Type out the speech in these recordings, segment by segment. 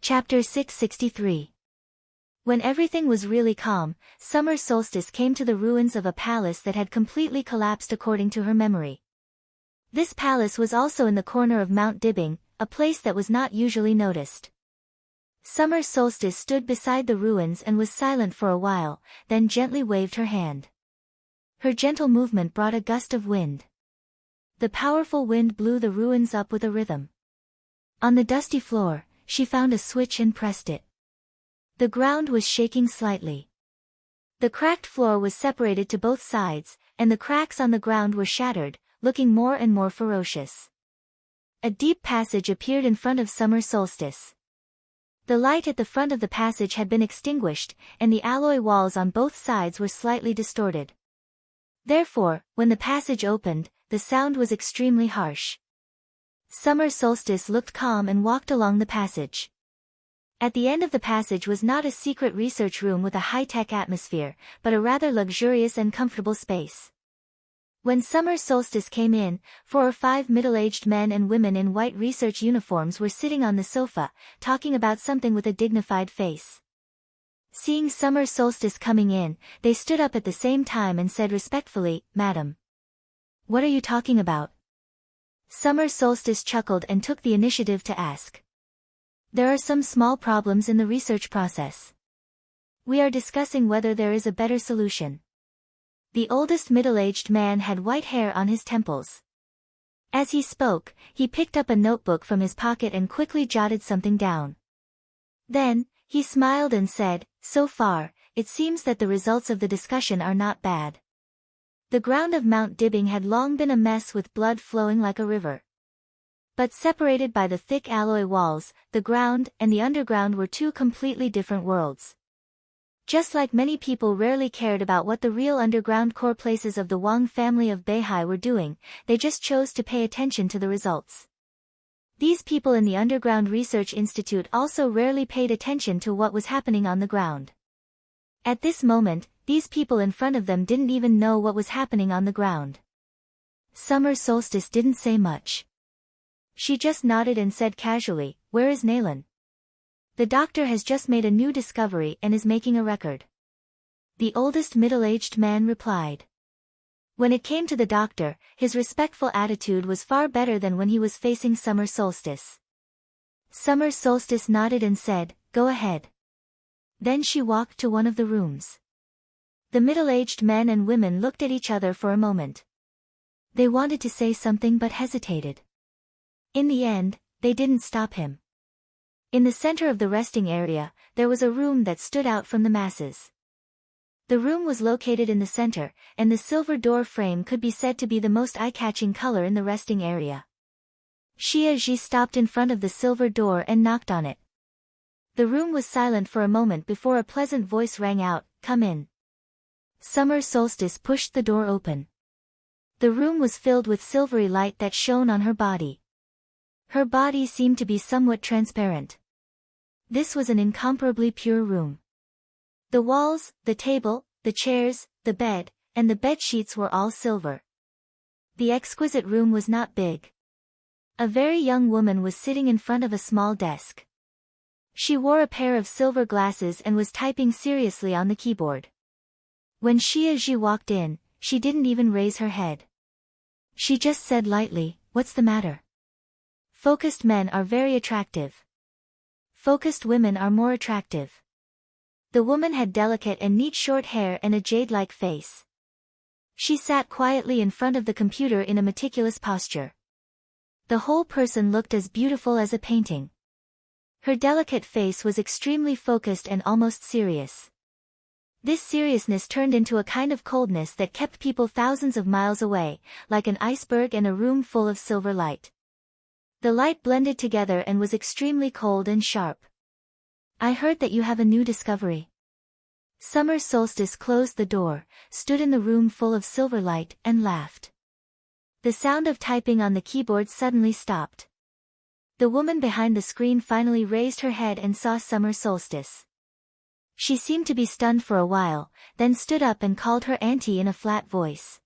Chapter 663. When everything was really calm, summer solstice came to the ruins of a palace that had completely collapsed according to her memory. This palace was also in the corner of Mount Dibbing, a place that was not usually noticed. Summer solstice stood beside the ruins and was silent for a while, then gently waved her hand. Her gentle movement brought a gust of wind. The powerful wind blew the ruins up with a rhythm. On the dusty floor, she found a switch and pressed it. The ground was shaking slightly. The cracked floor was separated to both sides, and the cracks on the ground were shattered, looking more and more ferocious. A deep passage appeared in front of summer solstice. The light at the front of the passage had been extinguished, and the alloy walls on both sides were slightly distorted. Therefore, when the passage opened, the sound was extremely harsh. Summer solstice looked calm and walked along the passage. At the end of the passage was not a secret research room with a high-tech atmosphere, but a rather luxurious and comfortable space. When summer solstice came in, 4 or 5 middle-aged men and women in white research uniforms were sitting on the sofa, talking about something with a dignified face. Seeing summer solstice coming in, they stood up at the same time and said respectfully, "Madam. What are you talking about?" Summer solstice chuckled and took the initiative to ask. "There are some small problems in the research process. We are discussing whether there is a better solution." The oldest middle-aged man had white hair on his temples. As he spoke, he picked up a notebook from his pocket and quickly jotted something down. Then, he smiled and said, "So far, it seems that the results of the discussion are not bad." The ground of Mount Dibbing had long been a mess with blood flowing like a river. But separated by the thick alloy walls, the ground and the underground were two completely different worlds. Just like many people rarely cared about what the real underground core places of the Wang family of Beihai were doing, they just chose to pay attention to the results. These people in the Underground Research Institute also rarely paid attention to what was happening on the ground. At this moment, these people in front of them didn't even know what was happening on the ground. Summer solstice didn't say much. She just nodded and said casually, "Where is Naylan? The doctor has just made a new discovery and is making a record." The oldest middle-aged man replied. When it came to the doctor, his respectful attitude was far better than when he was facing summer solstice. Summer solstice nodded and said, "Go ahead." Then she walked to one of the rooms. The middle-aged men and women looked at each other for a moment. They wanted to say something but hesitated. In the end, they didn't stop him. In the center of the resting area, there was a room that stood out from the masses. The room was located in the center, and the silver door frame could be said to be the most eye-catching color in the resting area. Xia Ji stopped in front of the silver door and knocked on it. The room was silent for a moment before a pleasant voice rang out, "Come in." Summer solstice pushed the door open. The room was filled with silvery light that shone on her body. Her body seemed to be somewhat transparent. This was an incomparably pure room. The walls, the table, the chairs, the bed, and the bed sheets were all silver. The exquisite room was not big. A very young woman was sitting in front of a small desk. She wore a pair of silver glasses and was typing seriously on the keyboard. When Xia Ji walked in, she didn't even raise her head. She just said lightly, "What's the matter?" Focused men are very attractive. Focused women are more attractive. The woman had delicate and neat short hair and a jade-like face. She sat quietly in front of the computer in a meticulous posture. The whole person looked as beautiful as a painting. Her delicate face was extremely focused and almost serious. This seriousness turned into a kind of coldness that kept people thousands of miles away, like an iceberg in a room full of silver light. The light blended together and was extremely cold and sharp. "I heard that you have a new discovery." Summer solstice closed the door, stood in the room full of silver light, and laughed. The sound of typing on the keyboard suddenly stopped. The woman behind the screen finally raised her head and saw summer solstice. She seemed to be stunned for a while, then stood up and called her auntie in a flat voice.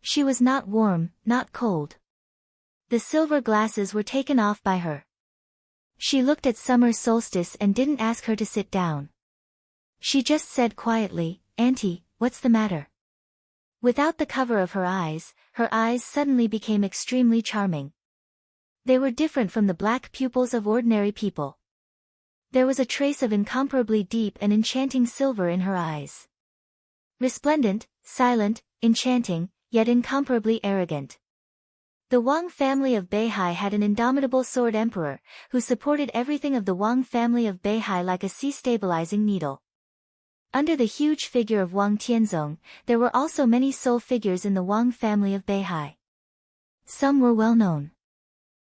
She was not warm, not cold. The silver glasses were taken off by her. She looked at summer solstice and didn't ask her to sit down. She just said quietly, "Auntie, what's the matter?" Without the cover of her eyes suddenly became extremely charming. They were different from the black pupils of ordinary people. There was a trace of incomparably deep and enchanting silver in her eyes. Resplendent, silent, enchanting, yet incomparably arrogant. The Wang family of Beihai had an indomitable sword emperor, who supported everything of the Wang family of Beihai like a sea-stabilizing needle. Under the huge figure of Wang Tianzong, there were also many soul figures in the Wang family of Beihai. Some were well known.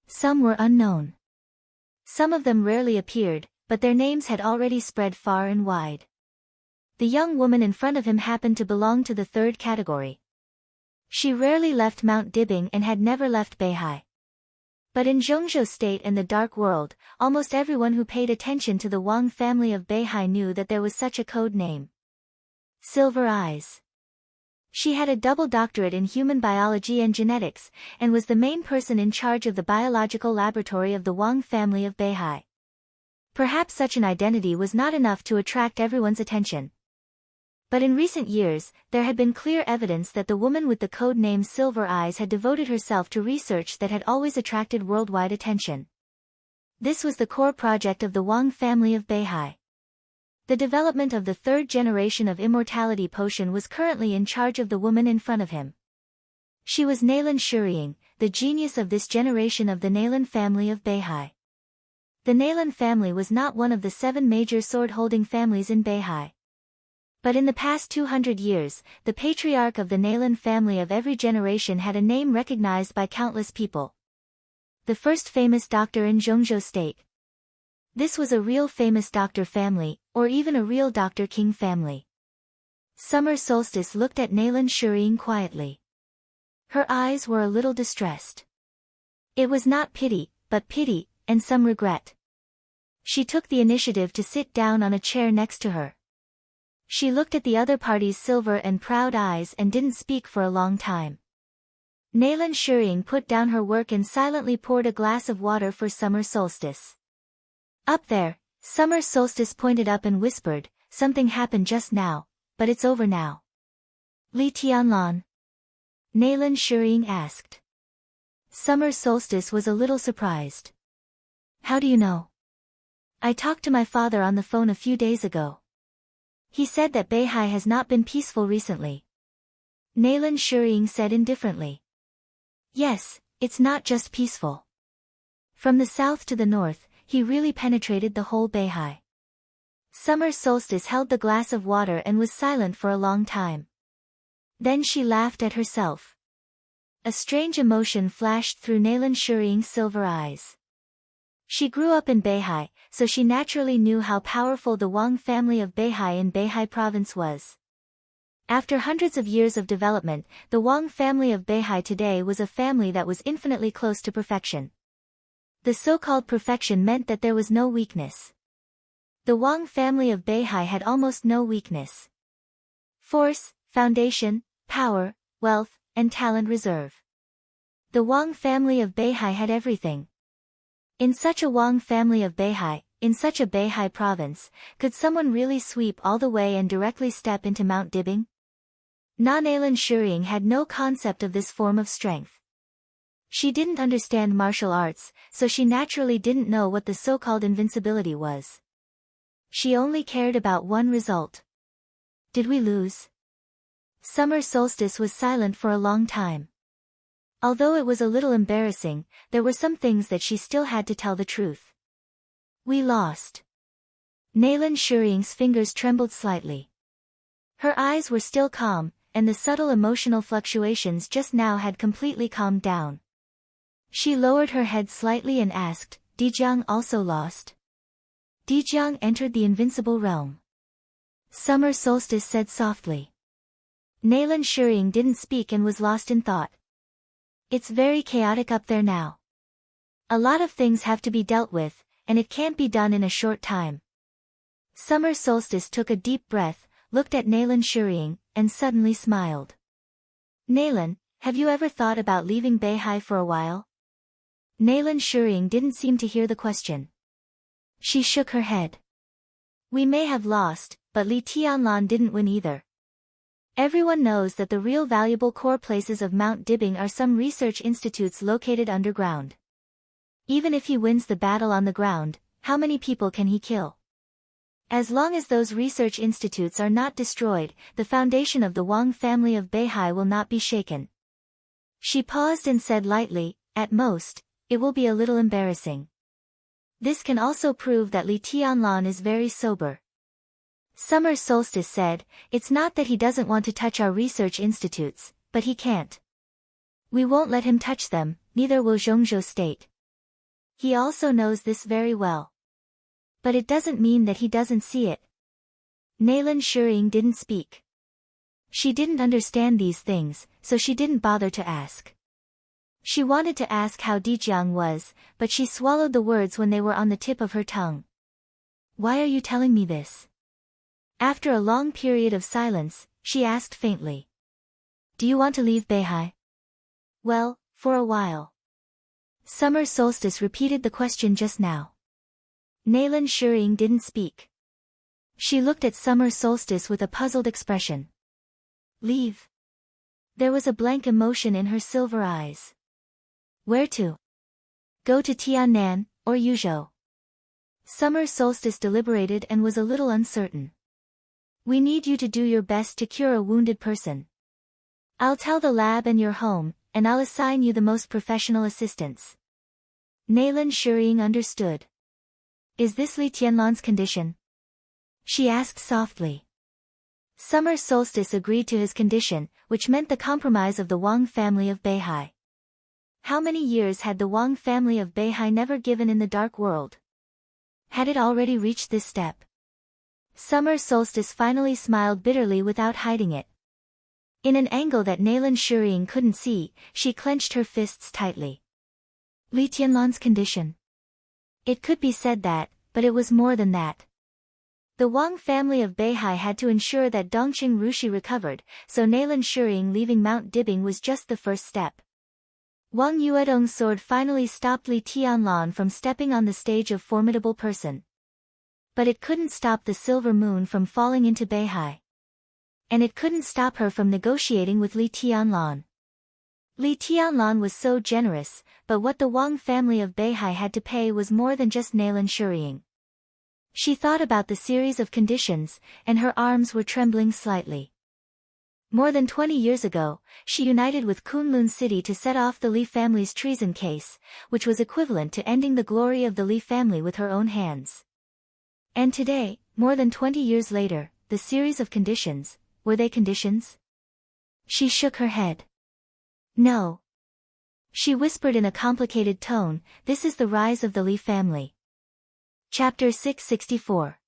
Some were unknown. Some of them rarely appeared, but their names had already spread far and wide. The young woman in front of him happened to belong to the third category. She rarely left Mount Dibing and had never left Beihai. But in Zhongzhou State and the Dark World, almost everyone who paid attention to the Wang family of Beihai knew that there was such a code name. Silver Eyes. She had a double doctorate in human biology and genetics, and was the main person in charge of the biological laboratory of the Wang family of Beihai. Perhaps such an identity was not enough to attract everyone's attention. But in recent years, there had been clear evidence that the woman with the code name Silver Eyes had devoted herself to research that had always attracted worldwide attention. This was the core project of the Wang family of Beihai. The development of the third generation of immortality potion was currently in charge of the woman in front of him. She was Nailan Shuriying, the genius of this generation of the Nailan family of Beihai. The Nailan family was not one of the 7 major sword-holding families in Beihai. But in the past 200 years, the patriarch of the Nailan family of every generation had a name recognized by countless people. The first famous doctor in Zhongzhou State. This was a real famous doctor family, or even a real Dr. King family. Summer Solstice looked at Nailan Shuriying quietly. Her eyes were a little distressed. It was not pity, but pity, and some regret. She took the initiative to sit down on a chair next to her. She looked at the other party's silver and proud eyes and didn't speak for a long time. Nailan Shuriying put down her work and silently poured a glass of water for Summer Solstice. "Up there," Summer Solstice pointed up and whispered, "Something happened just now, but it's over now." "Li Tianlan?" Nailan Shuriying asked. Summer Solstice was a little surprised. "How do you know?" "I talked to my father on the phone a few days ago. He said that Beihai has not been peaceful recently." Nailan Shuriying said indifferently. "Yes, it's not just peaceful. From the south to the north, he really penetrated the whole Beihai." Summer Solstice held the glass of water and was silent for a long time. Then she laughed at herself. A strange emotion flashed through Nailan Shuriying's silver eyes. She grew up in Beihai, so she naturally knew how powerful the Wang family of Beihai in Beihai province was. After hundreds of years of development, the Wang family of Beihai today was a family that was infinitely close to perfection. The so-called perfection meant that there was no weakness. The Wang family of Beihai had almost no weakness. Force, foundation, power, wealth, and talent reserve. The Wang family of Beihai had everything. In such a Wang family of Beihai, in such a Beihai province, could someone really sweep all the way and directly step into Mount Dibing? Nailan Shuriying had no concept of this form of strength. She didn't understand martial arts, so she naturally didn't know what the so-called invincibility was. She only cared about one result. Did we lose? Summer Solstice was silent for a long time. Although it was a little embarrassing, there were some things that she still had to tell the truth. We lost. Nailan Shuriying's fingers trembled slightly. Her eyes were still calm, and the subtle emotional fluctuations just now had completely calmed down. She lowered her head slightly and asked, "Dijiang also lost?" "Dijiang entered the invincible realm," Summer Solstice said softly. Nailan Shuriying didn't speak and was lost in thought. It's very chaotic up there now. A lot of things have to be dealt with, and it can't be done in a short time. Summer Solstice took a deep breath, looked at Nailan Shuriying, and suddenly smiled. "Nailan, have you ever thought about leaving Beihai for a while?" Nailan Shuriying didn't seem to hear the question. She shook her head. We may have lost, but Li Tianlan didn't win either. Everyone knows that the real valuable core places of Mount Dibing are some research institutes located underground. Even if he wins the battle on the ground, how many people can he kill? As long as those research institutes are not destroyed, the foundation of the Wang family of Beihai will not be shaken. She paused and said lightly, at most, it will be a little embarrassing. This can also prove that Li Tianlan is very sober. Summer Solstice said, it's not that he doesn't want to touch our research institutes, but he can't. We won't let him touch them, neither will Zhongzhou State. He also knows this very well. But it doesn't mean that he doesn't see it. Naylan Shuying didn't speak. She didn't understand these things, so she didn't bother to ask. She wanted to ask how Dijiang was, but she swallowed the words when they were on the tip of her tongue. Why are you telling me this? After a long period of silence, she asked faintly. Do you want to leave Beihai? Well, for a while. Summer Solstice repeated the question just now. Naylan Shuying didn't speak. She looked at Summer Solstice with a puzzled expression. Leave? There was a blank emotion in her silver eyes. Where to? Go to Tiannan, or Yuzhou? Summer Solstice deliberated and was a little uncertain. We need you to do your best to cure a wounded person. I'll tell the lab and your home, and I'll assign you the most professional assistants. Naylan Shuying understood. Is this Li Tianlan's condition? She asked softly. Summer Solstice agreed to his condition, which meant the compromise of the Wang family of Beihai. How many years had the Wang family of Beihai never given in the dark world? Had it already reached this step? Summer Solstice finally smiled bitterly without hiding it. In an angle that Naylan Shuying couldn't see, she clenched her fists tightly. Li Tianlan's condition. It could be said that, but it was more than that. The Wang family of Beihai had to ensure that Dongqing Rushi recovered, so Naylan Shuying leaving Mount Dibing was just the first step. Wang Yuedong's sword finally stopped Li Tianlan from stepping on the stage of formidable person. But it couldn't stop the silver moon from falling into Beihai. And it couldn't stop her from negotiating with Li Tianlan. Li Tianlan was so generous, but what the Wang family of Beihai had to pay was more than just Naylan Shuying. She thought about the series of conditions, and her arms were trembling slightly. More than 20 years ago, she united with Kunlun City to set off the Li family's treason case, which was equivalent to ending the glory of the Li family with her own hands. And today, more than 20 years later, the series of conditions, were they conditions? She shook her head. No. She whispered in a complicated tone, this is the rise of the Li family. Chapter 664.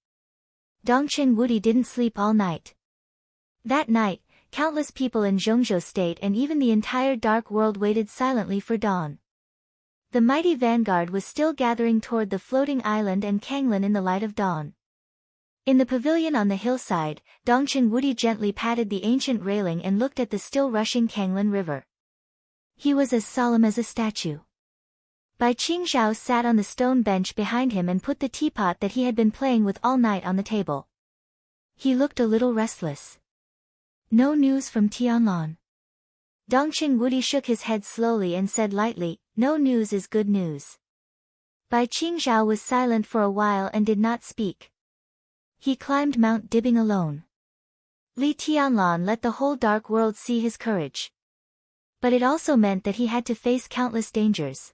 Dongqing Wudi didn't sleep all night. That night, countless people in Zhongzhou State and even the entire dark world waited silently for dawn. The mighty vanguard was still gathering toward the floating island and Kanglin in the light of dawn. In the pavilion on the hillside, Dongqing Wudi gently patted the ancient railing and looked at the still rushing Kanglin River. He was as solemn as a statue. Bai Qingzhao sat on the stone bench behind him and put the teapot that he had been playing with all night on the table. He looked a little restless. No news from Tianlan. Dongqing Wudi shook his head slowly and said lightly, no news is good news. Bai Qingzhao was silent for a while and did not speak. He climbed Mount Dibing alone. Li Tianlan let the whole dark world see his courage. But it also meant that he had to face countless dangers.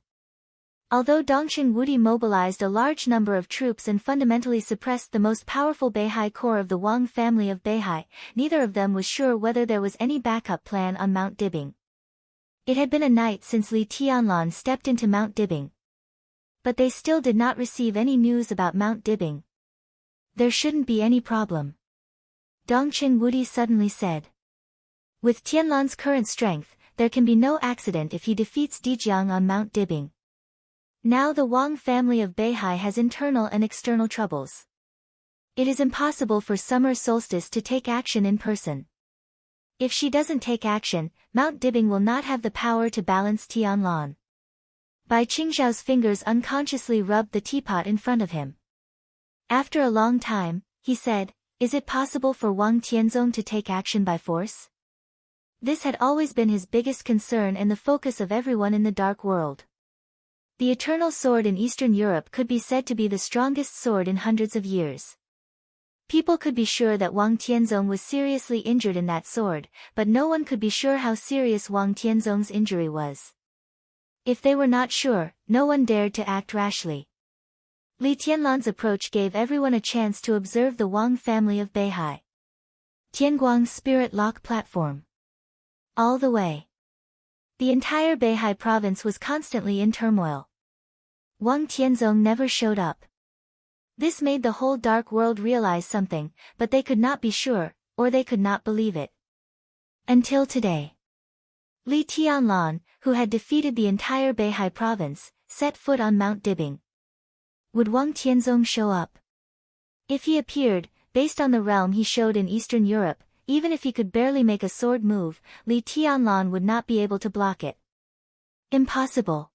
Although Dongqing Wudi mobilized a large number of troops and fundamentally suppressed the most powerful Beihai corps of the Wang family of Beihai, neither of them was sure whether there was any backup plan on Mount Dibing. It had been a night since Li Tianlan stepped into Mount Dibing. But they still did not receive any news about Mount Dibing. There shouldn't be any problem. Dongqing Wudi suddenly said. With Tianlan's current strength, there can be no accident if he defeats Dijiang on Mount Dibing. Now the Wang family of Beihai has internal and external troubles. It is impossible for Summer Solstice to take action in person. If she doesn't take action, Mount Dibing will not have the power to balance Tianlan. Bai Qingzhao's fingers unconsciously rubbed the teapot in front of him. After a long time, he said, "Is it possible for Wang Tianzong to take action by force?" This had always been his biggest concern and the focus of everyone in the dark world. The eternal sword in Eastern Europe could be said to be the strongest sword in hundreds of years. People could be sure that Wang Tianzong was seriously injured in that sword, but no one could be sure how serious Wang Tianzong's injury was. If they were not sure, no one dared to act rashly. Li Tianlan's approach gave everyone a chance to observe the Wang family of Beihai. Tianguang's Spirit Lock Platform. All the way. The entire Beihai province was constantly in turmoil. Wang Tianzong never showed up. This made the whole dark world realize something, but they could not be sure, or they could not believe it. Until today. Li Tianlan, who had defeated the entire Beihai province, set foot on Mount Dibing. Would Wang Tianzong show up? If he appeared, based on the realm he showed in Eastern Europe, even if he could barely make a sword move, Li Tianlan would not be able to block it. Impossible.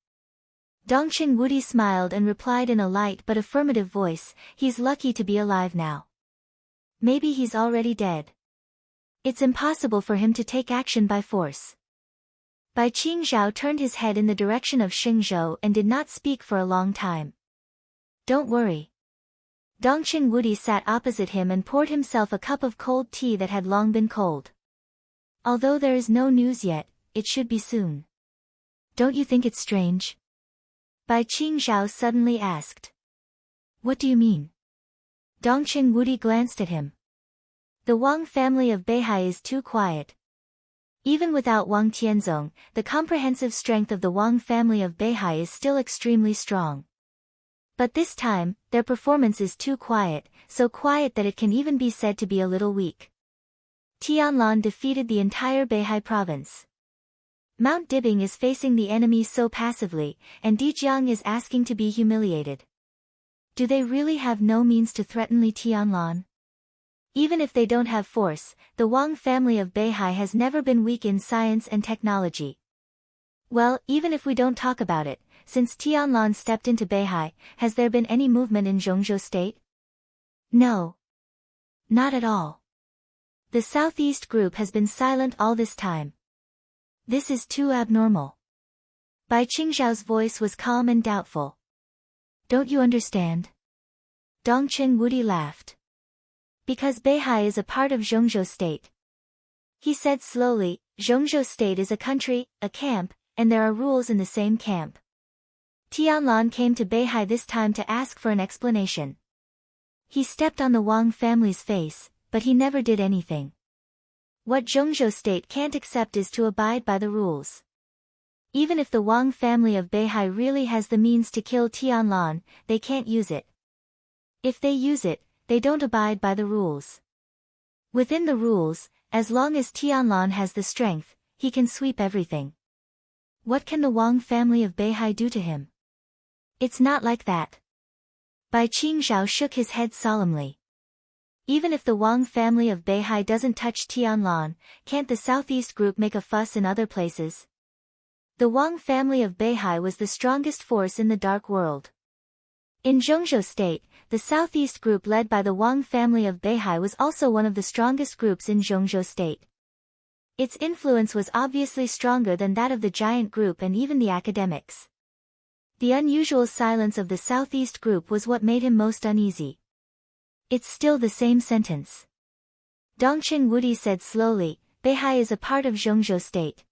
Dongqing Wudi smiled and replied in a light but affirmative voice, "He's lucky to be alive now. Maybe he's already dead. It's impossible for him to take action by force." Bai Qingzhao turned his head in the direction of Xingzhou and did not speak for a long time. "Don't worry." Dongqing Wudi sat opposite him and poured himself a cup of cold tea that had long been cold. "Although there is no news yet, it should be soon. Don't you think it's strange?" Bai Qingzhao suddenly asked. "What do you mean?" Dongqing Wudi glanced at him. "The Wang family of Beihai is too quiet. Even without Wang Tianzong, the comprehensive strength of the Wang family of Beihai is still extremely strong. But this time, their performance is too quiet, so quiet that it can even be said to be a little weak. Tianlan defeated the entire Beihai province. Mount Dibing is facing the enemy so passively, and Dijiang is asking to be humiliated. Do they really have no means to threaten Li Tianlan? Even if they don't have force, the Wang family of Beihai has never been weak in science and technology. Well, even if we don't talk about it, since Tianlan stepped into Beihai, has there been any movement in Zhongzhou state? No. Not at all. The Southeast group has been silent all this time. This is too abnormal. Bai Qingzhao's voice was calm and doubtful. Don't you understand? Dongqing Wudi laughed. Because Beihai is a part of Zhongzhou state. He said slowly, Zhongzhou state is a country, a camp, and there are rules in the same camp. Tianlan came to Beihai this time to ask for an explanation. He stepped on the Wang family's face, but he never did anything. What Zhongzhou state can't accept is to abide by the rules. Even if the Wang family of Beihai really has the means to kill Tianlan, they can't use it. If they use it, they don't abide by the rules. Within the rules, as long as Tianlan has the strength, he can sweep everything. What can the Wang family of Beihai do to him? It's not like that. Bai Qingzhao shook his head solemnly. Even if the Wang family of Beihai doesn't touch Tianlan, can't the Southeast group make a fuss in other places? The Wang family of Beihai was the strongest force in the dark world. In Zhongzhou state, the Southeast group led by the Wang family of Beihai was also one of the strongest groups in Zhongzhou state. Its influence was obviously stronger than that of the giant group and even the academics. The unusual silence of the Southeast group was what made him most uneasy. It's still the same sentence. Dongqing Wudi said slowly, Beihai is a part of Zhongzhou state.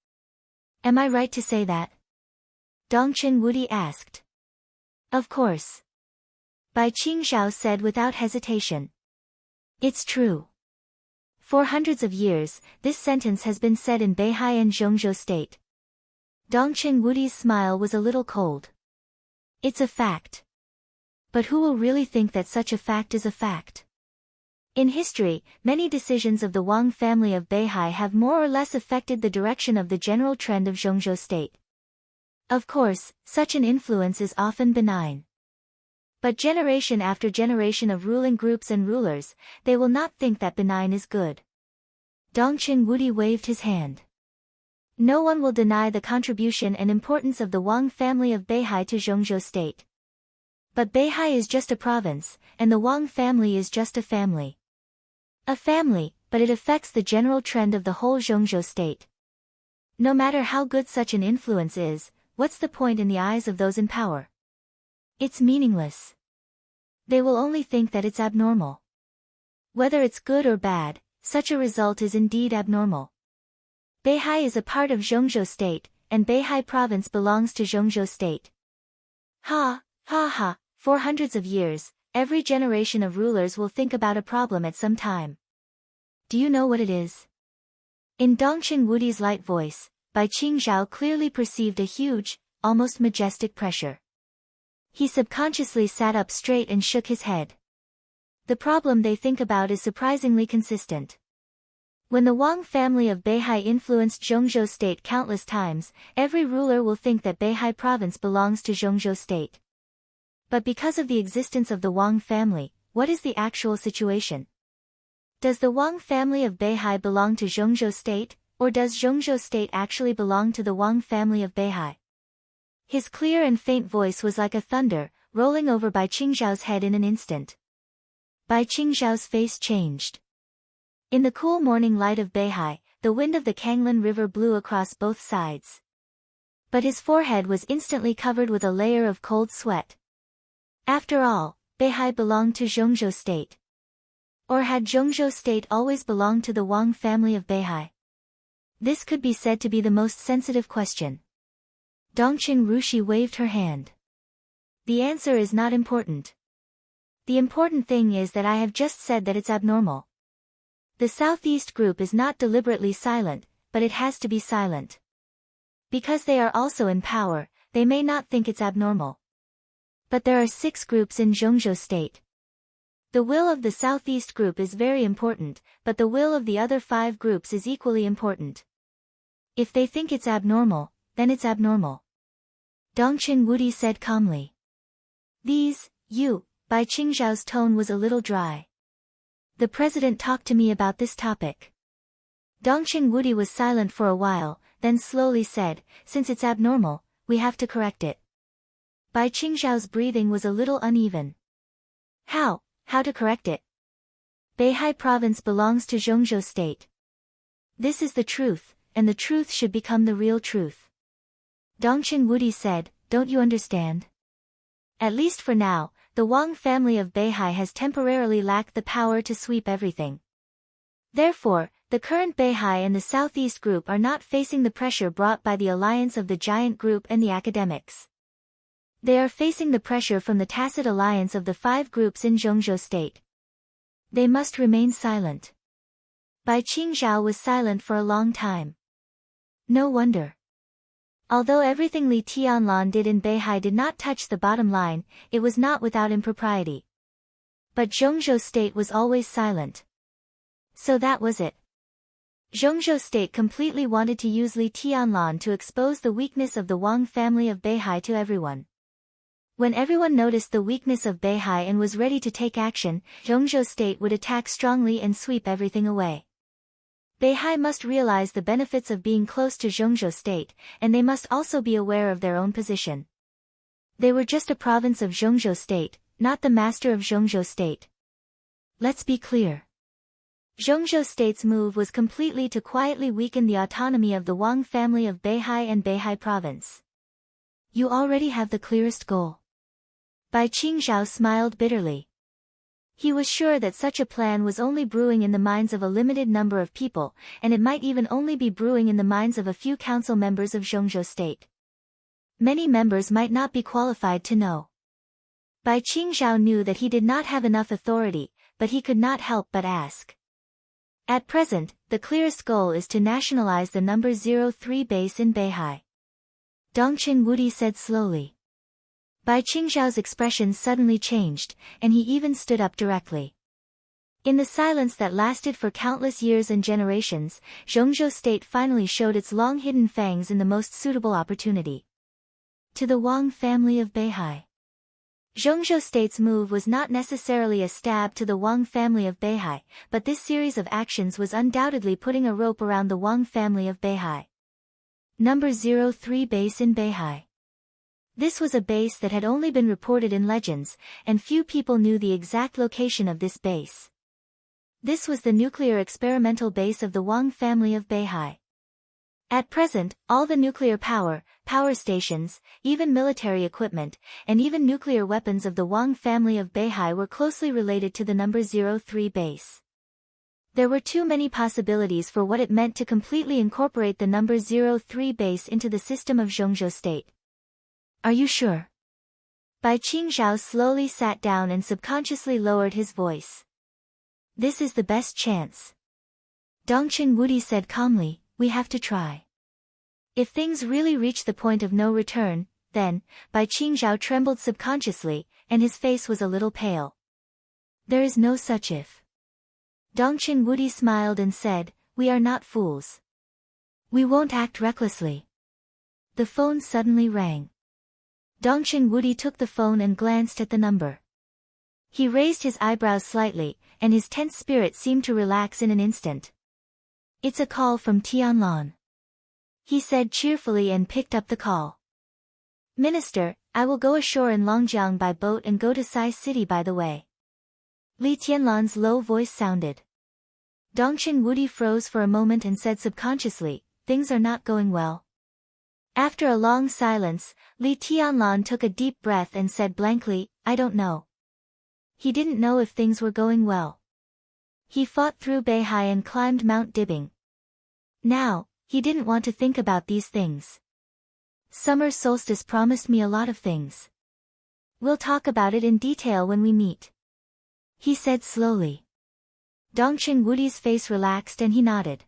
Am I right to say that? Dongqing Wudi asked. Of course. Bai Qingzhao said without hesitation. It's true. For hundreds of years, this sentence has been said in Beihai and Zhongzhou state. Dongqing Wudi's smile was a little cold. It's a fact. But who will really think that such a fact is a fact? In history, many decisions of the Wang family of Beihai have more or less affected the direction of the general trend of Zhongzhou state. Of course, such an influence is often benign. But generation after generation of ruling groups and rulers, they will not think that benign is good. Dongqing Wudi waved his hand. No one will deny the contribution and importance of the Wang family of Beihai to Zhongzhou state. But Beihai is just a province, and the Wang family is just a family. A family, but it affects the general trend of the whole Zhongzhou state. No matter how good such an influence is, what's the point in the eyes of those in power? It's meaningless. They will only think that it's abnormal. Whether it's good or bad, such a result is indeed abnormal. Beihai is a part of Zhongzhou state, and Beihai province belongs to Zhongzhou state. Ha, ha ha, for hundreds of years, every generation of rulers will think about a problem at some time. Do you know what it is? In Dongqing Wudi's light voice, Bai Qingzhao clearly perceived a huge, almost majestic pressure. He subconsciously sat up straight and shook his head. The problem they think about is surprisingly consistent. When the Wang family of Beihai influenced Zhongzhou state countless times, every ruler will think that Beihai province belongs to Zhongzhou state. But because of the existence of the Wang family, what is the actual situation? Does the Wang family of Beihai belong to Zhongzhou state, or does Zhongzhou state actually belong to the Wang family of Beihai? His clear and faint voice was like a thunder, rolling over Bai Qingzhao's head in an instant. Bai Qingzhao's face changed. In the cool morning light of Beihai, the wind of the Kanglin River blew across both sides. But his forehead was instantly covered with a layer of cold sweat. After all, Beihai belonged to Zhongzhou state. Or had Zhongzhou state always belonged to the Wang family of Beihai? This could be said to be the most sensitive question. Dongqing Rushi waved her hand. The answer is not important. The important thing is that I have just said that it's abnormal. The Southeast group is not deliberately silent, but it has to be silent. Because they are also in power, they may not think it's abnormal. But there are 6 groups in Zhongzhou state. The will of the Southeast group is very important, but the will of the other 5 groups is equally important. If they think it's abnormal, then it's abnormal. Dongqing Wudi said calmly. Bai Qingzhao's tone was a little dry. The president talked to me about this topic. Dongqing Wudi was silent for a while, then slowly said, since it's abnormal, we have to correct it. Bai Qingzhao's breathing was a little uneven. How to correct it? Beihai province belongs to Zhongzhou state. This is the truth, and the truth should become the real truth. Dongqing Wudi said, don't you understand? At least for now, the Wang family of Beihai has temporarily lacked the power to sweep everything. Therefore, the current Beihai and the Southeast group are not facing the pressure brought by the alliance of the giant group and the academics. They are facing the pressure from the tacit alliance of the 5 groups in Zhongzhou state. They must remain silent. Bai Qingzhao was silent for a long time. No wonder. Although everything Li Tianlan did in Beihai did not touch the bottom line, it was not without impropriety. But Zhongzhou state was always silent. So that was it. Zhongzhou state completely wanted to use Li Tianlan to expose the weakness of the Wang family of Beihai to everyone. When everyone noticed the weakness of Beihai and was ready to take action, Zhongzhou state would attack strongly and sweep everything away. Beihai must realize the benefits of being close to Zhongzhou state, and they must also be aware of their own position. They were just a province of Zhongzhou state, not the master of Zhongzhou state. Let's be clear. Zhongzhou state's move was completely to quietly weaken the autonomy of the Wang family of Beihai and Beihai province. You already have the clearest goal. Bai Qingzhao smiled bitterly. He was sure that such a plan was only brewing in the minds of a limited number of people, and it might even only be brewing in the minds of a few council members of Zhongzhou state. Many members might not be qualified to know. Bai Qingzhao knew that he did not have enough authority, but he could not help but ask. At present, the clearest goal is to nationalize the number 03 base in Beihai. Dongqing Wudi said slowly. Bai Qingzhao's expression suddenly changed, and he even stood up directly. In the silence that lasted for countless years and generations, Zhongzhou state finally showed its long-hidden fangs in the most suitable opportunity. To the Wang family of Beihai. Zhongzhou state's move was not necessarily a stab to the Wang family of Beihai, but this series of actions was undoubtedly putting a rope around the Wang family of Beihai. Number 03 base in Beihai. This was a base that had only been reported in legends, and few people knew the exact location of this base. This was the nuclear experimental base of the Wang family of Beihai. At present, all the nuclear power stations, even military equipment, and even nuclear weapons of the Wang family of Beihai were closely related to the number 03 base. There were too many possibilities for what it meant to completely incorporate the number 03 base into the system of Zhongzhou state. Are you sure? Bai Qingzhao slowly sat down and subconsciously lowered his voice. This is the best chance. Dongqing Wudi said calmly, we have to try. If things really reach the point of no return, then, Bai Qingzhao trembled subconsciously, and his face was a little pale. There is no such if. Dongqing Wudi smiled and said, we are not fools. We won't act recklessly. The phone suddenly rang. Dongqing Wudi took the phone and glanced at the number. He raised his eyebrows slightly, and his tense spirit seemed to relax in an instant. It's a call from Tianlan, he said cheerfully and picked up the call. Minister, I will go ashore in Longjiang by boat and go to Sai City by the way. Li Tianlan's low voice sounded. Dongqing Wudi froze for a moment and said subconsciously, things are not going well. After a long silence, Li Tianlan took a deep breath and said blankly, I don't know. He didn't know if things were going well. He fought through Beihai and climbed Mount Dibing. Now, he didn't want to think about these things. Summer solstice promised me a lot of things. We'll talk about it in detail when we meet, he said slowly. Dongqing Wudi's face relaxed and he nodded.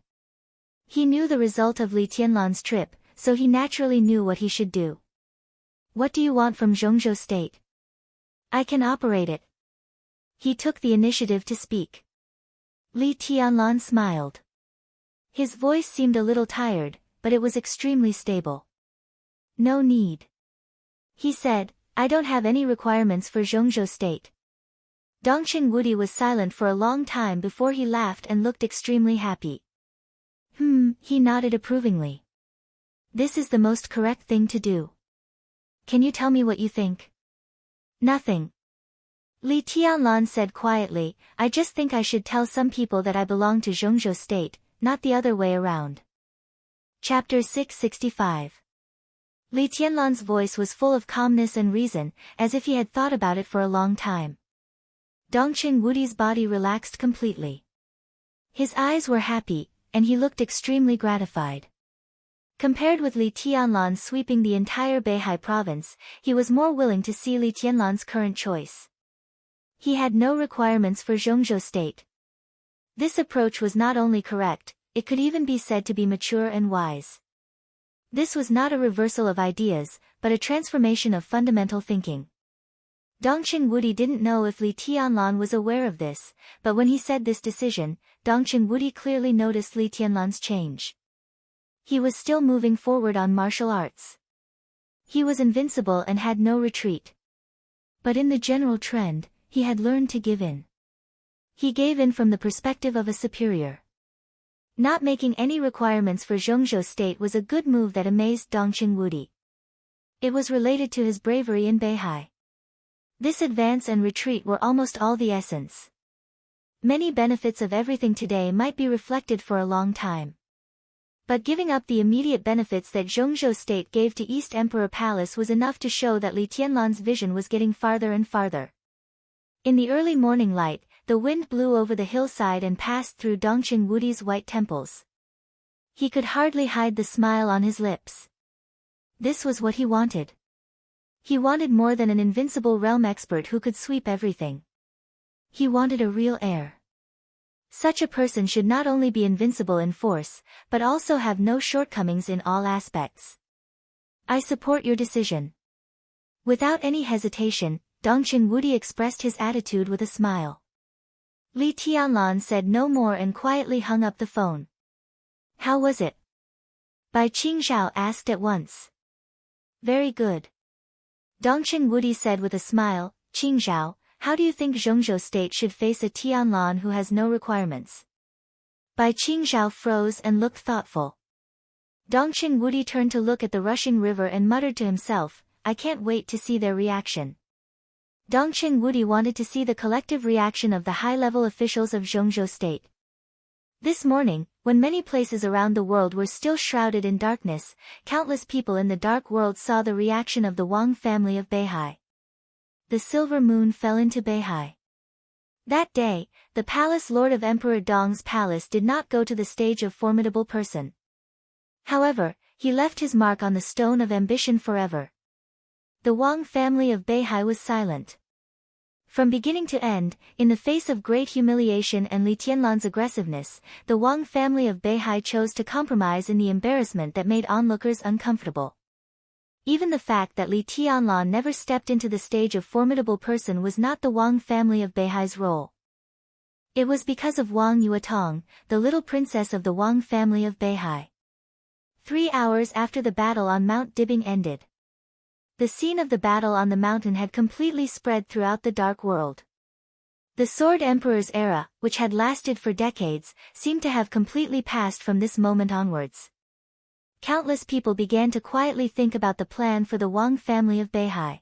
He knew the result of Li Tianlan's trip, so he naturally knew what he should do. What do you want from Zhongzhou state? I can operate it. He took the initiative to speak. Li Tianlan smiled. His voice seemed a little tired, but it was extremely stable. No need, he said, I don't have any requirements for Zhongzhou state. Dongqing Wudi was silent for a long time before he laughed and looked extremely happy. He nodded approvingly. This is the most correct thing to do. Can you tell me what you think? Nothing. Li Tianlan said quietly, I just think I should tell some people that I belong to Zhongzhou state, not the other way around. Chapter 665. Li Tianlan's voice was full of calmness and reason, as if he had thought about it for a long time. Dongqing Wudi's body relaxed completely. His eyes were happy, and he looked extremely gratified. Compared with Li Tianlan sweeping the entire Beihai province, he was more willing to see Li Tianlan's current choice. He had no requirements for Zhongzhou state. This approach was not only correct, it could even be said to be mature and wise. This was not a reversal of ideas, but a transformation of fundamental thinking. Dongqing Wudi didn't know if Li Tianlan was aware of this, but when he said this decision, Dongqing Wudi clearly noticed Li Tianlan's change. He was still moving forward on martial arts. He was invincible and had no retreat. But in the general trend, he had learned to give in. He gave in from the perspective of a superior. Not making any requirements for Zhongzhou state was a good move that amazed Dongqing Wudi. It was related to his bravery in Beihai. This advance and retreat were almost all the essence. Many benefits of everything today might be reflected for a long time. But giving up the immediate benefits that Zhongzhou state gave to East Emperor Palace was enough to show that Li Tianlan's vision was getting farther and farther. In the early morning light, the wind blew over the hillside and passed through Dongqing Wudi's white temples. He could hardly hide the smile on his lips. This was what he wanted. He wanted more than an invincible realm expert who could sweep everything. He wanted a real heir. Such a person should not only be invincible in force, but also have no shortcomings in all aspects. I support your decision. Without any hesitation, Dongqing Wudi expressed his attitude with a smile. Li Tianlan said no more and quietly hung up the phone. How was it? Bai Qingzhao asked at once. Very good. Dongqing Wudi said with a smile, Qingzhao, how do you think Zhongzhou state should face a Tianlan who has no requirements? Bai Qingzhao froze and looked thoughtful. Dongqing Wudi turned to look at the rushing river and muttered to himself, I can't wait to see their reaction. Dongqing Wudi wanted to see the collective reaction of the high-level officials of Zhongzhou state. This morning, when many places around the world were still shrouded in darkness, countless people in the dark world saw the reaction of the Wang family of Beihai. The silver moon fell into Beihai. That day, the palace lord of Emperor Dong's palace did not go to the stage of formidable person. However, he left his mark on the stone of ambition forever. The Wang family of Beihai was silent. From beginning to end, in the face of great humiliation and Li Tianlan's aggressiveness, the Wang family of Beihai chose to compromise in the embarrassment that made onlookers uncomfortable. Even the fact that Li Tianlan never stepped into the stage of formidable person was not the Wang family of Beihai's role. It was because of Wang Yuetong, the little princess of the Wang family of Beihai. 3 hours after the battle on Mount Dibing ended. The scene of the battle on the mountain had completely spread throughout the dark world. The Sword Emperor's era, which had lasted for decades, seemed to have completely passed from this moment onwards. Countless people began to quietly think about the plan for the Wang family of Beihai.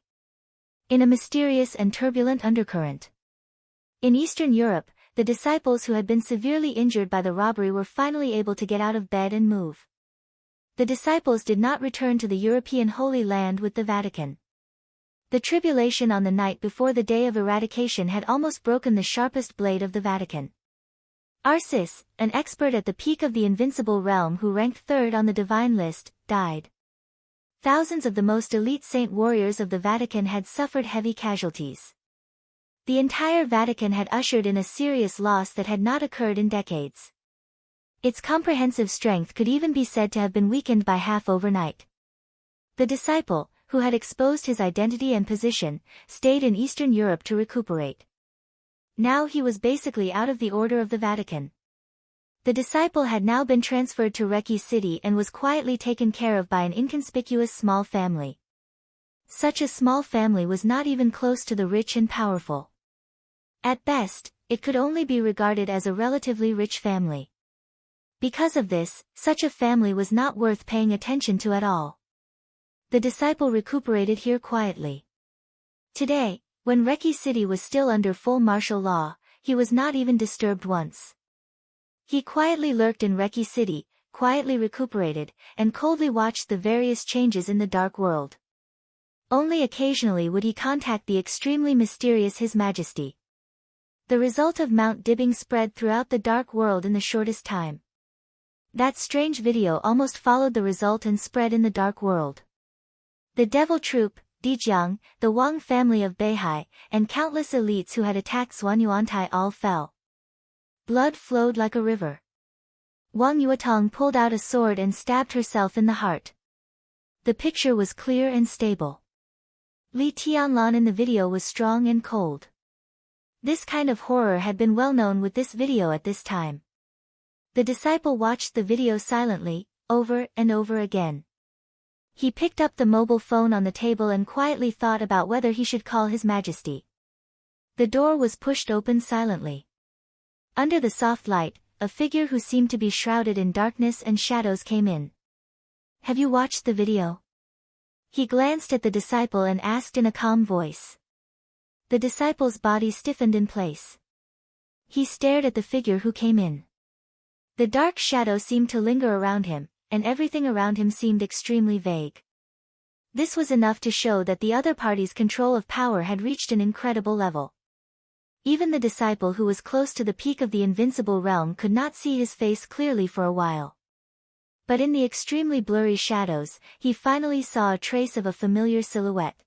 In a mysterious and turbulent undercurrent. In Eastern Europe, the disciples who had been severely injured by the robbery were finally able to get out of bed and move. The disciples did not return to the European Holy Land with the Vatican. The tribulation on the night before the day of eradication had almost broken the sharpest blade of the Vatican. Arcis, an expert at the peak of the invincible realm who ranked third on the divine list, died. Thousands of the most elite saint warriors of the Vatican had suffered heavy casualties. The entire Vatican had ushered in a serious loss that had not occurred in decades. Its comprehensive strength could even be said to have been weakened by half overnight. The disciple, who had exposed his identity and position, stayed in Eastern Europe to recuperate. Now he was basically out of the order of the Vatican. The disciple had now been transferred to Reki City and was quietly taken care of by an inconspicuous small family. Such a small family was not even close to the rich and powerful. At best, it could only be regarded as a relatively rich family. Because of this, such a family was not worth paying attention to at all. The disciple recuperated here quietly. Today, when Reki City was still under full martial law, he was not even disturbed once. He quietly lurked in Reki City, quietly recuperated, and coldly watched the various changes in the dark world. Only occasionally would he contact the extremely mysterious His Majesty. The result of Mount Dibing spread throughout the dark world in the shortest time. That strange video almost followed the result and spread in the dark world. The devil troop, Dijiang, the Wang family of Beihai, and countless elites who had attacked Xuan Yuantai all fell. Blood flowed like a river. Wang Yuetong pulled out a sword and stabbed herself in the heart. The picture was clear and stable. Li Tianlan in the video was strong and cold. This kind of horror had been well known with this video at this time. The disciple watched the video silently, over and over again. He picked up the mobile phone on the table and quietly thought about whether he should call His Majesty. The door was pushed open silently. Under the soft light, a figure who seemed to be shrouded in darkness and shadows came in. "Have you watched the video?" He glanced at the disciple and asked in a calm voice. The disciple's body stiffened in place. He stared at the figure who came in. The dark shadow seemed to linger around him, and everything around him seemed extremely vague. This was enough to show that the other party's control of power had reached an incredible level. Even the disciple who was close to the peak of the invincible realm could not see his face clearly for a while. But in the extremely blurry shadows, he finally saw a trace of a familiar silhouette.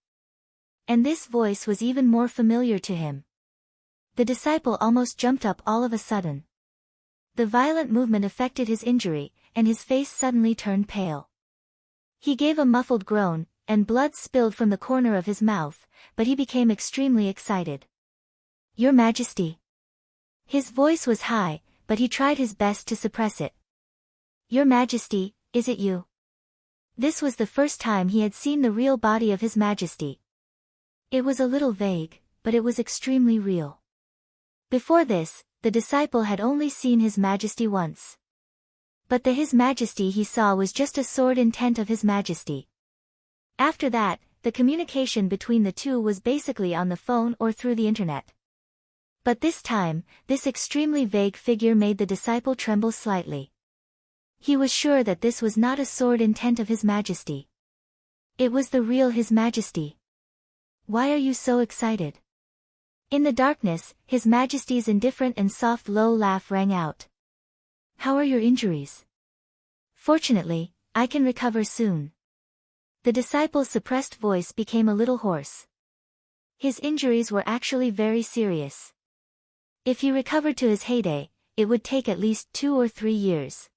And this voice was even more familiar to him. The disciple almost jumped up all of a sudden. The violent movement affected his injury, and his face suddenly turned pale. He gave a muffled groan, and blood spilled from the corner of his mouth, but he became extremely excited. "Your Majesty." His voice was high, but he tried his best to suppress it. "Your Majesty, is it you?" This was the first time he had seen the real body of His Majesty. It was a little vague, but it was extremely real. Before this, the disciple had only seen His Majesty once. But the His Majesty he saw was just a sword intent of His Majesty. After that, the communication between the two was basically on the phone or through the internet. But this time, this extremely vague figure made the disciple tremble slightly. He was sure that this was not a sword intent of His Majesty. It was the real His Majesty. Why are you so excited? In the darkness, His Majesty's indifferent and soft low laugh rang out. How are your injuries? Fortunately, I can recover soon. The disciple's suppressed voice became a little hoarse. His injuries were actually very serious. If he recovered to his heyday, it would take at least 2 or 3 years.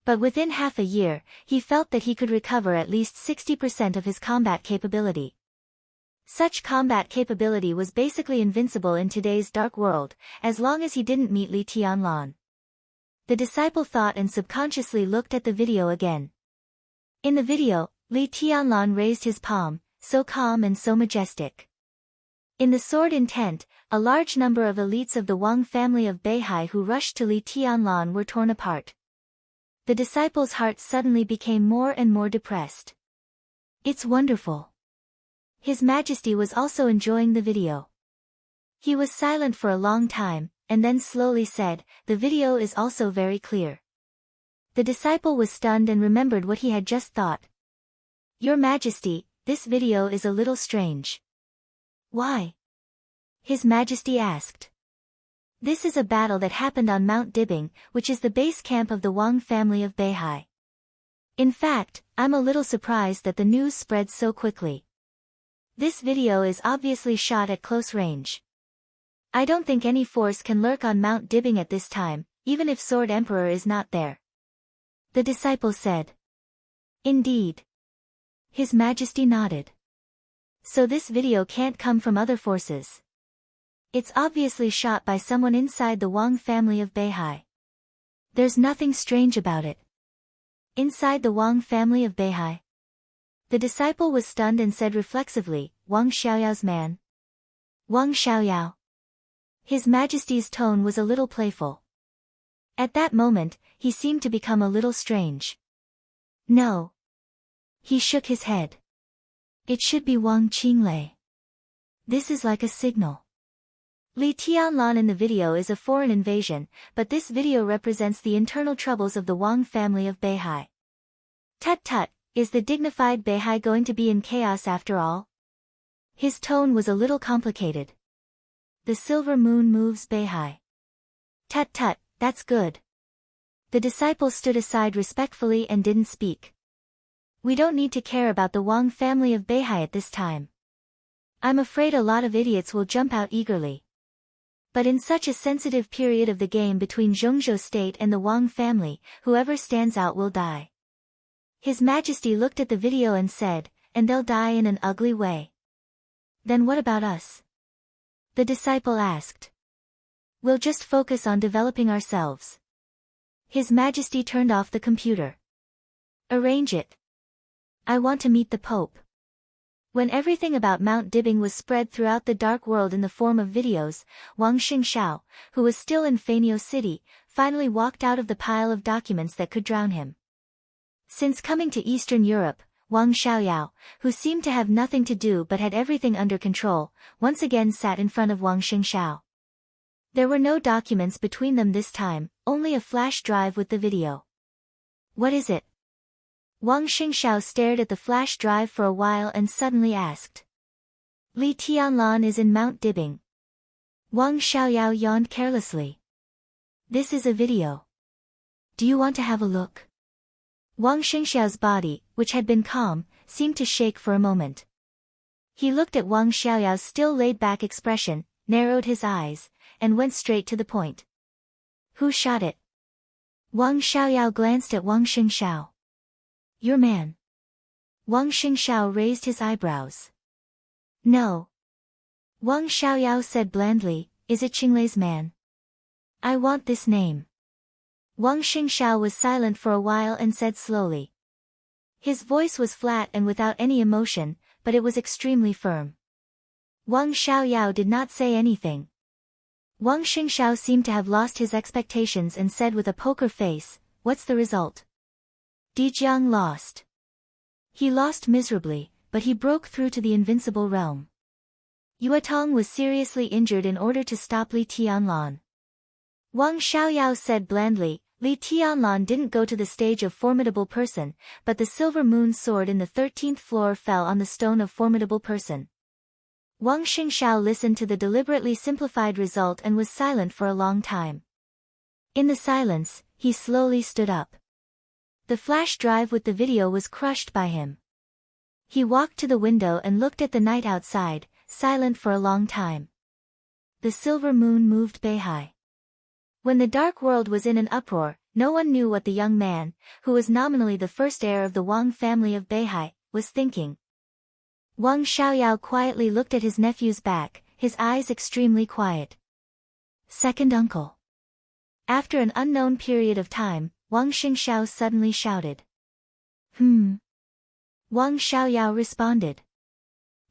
But within half a year, he felt that he could recover at least 60% of his combat capability. Such combat capability was basically invincible in today's dark world, as long as he didn't meet Li Tianlan. The disciple thought and subconsciously looked at the video again. In the video, Li Tianlan raised his palm, so calm and so majestic. In the sword intent, a large number of elites of the Wang family of Beihai who rushed to Li Tianlan were torn apart. The disciple's heart suddenly became more and more depressed. It's wonderful. His Majesty was also enjoying the video. He was silent for a long time, and then slowly said, the video is also very clear. The disciple was stunned and remembered what he had just thought. Your Majesty, this video is a little strange. Why? His Majesty asked. This is a battle that happened on Mount Dibing, which is the base camp of the Wang family of Beihai. In fact, I'm a little surprised that the news spread so quickly. This video is obviously shot at close range. I don't think any force can lurk on Mount Dibing at this time, even if Sword Emperor is not there. The disciple said. Indeed. His Majesty nodded. So this video can't come from other forces. It's obviously shot by someone inside the Wang family of Beihai. There's nothing strange about it. Inside the Wang family of Beihai. The disciple was stunned and said reflexively, Wang Xiaoyao's man. Wang Xiaoyao. His Majesty's tone was a little playful. At that moment, he seemed to become a little strange. No. He shook his head. It should be Wang Qinglei. This is like a signal. Li Tianlan in the video is a foreign invasion, but this video represents the internal troubles of the Wang family of Beihai. Tut tut, is the dignified Beihai going to be in chaos after all? His tone was a little complicated. The silver moon moves Beihai. Tut tut, that's good. The disciple stood aside respectfully and didn't speak. We don't need to care about the Wang family of Beihai at this time. I'm afraid a lot of idiots will jump out eagerly. But in such a sensitive period of the game between Zhongzhou state and the Wang family, whoever stands out will die. His Majesty looked at the video and said, and they'll die in an ugly way. Then what about us? The disciple asked. We'll just focus on developing ourselves. His Majesty turned off the computer. Arrange it. I want to meet the Pope. When everything about Mount Dibing was spread throughout the dark world in the form of videos, Wang Xingxiao, who was still in Feiniao City, finally walked out of the pile of documents that could drown him. Since coming to Eastern Europe, Wang Xiaoyao, who seemed to have nothing to do but had everything under control, once again sat in front of Wang Xingxiao. There were no documents between them this time, only a flash drive with the video. What is it? Wang Xingxiao stared at the flash drive for a while and suddenly asked. Li Tianlan is in Mount Dibing. Wang Xiaoyao yawned carelessly. This is a video. Do you want to have a look? Wang Xingxiao's body, which had been calm, seemed to shake for a moment. He looked at Wang Xiaoyao's still laid-back expression, narrowed his eyes, and went straight to the point. Who shot it? Wang Xiaoyao glanced at Wang Xingxiao. Your man. Wang Xingxiao raised his eyebrows. No. Wang Xiaoyao said blandly, is it Qinglei's man? I want this name. Wang Xingxiao was silent for a while and said slowly. His voice was flat and without any emotion, but it was extremely firm. Wang Xiaoyao did not say anything. Wang Xingxiao seemed to have lost his expectations and said with a poker face, what's the result? Dijiang lost. He lost miserably, but he broke through to the invincible realm. Yuetong was seriously injured in order to stop Li Tianlan. Wang Xiaoyao said blandly, Li Tianlan didn't go to the stage of formidable person, but the silver moon sword in the 13th floor fell on the stone of formidable person. Wang Xingxiao listened to the deliberately simplified result and was silent for a long time. In the silence, he slowly stood up. The flash drive with the video was crushed by him. He walked to the window and looked at the night outside, silent for a long time. The silver moon moved Beihai. When the dark world was in an uproar, no one knew what the young man, who was nominally the first heir of the Wang family of Beihai, was thinking. Wang Xiaoyao quietly looked at his nephew's back, his eyes extremely quiet. Second uncle. After an unknown period of time, Wang Xingxiao suddenly shouted. Wang Xiaoyao responded.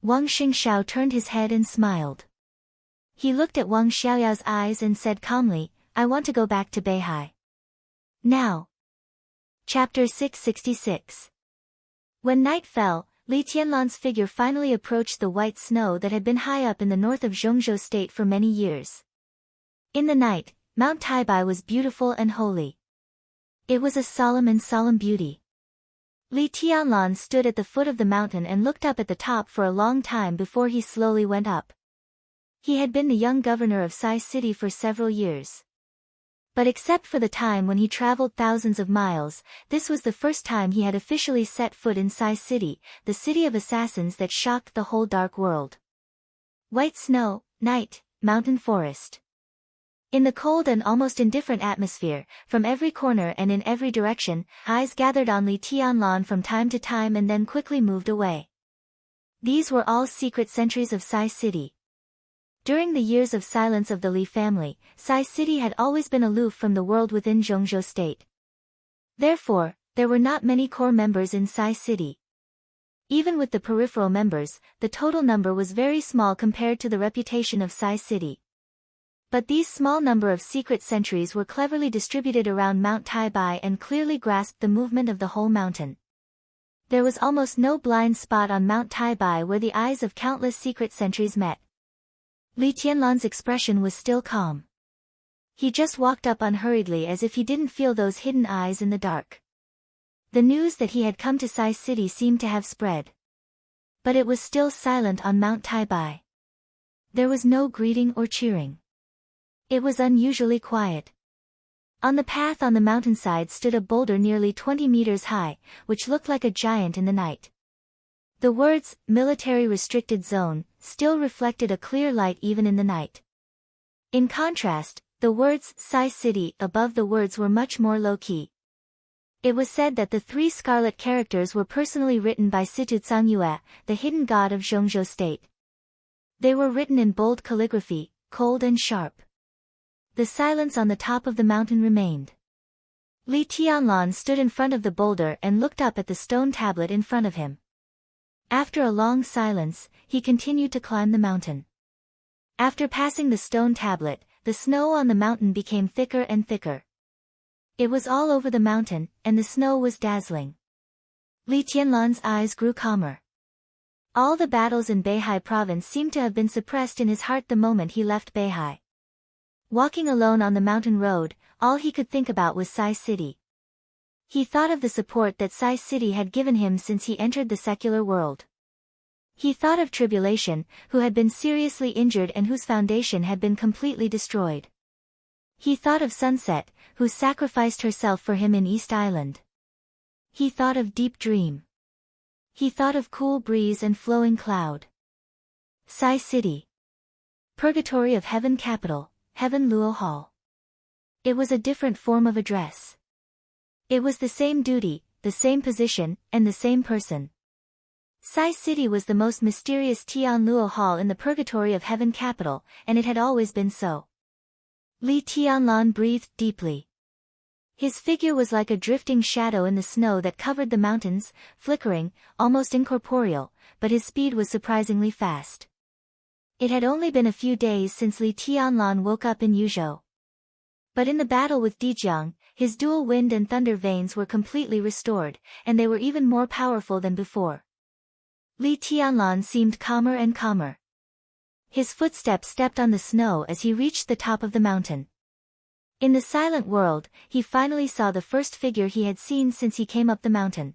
Wang Xingxiao turned his head and smiled. He looked at Wang Xiaoyao's eyes and said calmly, I want to go back to Beihai. Now. Chapter 666. When night fell, Li Tianlan's figure finally approached the white snow that had been high up in the north of Zhongzhou state for many years. In the night, Mount Taibai was beautiful and holy. It was a solemn beauty. Li Tianlan stood at the foot of the mountain and looked up at the top for a long time before he slowly went up. He had been the young governor of Sai City for several years. But except for the time when he traveled thousands of miles, this was the first time he had officially set foot in Sai City, the city of assassins that shocked the whole dark world. White snow, night, mountain forest. In the cold and almost indifferent atmosphere, from every corner and in every direction, eyes gathered on Li Tianlan from time to time and then quickly moved away. These were all secret sentries of Sai City. During the years of silence of the Li family, Sai City had always been aloof from the world within Zhongzhou state. Therefore, there were not many core members in Sai City. Even with the peripheral members, the total number was very small compared to the reputation of Sai City. But these small number of secret sentries were cleverly distributed around Mount Taibai and clearly grasped the movement of the whole mountain. There was almost no blind spot on Mount Taibai where the eyes of countless secret sentries met. Li Tianlan's expression was still calm. He just walked up unhurriedly as if he didn't feel those hidden eyes in the dark. The news that he had come to Sai City seemed to have spread. But it was still silent on Mount Taibai. There was no greeting or cheering. It was unusually quiet. On the path on the mountainside stood a boulder nearly 20 meters high, which looked like a giant in the night. The words, military restricted zone, still reflected a clear light even in the night. In contrast, the words, Sai City, above the words were much more low-key. It was said that the 3 scarlet characters were personally written by Situ Tsangyue, the hidden god of Zhongzhou state. They were written in bold calligraphy, cold and sharp. The silence on the top of the mountain remained. Li Tianlan stood in front of the boulder and looked up at the stone tablet in front of him. After a long silence, he continued to climb the mountain. After passing the stone tablet, the snow on the mountain became thicker and thicker. It was all over the mountain, and the snow was dazzling. Li Tianlan's eyes grew calmer. All the battles in Beihai province seemed to have been suppressed in his heart the moment he left Beihai. Walking alone on the mountain road, all he could think about was Sai City. He thought of the support that Sai City had given him since he entered the secular world. He thought of Tribulation, who had been seriously injured and whose foundation had been completely destroyed. He thought of Sunset, who sacrificed herself for him in East Island. He thought of Deep Dream. He thought of Cool Breeze and Flowing Cloud. Sai City. Purgatory of Heaven Capital, Heaven Luo Hall. It was a different form of address. It was the same duty, the same position, and the same person. Sai City was the most mysterious Tian Luo Hall in the Purgatory of Heaven Capital, and it had always been so. Li Tianlan breathed deeply. His figure was like a drifting shadow in the snow that covered the mountains, flickering, almost incorporeal, but his speed was surprisingly fast. It had only been a few days since Li Tianlan woke up in Yuzhou. But in the battle with Dijiang, his dual wind and thunder veins were completely restored, and they were even more powerful than before. Li Tianlan seemed calmer and calmer. His footsteps stepped on the snow as he reached the top of the mountain. In the silent world, he finally saw the first figure he had seen since he came up the mountain.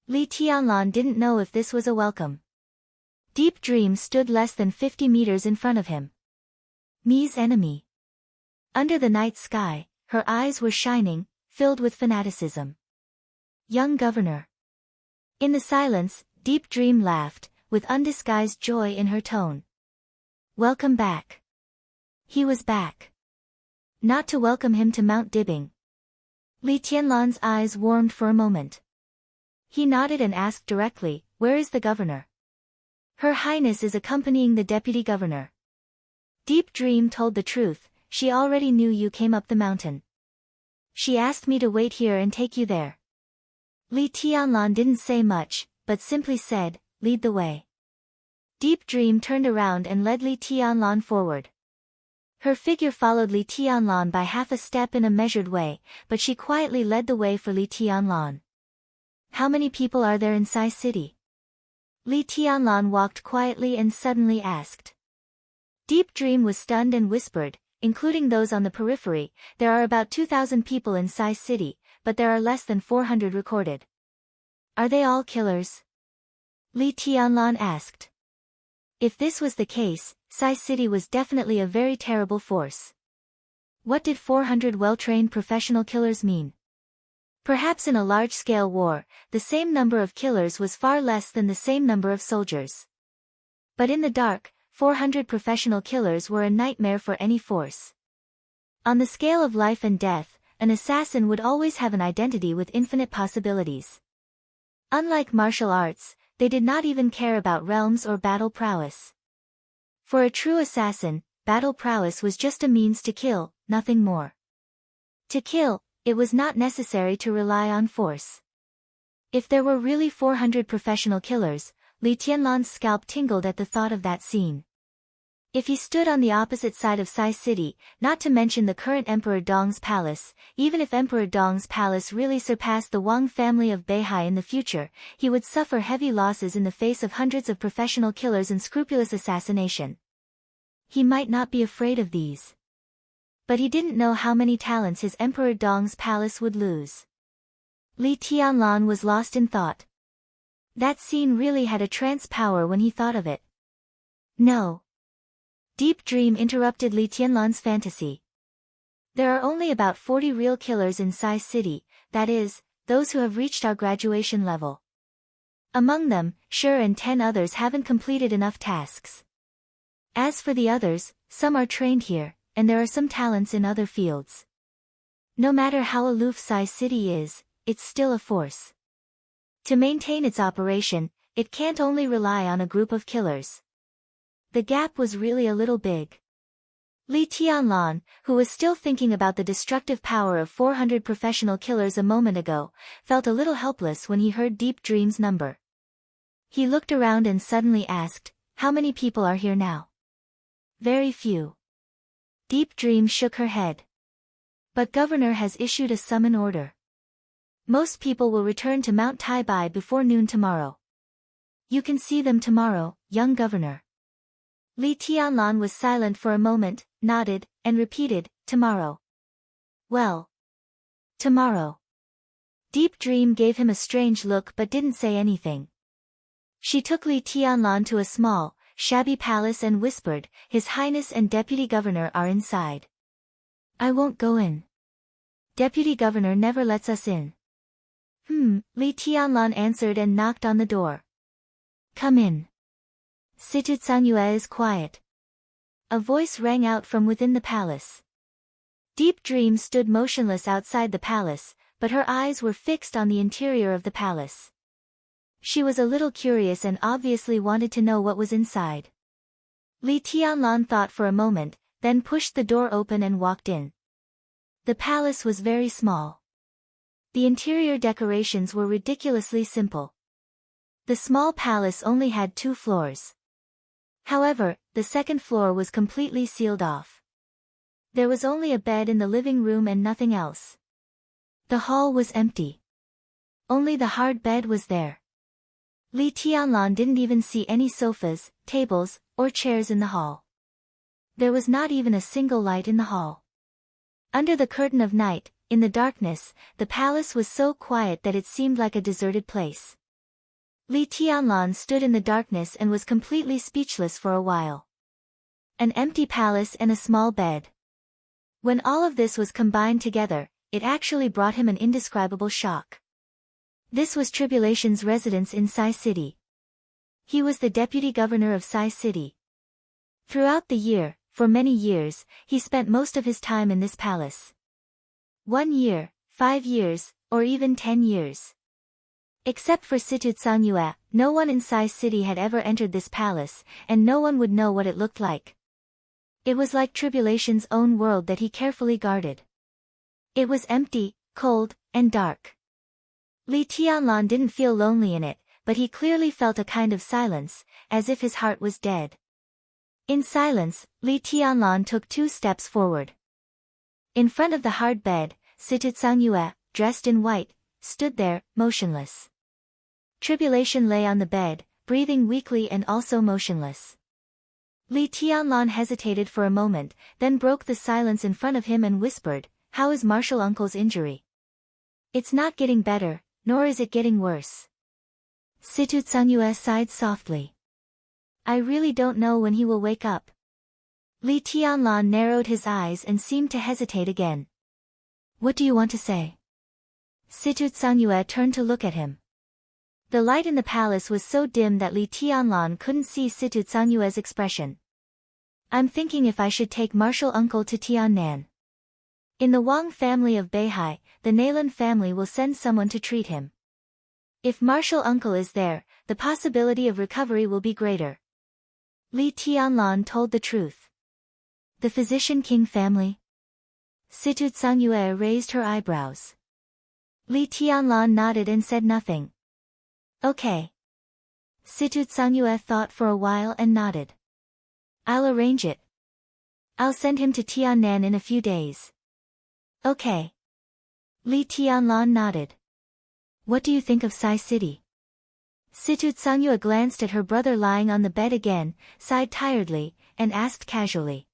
Li Tianlan didn't know if this was a welcome. Deep Dream stood less than 50 meters in front of him. Mi's enemy. Under the night sky, her eyes were shining, filled with fanaticism. Young governor. In the silence, Deep Dream laughed, with undisguised joy in her tone. Welcome back. He was back. Not to welcome him to Mount Dibbing. Li Tianlan's eyes warmed for a moment. He nodded and asked directly, "Where is the governor?" "Her Highness is accompanying the deputy governor." Deep Dream told the truth, "She already knew you came up the mountain. She asked me to wait here and take you there." Li Tianlan didn't say much, but simply said, "Lead the way." Deep Dream turned around and led Li Tianlan forward. Her figure followed Li Tianlan by half a step in a measured way, but she quietly led the way for Li Tianlan. "How many people are there in Sai City?" Li Tianlan walked quietly and suddenly asked. Deep Dream was stunned and whispered, "Including those on the periphery, there are about 2,000 people in Sai City, but there are less than 400 recorded." "Are they all killers?" Li Tianlan asked. If this was the case, Sai City was definitely a very terrible force. What did 400 well-trained professional killers mean? Perhaps in a large-scale war, the same number of killers was far less than the same number of soldiers. But in the dark, 400 professional killers were a nightmare for any force. On the scale of life and death, an assassin would always have an identity with infinite possibilities. Unlike martial arts, they did not even care about realms or battle prowess. For a true assassin, battle prowess was just a means to kill, nothing more. To kill, it was not necessary to rely on force. If there were really 400 professional killers, Li Tianlan's scalp tingled at the thought of that scene. If he stood on the opposite side of Sai City, not to mention the current Emperor Dong's palace, even if Emperor Dong's palace really surpassed the Wang family of Beihai in the future, he would suffer heavy losses in the face of hundreds of professional killers and scrupulous assassination. He might not be afraid of these. But he didn't know how many talents his Emperor Dong's palace would lose. Li Tianlan was lost in thought. That scene really had a trance power when he thought of it. No. Deep Dream interrupted Li Tianlan's fantasy. There are only about 40 real killers in Sai City, that is, those who have reached our graduation level. Among them, Shi and 10 others haven't completed enough tasks. As for the others, some are trained here, and there are some talents in other fields. No matter how aloof Sai City is, it's still a force. To maintain its operation, it can't only rely on a group of killers. The gap was really a little big. Li Tianlan, who was still thinking about the destructive power of 400 professional killers a moment ago, felt a little helpless when he heard Deep Dream's number. He looked around and suddenly asked, "How many people are here now?" "Very few." Deep Dream shook her head. "But Governor has issued a summon order. Most people will return to Mount Taibai before noon tomorrow. You can see them tomorrow, young Governor." Li Tianlan was silent for a moment, nodded, and repeated, "Tomorrow." "Well. Tomorrow." Deep Dream gave him a strange look but didn't say anything. She took Li Tianlan to a small, shabby palace and whispered, "His Highness and Deputy Governor are inside." "I won't go in. Deputy Governor never lets us in." Li Tianlan answered and knocked on the door. "Come in. Situtsunyue is quiet." A voice rang out from within the palace. Deep Dream stood motionless outside the palace, but her eyes were fixed on the interior of the palace. She was a little curious and obviously wanted to know what was inside. Li Tianlan thought for a moment, then pushed the door open and walked in. The palace was very small. The interior decorations were ridiculously simple. The small palace only had 2 floors. However, the second floor was completely sealed off. There was only a bed in the living room and nothing else. The hall was empty. Only the hard bed was there. Li Tianlan didn't even see any sofas, tables, or chairs in the hall. There was not even a single light in the hall. Under the curtain of night, in the darkness, the palace was so quiet that it seemed like a deserted place. Li Tianlan stood in the darkness and was completely speechless for a while. An empty palace and a small bed. When all of this was combined together, it actually brought him an indescribable shock. This was Tribulation's residence in Sai City. He was the deputy governor of Sai City. Throughout the year, for many years, he spent most of his time in this palace. 1 year, 5 years, or even 10 years. Except for Situ Tsangyue, no one in Sai City had ever entered this palace, and no one would know what it looked like. It was like Tribulation's own world that he carefully guarded. It was empty, cold, and dark. Li Tianlan didn't feel lonely in it, but he clearly felt a kind of silence, as if his heart was dead. In silence, Li Tianlan took 2 steps forward. In front of the hard bed, Situ Tsangyue, dressed in white, stood there, motionless. Tribulation lay on the bed, breathing weakly and also motionless. Li Tianlan hesitated for a moment, then broke the silence in front of him and whispered, "How is Marshal Uncle's injury?" "It's not getting better, nor is it getting worse." Situ Tsangyue sighed softly. "I really don't know when he will wake up." Li Tianlan narrowed his eyes and seemed to hesitate again. "What do you want to say?" Situ Tsangyue turned to look at him. The light in the palace was so dim that Li Tianlan couldn't see Situ Tsangyue's expression. "I'm thinking if I should take Marshal Uncle to Tiannan. In the Wang family of Beihai, the Naylan family will send someone to treat him. If Marshal Uncle is there, the possibility of recovery will be greater." Li Tianlan told the truth. "The physician king family?" Situ Tsangyue raised her eyebrows. Li Tianlan nodded and said nothing. "Okay." Situ Tsangyue thought for a while and nodded. "I'll arrange it. I'll send him to Tiannan in a few days." "Okay." Li Tianlan nodded. "What do you think of Sai City?" Situ Tsangyue glanced at her brother lying on the bed again, sighed tiredly, and asked casually.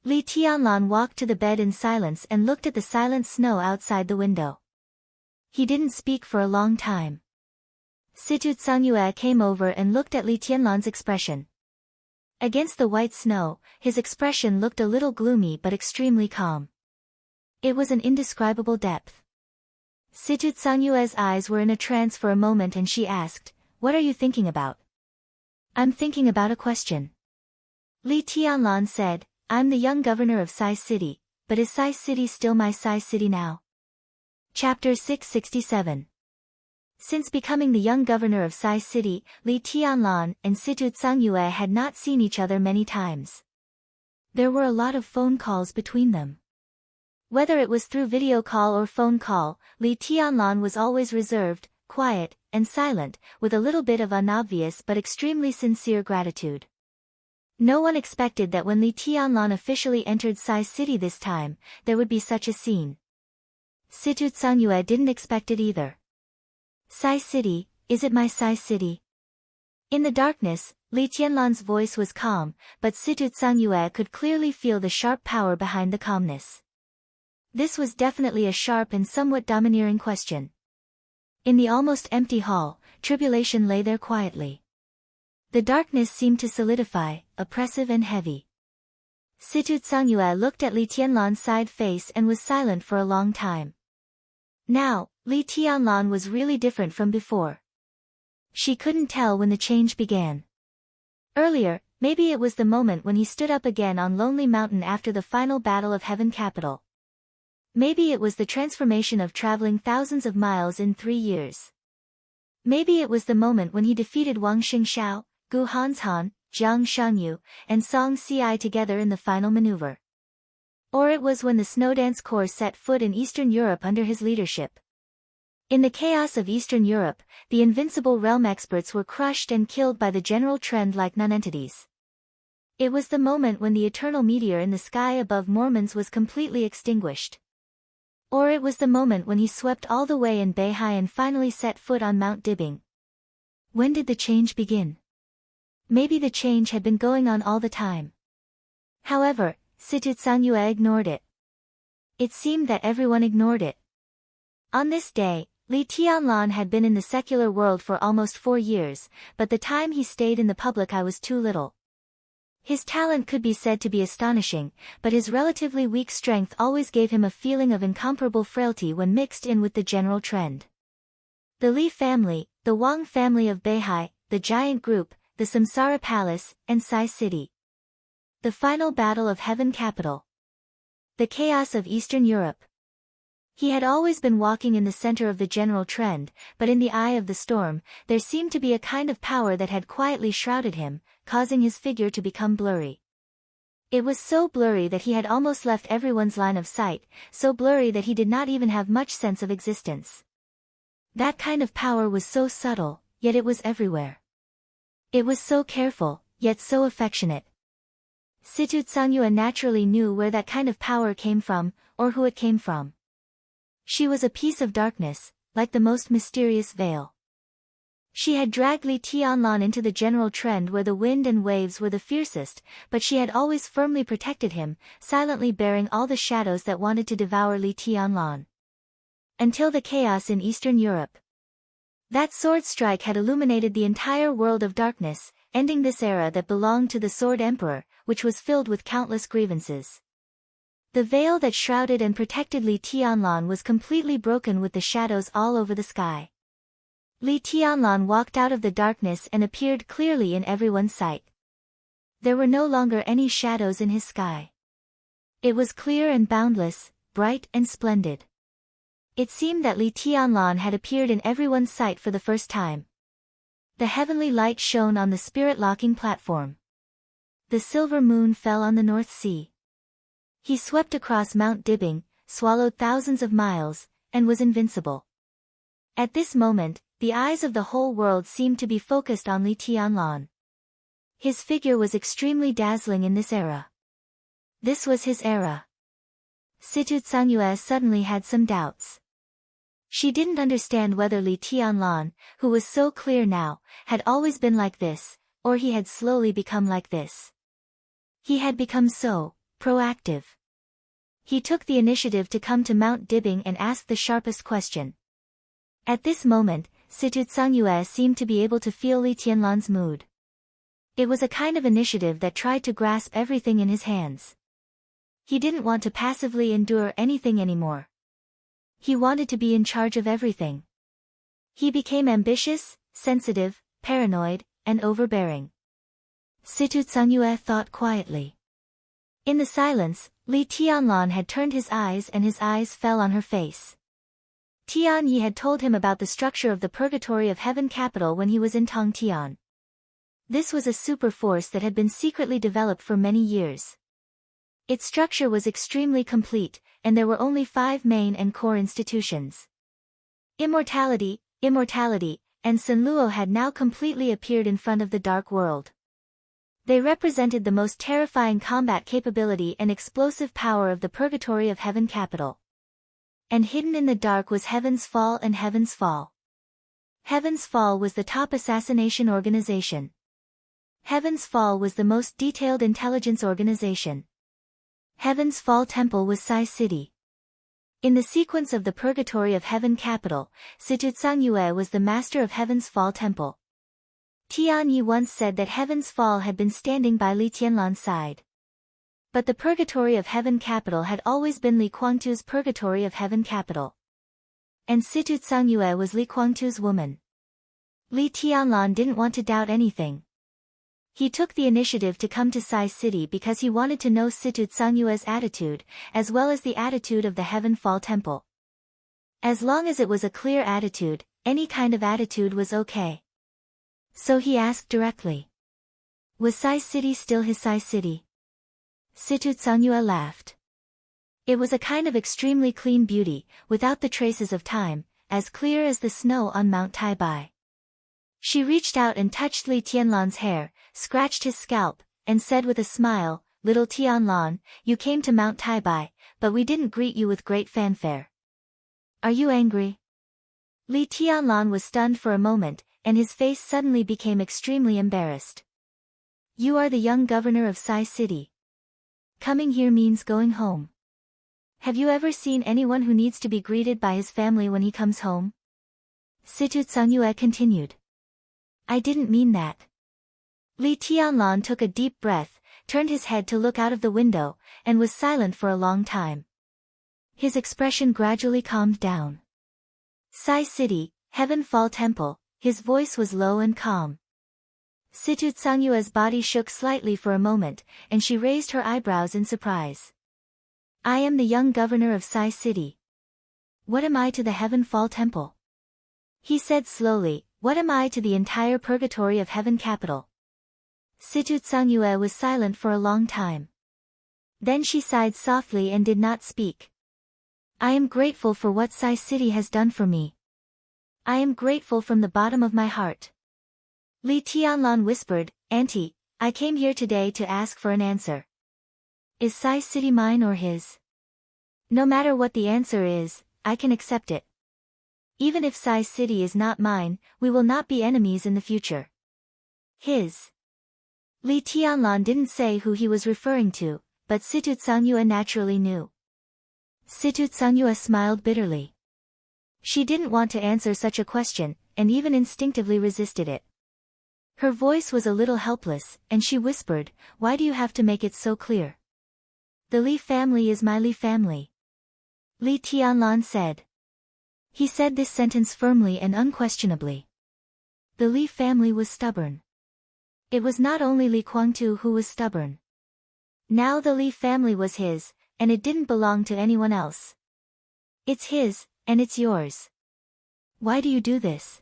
Li Tianlan walked to the bed in silence and looked at the silent snow outside the window. He didn't speak for a long time. Situ Tsangyue came over and looked at Li Tianlan's expression. Against the white snow, his expression looked a little gloomy but extremely calm. It was an indescribable depth. Situ Tsangyue's eyes were in a trance for a moment and she asked, "What are you thinking about?" "I'm thinking about a question." Li Tianlan said, "I'm the young governor of Sai City, but is Sai City still my Sai City now?" Chapter 667. Since becoming the young governor of Sai City, Li Tianlan and Situ Tsangyue had not seen each other many times. There were a lot of phone calls between them. Whether it was through video call or phone call, Li Tianlan was always reserved, quiet, and silent, with a little bit of unobvious but extremely sincere gratitude. No one expected that when Li Tianlan officially entered Sai City this time, there would be such a scene. Situ Tsangyue didn't expect it either. "Sai City, is it my Sai City?" In the darkness, Li Tianlan's voice was calm, but Situ Tsangyue could clearly feel the sharp power behind the calmness. This was definitely a sharp and somewhat domineering question. In the almost empty hall, Tribulation lay there quietly. The darkness seemed to solidify, oppressive and heavy. Situ Tsangyue looked at Li Tianlan's side face and was silent for a long time. Now, Li Tianlan was really different from before. She couldn't tell when the change began. Earlier, maybe it was the moment when he stood up again on Lonely Mountain after the final battle of Heaven Capital. Maybe it was the transformation of traveling thousands of miles in 3 years. Maybe it was the moment when he defeated Wang Xingxiao, Gu Hanshan, Jiang Shangyu, and Song Ci together in the final maneuver. Or it was when the Snowdance Corps set foot in Eastern Europe under his leadership. In the chaos of Eastern Europe, the invincible realm experts were crushed and killed by the general trend like nonentities. It was the moment when the eternal meteor in the sky above Mormons was completely extinguished. Or it was the moment when he swept all the way in Beihai and finally set foot on Mount Dibing. When did the change begin? Maybe the change had been going on all the time. However, Situtsangyue ignored it. It seemed that everyone ignored it. On this day, Li Tianlan had been in the secular world for almost 4 years, but the time he stayed in the public eye was too little. His talent could be said to be astonishing, but his relatively weak strength always gave him a feeling of incomparable frailty when mixed in with the general trend. The Li family, the Wang family of Beihai, the Giant Group, the Samsara Palace, and Sai City. The final battle of Heaven Capital. The chaos of Eastern Europe. He had always been walking in the center of the general trend, but in the eye of the storm, there seemed to be a kind of power that had quietly shrouded him, causing his figure to become blurry. It was so blurry that he had almost left everyone's line of sight, so blurry that he did not even have much sense of existence. That kind of power was so subtle, yet it was everywhere. It was so careful, yet so affectionate. Situtsangyue naturally knew where that kind of power came from, or who it came from. She was a piece of darkness, like the most mysterious veil. She had dragged Li Tianlan into the general trend where the wind and waves were the fiercest, but she had always firmly protected him, silently bearing all the shadows that wanted to devour Li Tianlan. Until the chaos in Eastern Europe. That sword strike had illuminated the entire world of darkness, ending this era that belonged to the Sword Emperor, which was filled with countless grievances. The veil that shrouded and protected Li Tianlan was completely broken with the shadows all over the sky. Li Tianlan walked out of the darkness and appeared clearly in everyone's sight. There were no longer any shadows in his sky. It was clear and boundless, bright and splendid. It seemed that Li Tianlan had appeared in everyone's sight for the first time. The heavenly light shone on the spirit-locking platform. The silver moon fell on the North Sea. He swept across Mount Dibbing, swallowed thousands of miles, and was invincible. At this moment, the eyes of the whole world seemed to be focused on Li Tianlan. His figure was extremely dazzling in this era. This was his era. Situtsangyue suddenly had some doubts. She didn't understand whether Li Tianlan, who was so clear now, had always been like this, or he had slowly become like this. He had become so proactive. He took the initiative to come to Mount Dibbing and ask the sharpest question. At this moment, Situtsangyue seemed to be able to feel Li Tianlan's mood. It was a kind of initiative that tried to grasp everything in his hands. He didn't want to passively endure anything anymore. He wanted to be in charge of everything. He became ambitious, sensitive, paranoid, and overbearing. Situtsangyue thought quietly. In the silence, Li Tianlan had turned his eyes and his eyes fell on her face. Tian Yi had told him about the structure of the Purgatory of Heaven Capital when he was in Tongtian. This was a super force that had been secretly developed for many years. Its structure was extremely complete, and there were only 5 main and core institutions. Immortality, Immortality, and Sunluo had now completely appeared in front of the dark world. They represented the most terrifying combat capability and explosive power of the Purgatory of Heaven Capital. And hidden in the dark was Heaven's Fall and Heaven's Fall. Heaven's Fall was the top assassination organization. Heaven's Fall was the most detailed intelligence organization. Heaven's Fall Temple was Sai City. In the sequence of the Purgatory of Heaven Capital, Situtsangyue was the master of Heaven's Fall Temple. Tian Yi once said that Heaven's Fall had been standing by Li Tianlan's side. But the Purgatory of Heaven Capital had always been Li Guangtu's Purgatory of Heaven Capital. And Situtsangyue was Li Guangtu's woman. Li Tianlan didn't want to doubt anything. He took the initiative to come to Sai City because he wanted to know Situtsangyue's attitude, as well as the attitude of the Heaven Fall Temple. As long as it was a clear attitude, any kind of attitude was okay. So he asked directly. Was Sai City still his Sai City? Situtsangyue laughed. It was a kind of extremely clean beauty, without the traces of time, as clear as the snow on Mount Taibai. She reached out and touched Li Tianlan's hair, scratched his scalp, and said with a smile, "Little Tianlan, you came to Mount Taibai, but we didn't greet you with great fanfare. Are you angry?" Li Tianlan was stunned for a moment, and his face suddenly became extremely embarrassed. You are the young governor of Sai City. Coming here means going home. Have you ever seen anyone who needs to be greeted by his family when he comes home? Situ Tsungyue continued. I didn't mean that. Li Tianlan took a deep breath, turned his head to look out of the window, and was silent for a long time. His expression gradually calmed down. Sai City, Heaven Fall Temple, his voice was low and calm. Situ Tsungyue's body shook slightly for a moment, and she raised her eyebrows in surprise. I am the young governor of Sai City. What am I to the Heaven Fall Temple? He said slowly, what am I to the entire purgatory of Heaven Capital? Situ Tsungyue was silent for a long time. Then she sighed softly and did not speak. I am grateful for what Sai City has done for me. I am grateful from the bottom of my heart. Li Tianlan whispered, Auntie, I came here today to ask for an answer. Is Sai City mine or his? No matter what the answer is, I can accept it. Even if Sai City is not mine, we will not be enemies in the future. His. Li Tianlan didn't say who he was referring to, but Situ Tsungyue naturally knew. Situ Tsungyue smiled bitterly. She didn't want to answer such a question, and even instinctively resisted it. Her voice was a little helpless, and she whispered, why do you have to make it so clear? The Li family is my Li family. Li Tianlan said. He said this sentence firmly and unquestionably. The Li family was stubborn. It was not only Li Guangtu who was stubborn. Now the Li family was his, and it didn't belong to anyone else. It's his, and it's yours. Why do you do this?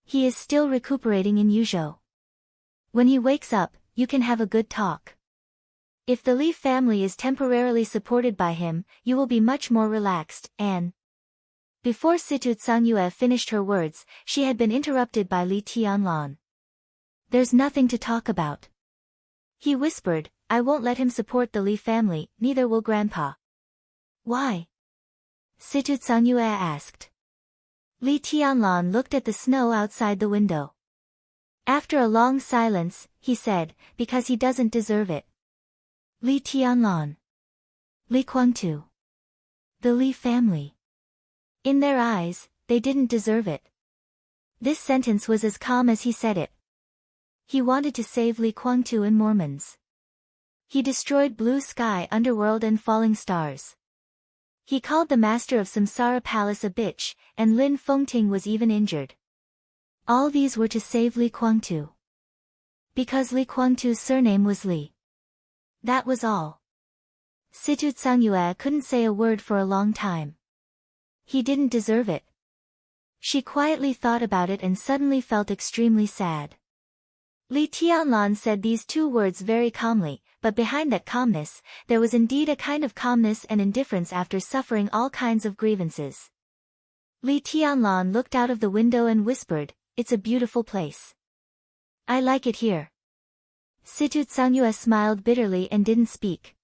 He is still recuperating in Yuzhou. When he wakes up, you can have a good talk. If the Li family is temporarily supported by him, you will be much more relaxed, and... Before Situ Tsungyue finished her words, she had been interrupted by Li Tianlan. There's nothing to talk about. He whispered, I won't let him support the Li family, neither will Grandpa. Why? Situ Tsungyue asked. Li Tianlan looked at the snow outside the window. After a long silence, he said, because he doesn't deserve it. Li Tianlan. Li Guangtu. The Li family. In their eyes, they didn't deserve it. This sentence was as calm as he said it. He wanted to save Li Guangtu and Mormons. He destroyed blue sky underworld and falling stars. He called the master of Samsara Palace a bitch, and Lin Fengting was even injured. All these were to save Li Guangtu. Because Li Guangtu's surname was Li. That was all. Situ Tsungyue couldn't say a word for a long time. He didn't deserve it. She quietly thought about it and suddenly felt extremely sad. Li Tianlan said these two words very calmly, but behind that calmness, there was indeed a kind of calmness and indifference after suffering all kinds of grievances. Li Tianlan looked out of the window and whispered, it's a beautiful place. I like it here. Situ Tsungyue smiled bitterly and didn't speak.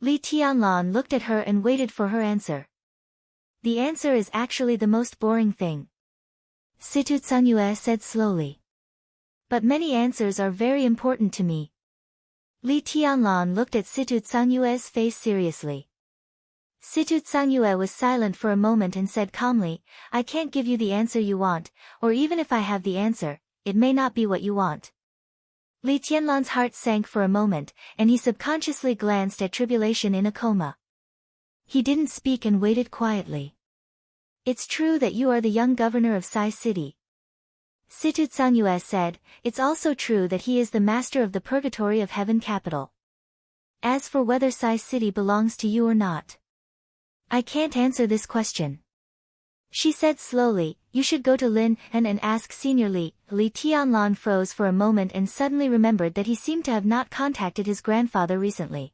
Li Tianlan looked at her and waited for her answer. The answer is actually the most boring thing. Situ Tsungyue said slowly. But many answers are very important to me. Li Tianlan looked at Situ Tsungyue's face seriously. Situ Tsungyue was silent for a moment and said calmly, I can't give you the answer you want, or even if I have the answer, it may not be what you want. Li Tianlan's heart sank for a moment, and he subconsciously glanced at tribulation in a coma. He didn't speak and waited quietly. It's true that you are the young governor of Sai City. Situ Tsungyue said, it's also true that he is the master of the purgatory of Heaven Capital. As for whether Sai City belongs to you or not, I can't answer this question. She said slowly, you should go to Lin and ask Senior Li. Li Tianlan froze for a moment and suddenly remembered that he seemed to have not contacted his grandfather recently.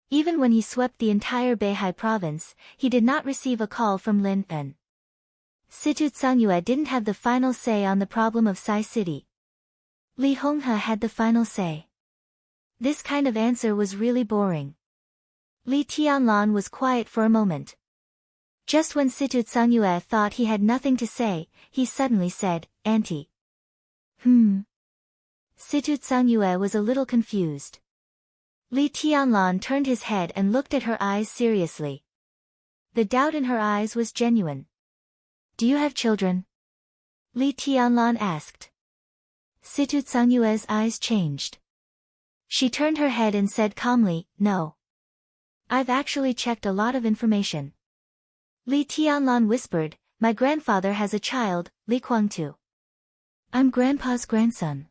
Even when he swept the entire Beihai province, he did not receive a call from Lin and Situ Tsungyue didn't have the final say on the problem of Sai City. Li Honghe had the final say. This kind of answer was really boring. Li Tianlan was quiet for a moment. Just when Situ Tsangyue thought he had nothing to say, he suddenly said, "Auntie." Situ Tsangyue was a little confused. Li Tianlan turned his head and looked at her eyes seriously. The doubt in her eyes was genuine. "Do you have children?" Li Tianlan asked. Situ Tsangyue's eyes changed. She turned her head and said calmly, "No. I've actually checked a lot of information." Li Tianlan whispered, "My grandfather has a child, Li Kuangtu. I'm Grandpa's grandson."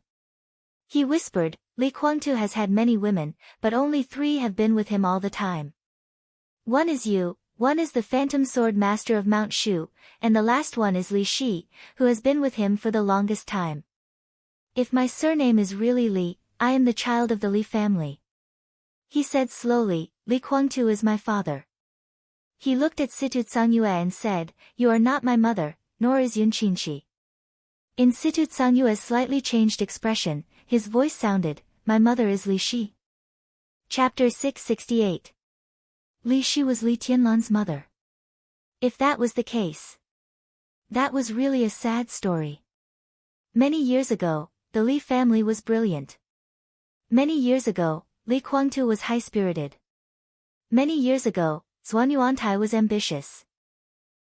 He whispered, "Li Kuangtu has had many women, but only 3 have been with him all the time. One is you, one is the Phantom Sword Master of Mount Shu, and the last one is Li Shi, who has been with him for the longest time. If my surname is really Li, I am the child of the Li family." He said slowly, "Li Kuangtu is my father." He looked at Situ Tsangyue and said, "You are not my mother, nor is Yun Qinshi." In Situ Tsangyue's slightly changed expression, his voice sounded, "My mother is Li Shi." Chapter 668. Li Shi was Li Tianlan's mother. If that was the case, that was really a sad story. Many years ago, the Li family was brilliant. Many years ago, Li Kuangtu was high-spirited. Many years ago, Zuan Yuantai was ambitious.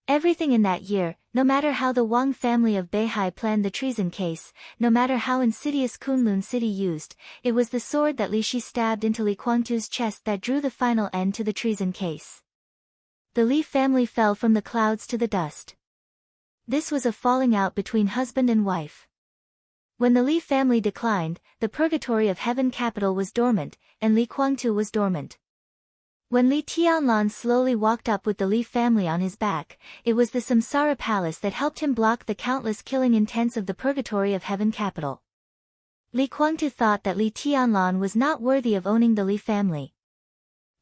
Everything in that year, no matter how the Wang family of Beihai planned the treason case, no matter how insidious Kunlun City used, it was the sword that Li Shi stabbed into Li Kuangtu's chest that drew the final end to the treason case. The Li family fell from the clouds to the dust. This was a falling out between husband and wife. When the Li family declined, the purgatory of heaven capital was dormant, and Li Kuangtu was dormant. When Li Tianlan slowly walked up with the Li family on his back, it was the Samsara palace that helped him block the countless killing intents of the purgatory of heaven capital. Li Kuangtu thought that Li Tianlan was not worthy of owning the Li family.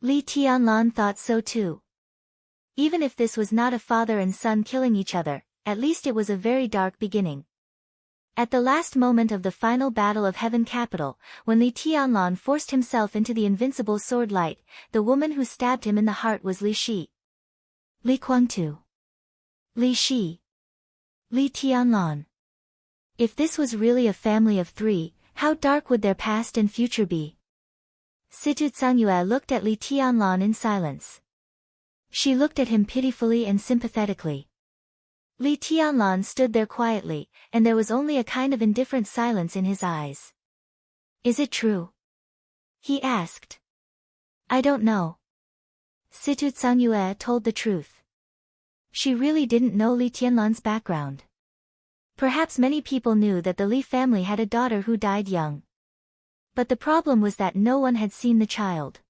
Li Tianlan thought so too. Even if this was not a father and son killing each other, at least it was a very dark beginning. At the last moment of the final battle of Heaven Capital, when Li Tianlan forced himself into the invincible sword light, the woman who stabbed him in the heart was Li Shi. Li Kuangtu. Li Shi. Li Tianlan. If this was really a family of 3, how dark would their past and future be? Situ Tsangyue looked at Li Tianlan in silence. She looked at him pitifully and sympathetically. Li Tianlan stood there quietly, and there was only a kind of indifferent silence in his eyes. "Is it true?" he asked. "I don't know." Situ Tsangyue told the truth. She really didn't know Li Tianlan's background. Perhaps many people knew that the Li family had a daughter who died young. But the problem was that no one had seen the child.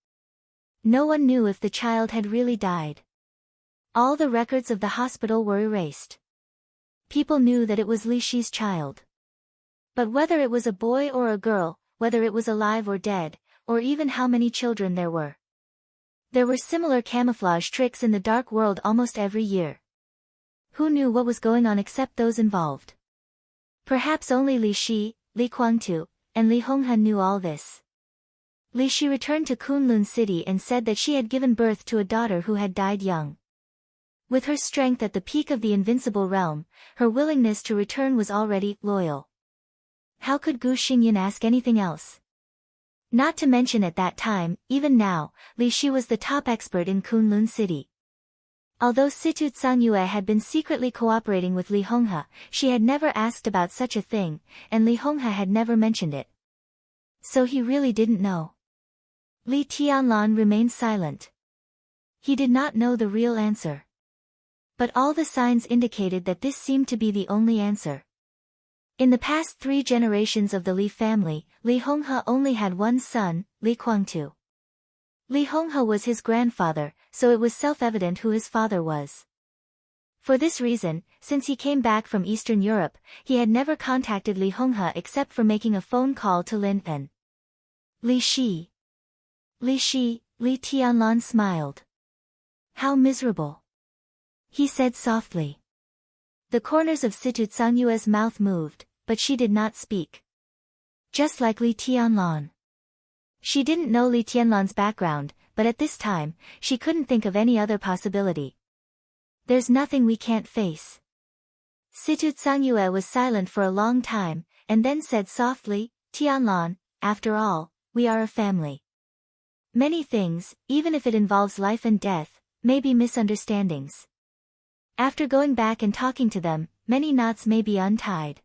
No one knew if the child had really died. All the records of the hospital were erased. People knew that it was Li Shi's child. But whether it was a boy or a girl, whether it was alive or dead, or even how many children there were. There were similar camouflage tricks in the dark world almost every year. Who knew what was going on except those involved? Perhaps only Li Shi, Li Kuangtu, and Li Honghe knew all this. Li Shi returned to Kunlun City and said that she had given birth to a daughter who had died young. With her strength at the peak of the invincible realm, her willingness to return was already loyal. How could Gu Xingyan ask anything else? Not to mention at that time, even now, Li Shi was the top expert in Kunlun City. Although Situ Tsangyue had been secretly cooperating with Li Honghe, she had never asked about such a thing, and Li Honghe had never mentioned it. So he really didn't know. Li Tianlan remained silent. He did not know the real answer. But all the signs indicated that this seemed to be the only answer. In the past 3 generations of the Li family, Li Honghe only had one son, Li Kuangtu. Li Honghe was his grandfather, so it was self-evident who his father was. For this reason, since he came back from Eastern Europe, he had never contacted Li Honghe except for making a phone call to Lin Pen. Li Shi. Li Shi, Li Tianlan smiled. How miserable. He said softly. The corners of Situ Tsangyue's mouth moved, but she did not speak. Just like Li Tianlan. She didn't know Li Tianlan's background, but at this time, she couldn't think of any other possibility. There's nothing we can't face. Situ Tsangyue was silent for a long time, and then said softly, Tianlan, after all, we are a family. Many things, even if it involves life and death, may be misunderstandings. After going back and talking to them, many knots may be untied.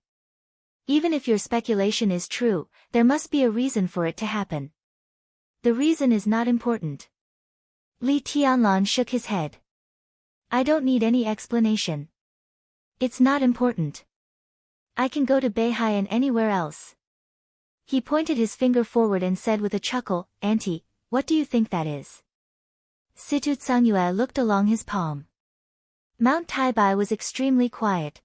Even if your speculation is true, there must be a reason for it to happen. The reason is not important. Li Tianlan shook his head. I don't need any explanation. It's not important. I can go to Beihai and anywhere else. He pointed his finger forward and said with a chuckle, Auntie, what do you think that is? Situ Tsangyue looked along his palm. Mount Taibai was extremely quiet.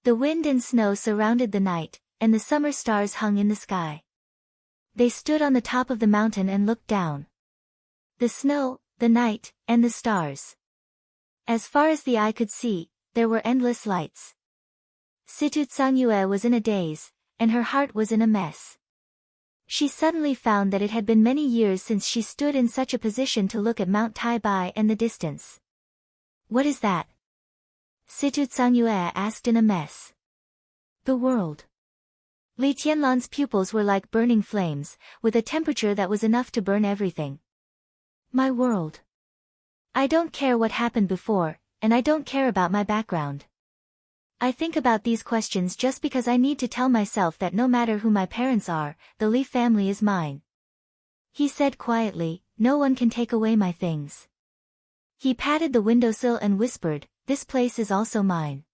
The wind and snow surrounded the night, and the summer stars hung in the sky. They stood on the top of the mountain and looked down. The snow, the night, and the stars. As far as the eye could see, there were endless lights. Situ Tsangyue was in a daze, and her heart was in a mess. She suddenly found that it had been many years since she stood in such a position to look at Mount Taibai and the distance. What is that? Situ Tsangyue asked in a mess. The world. Li Tianlan's pupils were like burning flames, with a temperature that was enough to burn everything. My world. I don't care what happened before, and I don't care about my background. I think about these questions just because I need to tell myself that no matter who my parents are, the Li family is mine. He said quietly, no one can take away my things. He patted the windowsill and whispered, this place is also mine.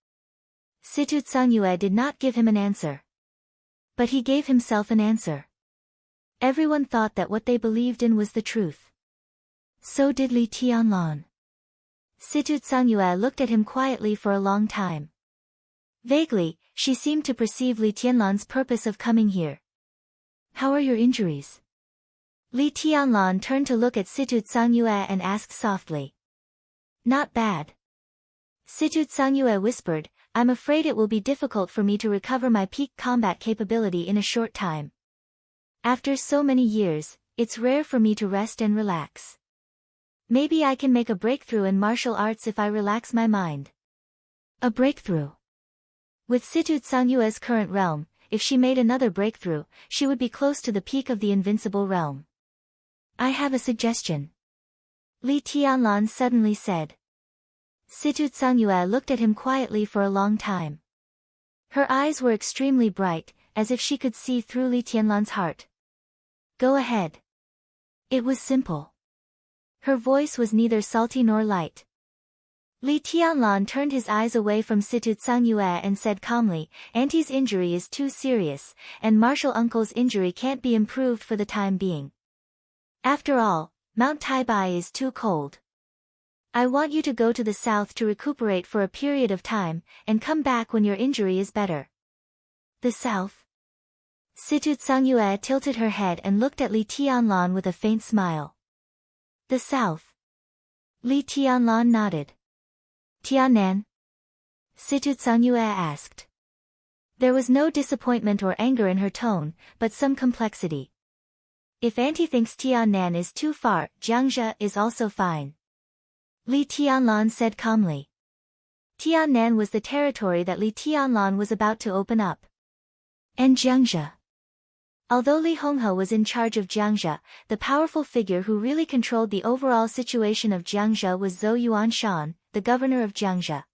Situ Tsangyue did not give him an answer. But he gave himself an answer. Everyone thought that what they believed in was the truth. So did Li Tianlan. Situ Tsangyue looked at him quietly for a long time. Vaguely, she seemed to perceive Li Tianlan's purpose of coming here. How are your injuries? Li Tianlan turned to look at Situ Tsangyue and asked softly. Not bad. Situ Tsangyue whispered, I'm afraid it will be difficult for me to recover my peak combat capability in a short time. After so many years, it's rare for me to rest and relax. Maybe I can make a breakthrough in martial arts if I relax my mind. A breakthrough. With Situ Tsangyue's current realm, if she made another breakthrough, she would be close to the peak of the invincible realm. I have a suggestion. Li Tianlan suddenly said. Situ Tsangyue looked at him quietly for a long time. Her eyes were extremely bright, as if she could see through Li Tianlan's heart. Go ahead. It was simple. Her voice was neither salty nor light. Li Tianlan turned his eyes away from Situ Tsangyue and said calmly, Auntie's injury is too serious, and martial uncle's injury can't be improved for the time being. After all, Mount Taibai is too cold. I want you to go to the south to recuperate for a period of time, and come back when your injury is better. The south? Situ Tsangyue tilted her head and looked at Li Tianlan with a faint smile. The south. Li Tianlan nodded. Tiannan? Situ Tsangyue asked. There was no disappointment or anger in her tone, but some complexity. If Auntie thinks Tiannan is too far, Jiangxia is also fine. Li Tianlan said calmly. Tiannan was the territory that Li Tianlan was about to open up. And Jiangxia. Although Li Honghe was in charge of Jiangxia, the powerful figure who really controlled the overall situation of Jiangxia was Zhou Yuanshan, the governor of Jiangxia.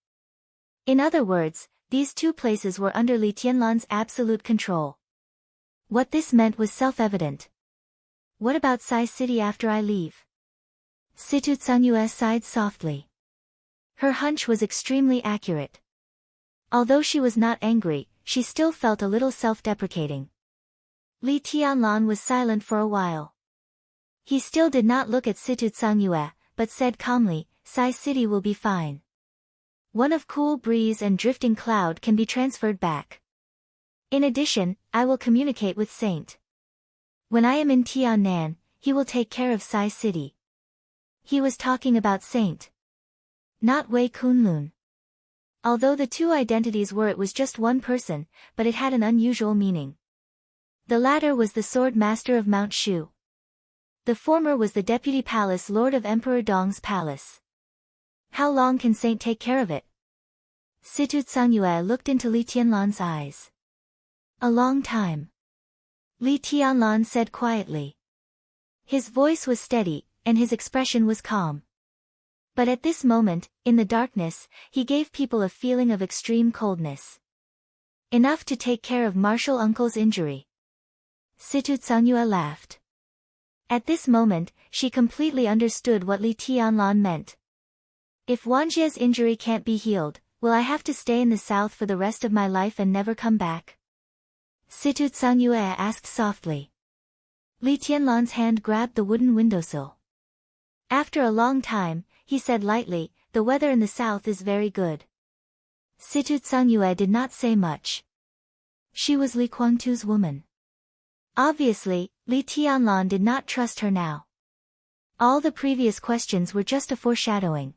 In other words, these two places were under Li Tianlan's absolute control. What this meant was self-evident. What about Sai City after I leave? Situ Tsangyue sighed softly. Her hunch was extremely accurate. Although she was not angry, she still felt a little self-deprecating. Li Tianlan was silent for a while. He still did not look at Situ Tsangyue, but said calmly, Sai City will be fine. One of cool breeze and drifting cloud can be transferred back. In addition, I will communicate with Saint. When I am in Tiannan, he will take care of Sai City. He was talking about Saint. Not Wei Kunlun. Although the two identities were it was just one person, but it had an unusual meaning. The latter was the sword master of Mount Shu. The former was the deputy palace lord of Emperor Dong's palace. How long can Saint take care of it? Situ Tsangyue looked into Li Tianlan's eyes. A long time. Li Tianlan said quietly. His voice was steady, and his expression was calm. But at this moment, in the darkness, he gave people a feeling of extreme coldness. Enough to take care of Martial Uncle's injury. Situ Tsangyue laughed. At this moment, she completely understood what Li Tianlan meant. If Wanjie's injury can't be healed, will I have to stay in the south for the rest of my life and never come back? Situ Tsangyue asked softly. Li Tianlan's hand grabbed the wooden windowsill. After a long time, he said lightly, the weather in the south is very good. Situ Tsangyue did not say much. She was Li Guangtu's woman. Obviously, Li Tianlan did not trust her now. All the previous questions were just a foreshadowing.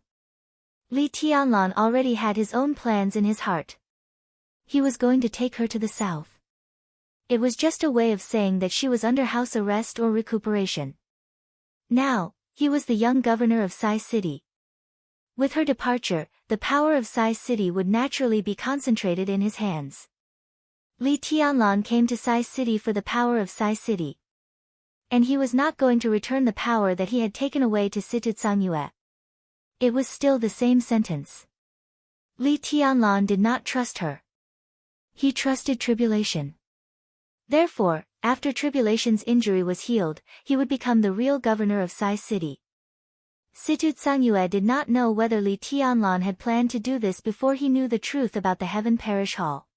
Li Tianlan already had his own plans in his heart. He was going to take her to the south. It was just a way of saying that she was under house arrest or recuperation. Now, he was the young governor of Sai City. With her departure, the power of Sai City would naturally be concentrated in his hands. Li Tianlan came to Sai City for the power of Sai City. And he was not going to return the power that he had taken away to Situ Tsangyue. It was still the same sentence. Li Tianlan did not trust her. He trusted Tribulation. Therefore, after Tribulation's injury was healed, he would become the real governor of Sai City. Situ Tsangyue did not know whether Li Tianlan had planned to do this before he knew the truth about the Heaven Parish Hall.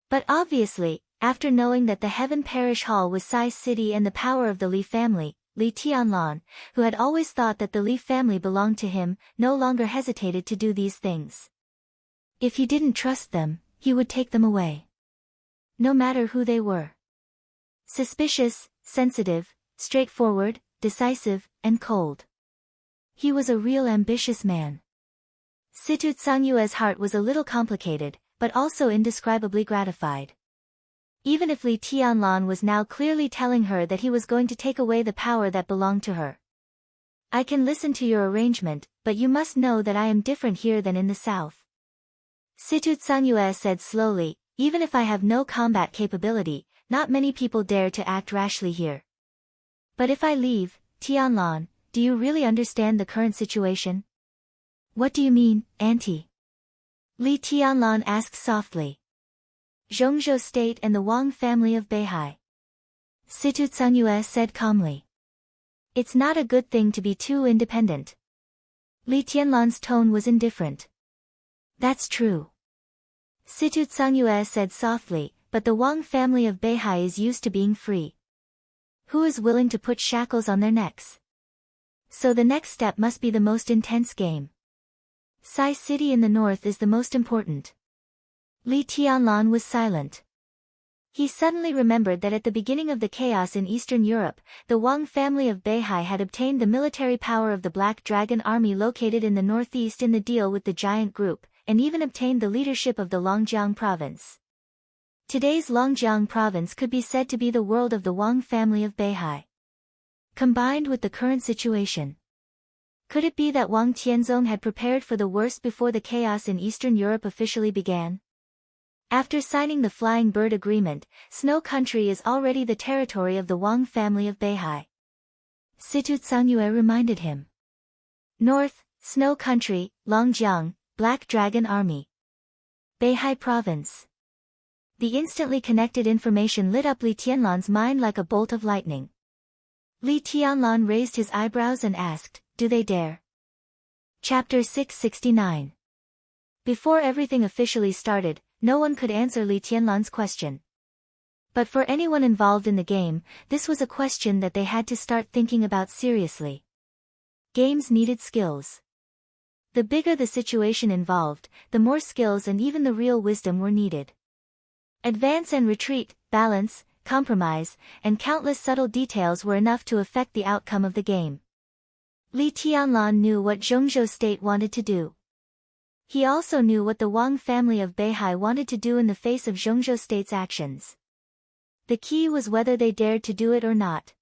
But obviously, after knowing that the Heaven Parish Hall was Sai City and the power of the Li family, Li Tianlan, who had always thought that the Li family belonged to him, no longer hesitated to do these things. If he didn't trust them, he would take them away. No matter who they were. Suspicious, sensitive, straightforward, decisive, and cold. He was a real ambitious man. Situ Tsangyue's heart was a little complicated, but also indescribably gratified. Even if Li Tianlan was now clearly telling her that he was going to take away the power that belonged to her. I can listen to your arrangement, but you must know that I am different here than in the south. Situ Tsangyue said slowly, even if I have no combat capability, not many people dare to act rashly here. But if I leave, Tianlan, do you really understand the current situation? What do you mean, Auntie? Li Tianlan asked softly. Zhongzhou State and the Wang family of Beihai. Situ Tsangyue said calmly. It's not a good thing to be too independent. Li Tianlan's tone was indifferent. That's true. Situ Tsangyue said softly, but the Wang family of Beihai is used to being free. Who is willing to put shackles on their necks? So the next step must be the most intense game. Sai City in the north is the most important. Li Tianlan was silent. He suddenly remembered that at the beginning of the chaos in Eastern Europe, the Wang family of Beihai had obtained the military power of the Black Dragon army located in the northeast in the deal with the giant group, and even obtained the leadership of the Longjiang province. Today's Longjiang province could be said to be the world of the Wang family of Beihai. Combined with the current situation. Could it be that Wang Tianzong had prepared for the worst before the chaos in Eastern Europe officially began? After signing the Flying Bird Agreement, Snow Country is already the territory of the Wang family of Beihai. Situ Tsangyue reminded him. North, Snow Country, Longjiang, Black Dragon Army. Beihai Province. The instantly connected information lit up Li Tianlan's mind like a bolt of lightning. Li Tianlan raised his eyebrows and asked, do they dare? Chapter 669. Before everything officially started, no one could answer Li Tianlan's question. But for anyone involved in the game, this was a question that they had to start thinking about seriously. Games needed skills. The bigger the situation involved, the more skills and even the real wisdom were needed. Advance and retreat, balance, compromise, and countless subtle details were enough to affect the outcome of the game. Li Tianlan knew what Zhongzhou State wanted to do. He also knew what the Wang family of Beihai wanted to do in the face of Zhongzhou State's actions. The key was whether they dared to do it or not.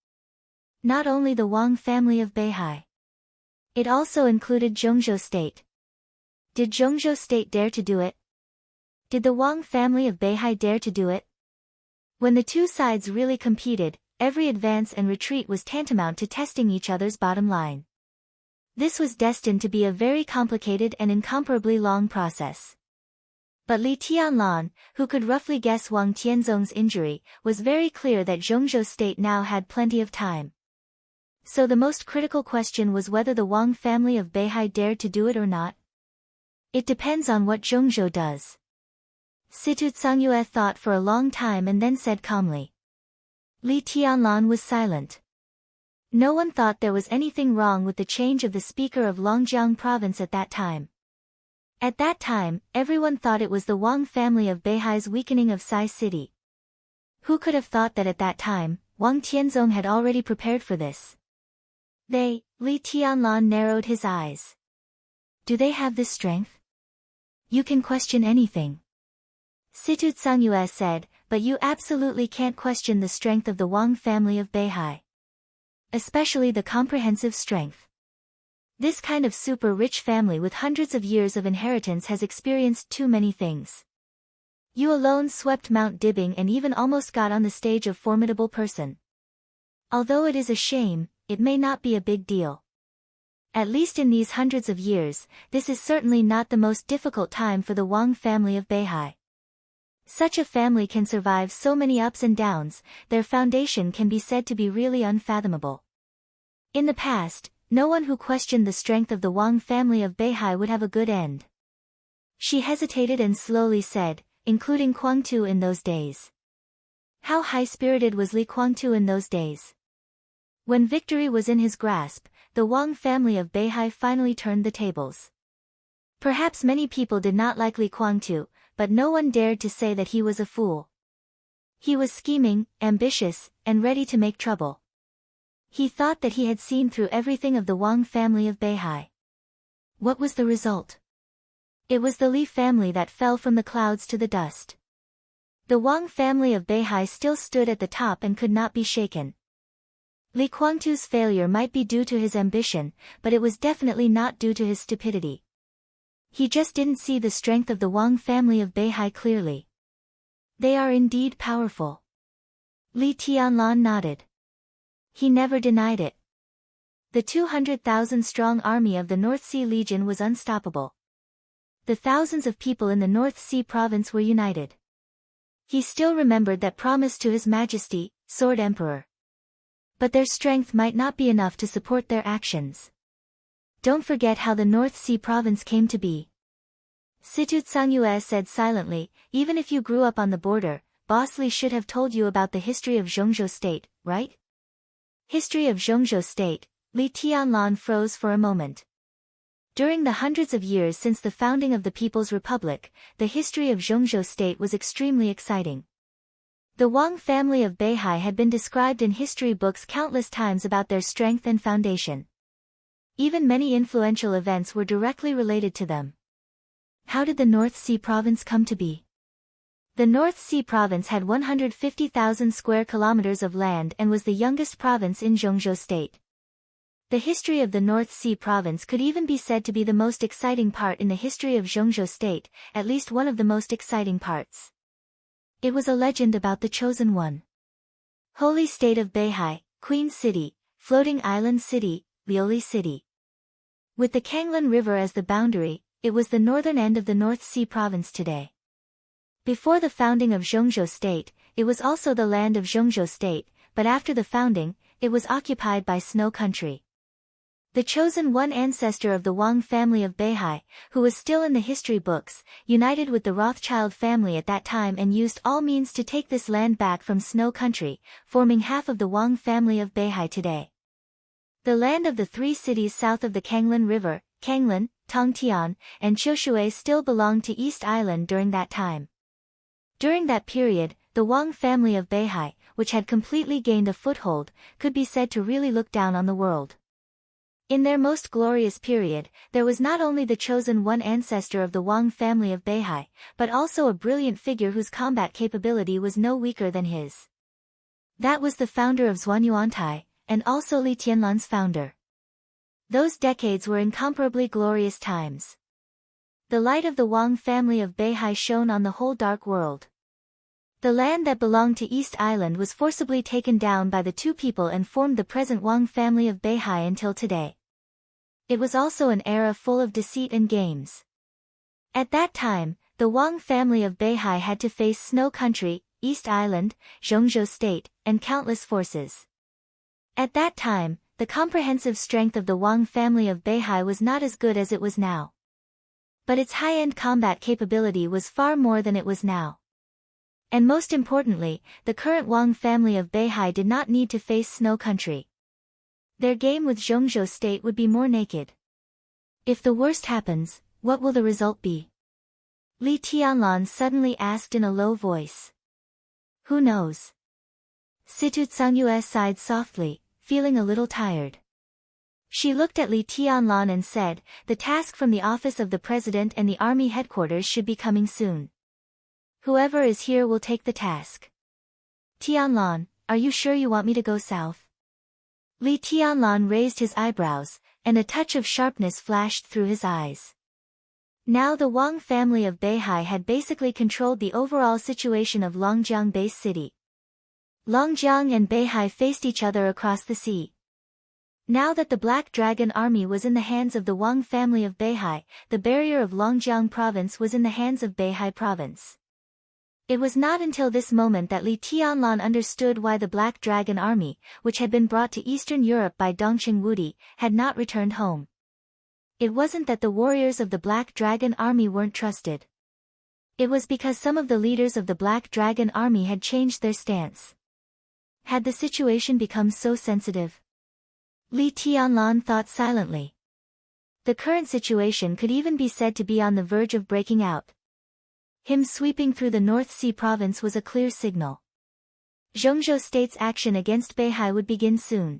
Not only the Wang family of Beihai. It also included Zhongzhou State. Did Zhongzhou state dare to do it? Did the Wang family of Beihai dare to do it? When the two sides really competed, every advance and retreat was tantamount to testing each other's bottom line. This was destined to be a very complicated and incomparably long process. But Li Tianlan, who could roughly guess Wang Tianzong's injury, was very clear that Zhongzhou state now had plenty of time. So the most critical question was whether the Wang family of Beihai dared to do it or not. It depends on what Zhongzhou does. Situ Tsangyue thought for a long time and then said calmly. Li Tianlan was silent. No one thought there was anything wrong with the change of the speaker of Longjiang province at that time. At that time, everyone thought it was the Wang family of Beihai's weakening of Sai City. Who could have thought that at that time, Wang Tianzong had already prepared for this? Li Tianlan narrowed his eyes. Do they have this strength? You can question anything. Situ Tsangyue said, but you absolutely can't question the strength of the Wang family of Beihai. Especially the comprehensive strength. This kind of super-rich family with hundreds of years of inheritance has experienced too many things. You alone swept Mount Dibbing and even almost got on the stage of formidable person. Although it is a shame, it may not be a big deal. At least in these hundreds of years, this is certainly not the most difficult time for the Wang family of Beihai. Such a family can survive so many ups and downs, their foundation can be said to be really unfathomable. In the past, no one who questioned the strength of the Wang family of Beihai would have a good end. She hesitated and slowly said, including Kuang-tu in those days. How high-spirited was Li Kuang-tu in those days? When victory was in his grasp, the Wang family of Beihai finally turned the tables. Perhaps many people did not like Li Kuang-tu, but no one dared to say that he was a fool. He was scheming, ambitious, and ready to make trouble. He thought that he had seen through everything of the Wang family of Beihai. What was the result? It was the Li family that fell from the clouds to the dust. The Wang family of Beihai still stood at the top and could not be shaken. Li Kuang-tu's failure might be due to his ambition, but it was definitely not due to his stupidity. He just didn't see the strength of the Wang family of Beihai clearly. They are indeed powerful. Li Tianlan nodded. He never denied it. The 200,000-strong army of the North Sea Legion was unstoppable. The thousands of people in the North Sea province were united. He still remembered that promise to His Majesty, Sword Emperor. But their strength might not be enough to support their actions. Don't forget how the North Sea province came to be. Situ Tsangyue said silently, even if you grew up on the border, Boss Li should have told you about the history of Zhongzhou state, right? History of Zhongzhou state. Li Tianlan froze for a moment. During the hundreds of years since the founding of the People's Republic, the history of Zhongzhou state was extremely exciting. The Wang family of Beihai had been described in history books countless times about their strength and foundation. Even many influential events were directly related to them. How did the North Sea province come to be? The North Sea province had 150,000 square kilometers of land and was the youngest province in Zhongzhou state. The history of the North Sea province could even be said to be the most exciting part in the history of Zhongzhou state, at least one of the most exciting parts. It was a legend about the Chosen One. Holy State of Beihai, Queen City, Floating Island City, Lioli City. With the Kanglan River as the boundary, it was the northern end of the North Sea province today. Before the founding of Zhongzhou state, it was also the land of Zhongzhou state, but after the founding, it was occupied by Snow Country. The Chosen One ancestor of the Wang family of Beihai, who was still in the history books, united with the Rothschild family at that time and used all means to take this land back from Snow Country, forming half of the Wang family of Beihai today. The land of the three cities south of the Kanglan River, Kanglan, Tongtian, and Qiushui still belonged to East Island during that time. During that period, the Wang family of Beihai, which had completely gained a foothold, could be said to really look down on the world. In their most glorious period, there was not only the Chosen One ancestor of the Wang family of Beihai, but also a brilliant figure whose combat capability was no weaker than his. That was the founder of Zhuanyuantai, and also Li Tianlan's founder. Those decades were incomparably glorious times. The light of the Wang family of Beihai shone on the whole dark world. The land that belonged to East Island was forcibly taken down by the two people and formed the present Wang family of Beihai until today. It was also an era full of deceit and games. At that time, the Wang family of Beihai had to face Snow Country, East Island, Zhongzhou State, and countless forces. At that time, the comprehensive strength of the Wang family of Beihai was not as good as it was now. But its high-end combat capability was far more than it was now. And most importantly, the current Wang family of Beihai did not need to face Snow Country. Their game with Zhongzhou State would be more naked. If the worst happens, what will the result be? Li Tianlan suddenly asked in a low voice. Who knows? Situ Tsangyu sighed softly, feeling a little tired. She looked at Li Tianlan and said, the task from the office of the president and the army headquarters should be coming soon. Whoever is here will take the task. Tianlan, are you sure you want me to go south? Li Tianlan raised his eyebrows, and a touch of sharpness flashed through his eyes. Now the Wang family of Beihai had basically controlled the overall situation of Longjiang base city. Longjiang and Beihai faced each other across the sea. Now that the Black Dragon army was in the hands of the Wang family of Beihai, the barrier of Longjiang province was in the hands of Beihai province. It was not until this moment that Li Tianlan understood why the Black Dragon army, which had been brought to Eastern Europe by Dongqing Wudi, had not returned home. It wasn't that the warriors of the Black Dragon army weren't trusted. It was because some of the leaders of the Black Dragon army had changed their stance. Had the situation become so sensitive? Li Tianlan thought silently. The current situation could even be said to be on the verge of breaking out. Him sweeping through the North Sea province was a clear signal. Zhongzhou State's action against Beihai would begin soon.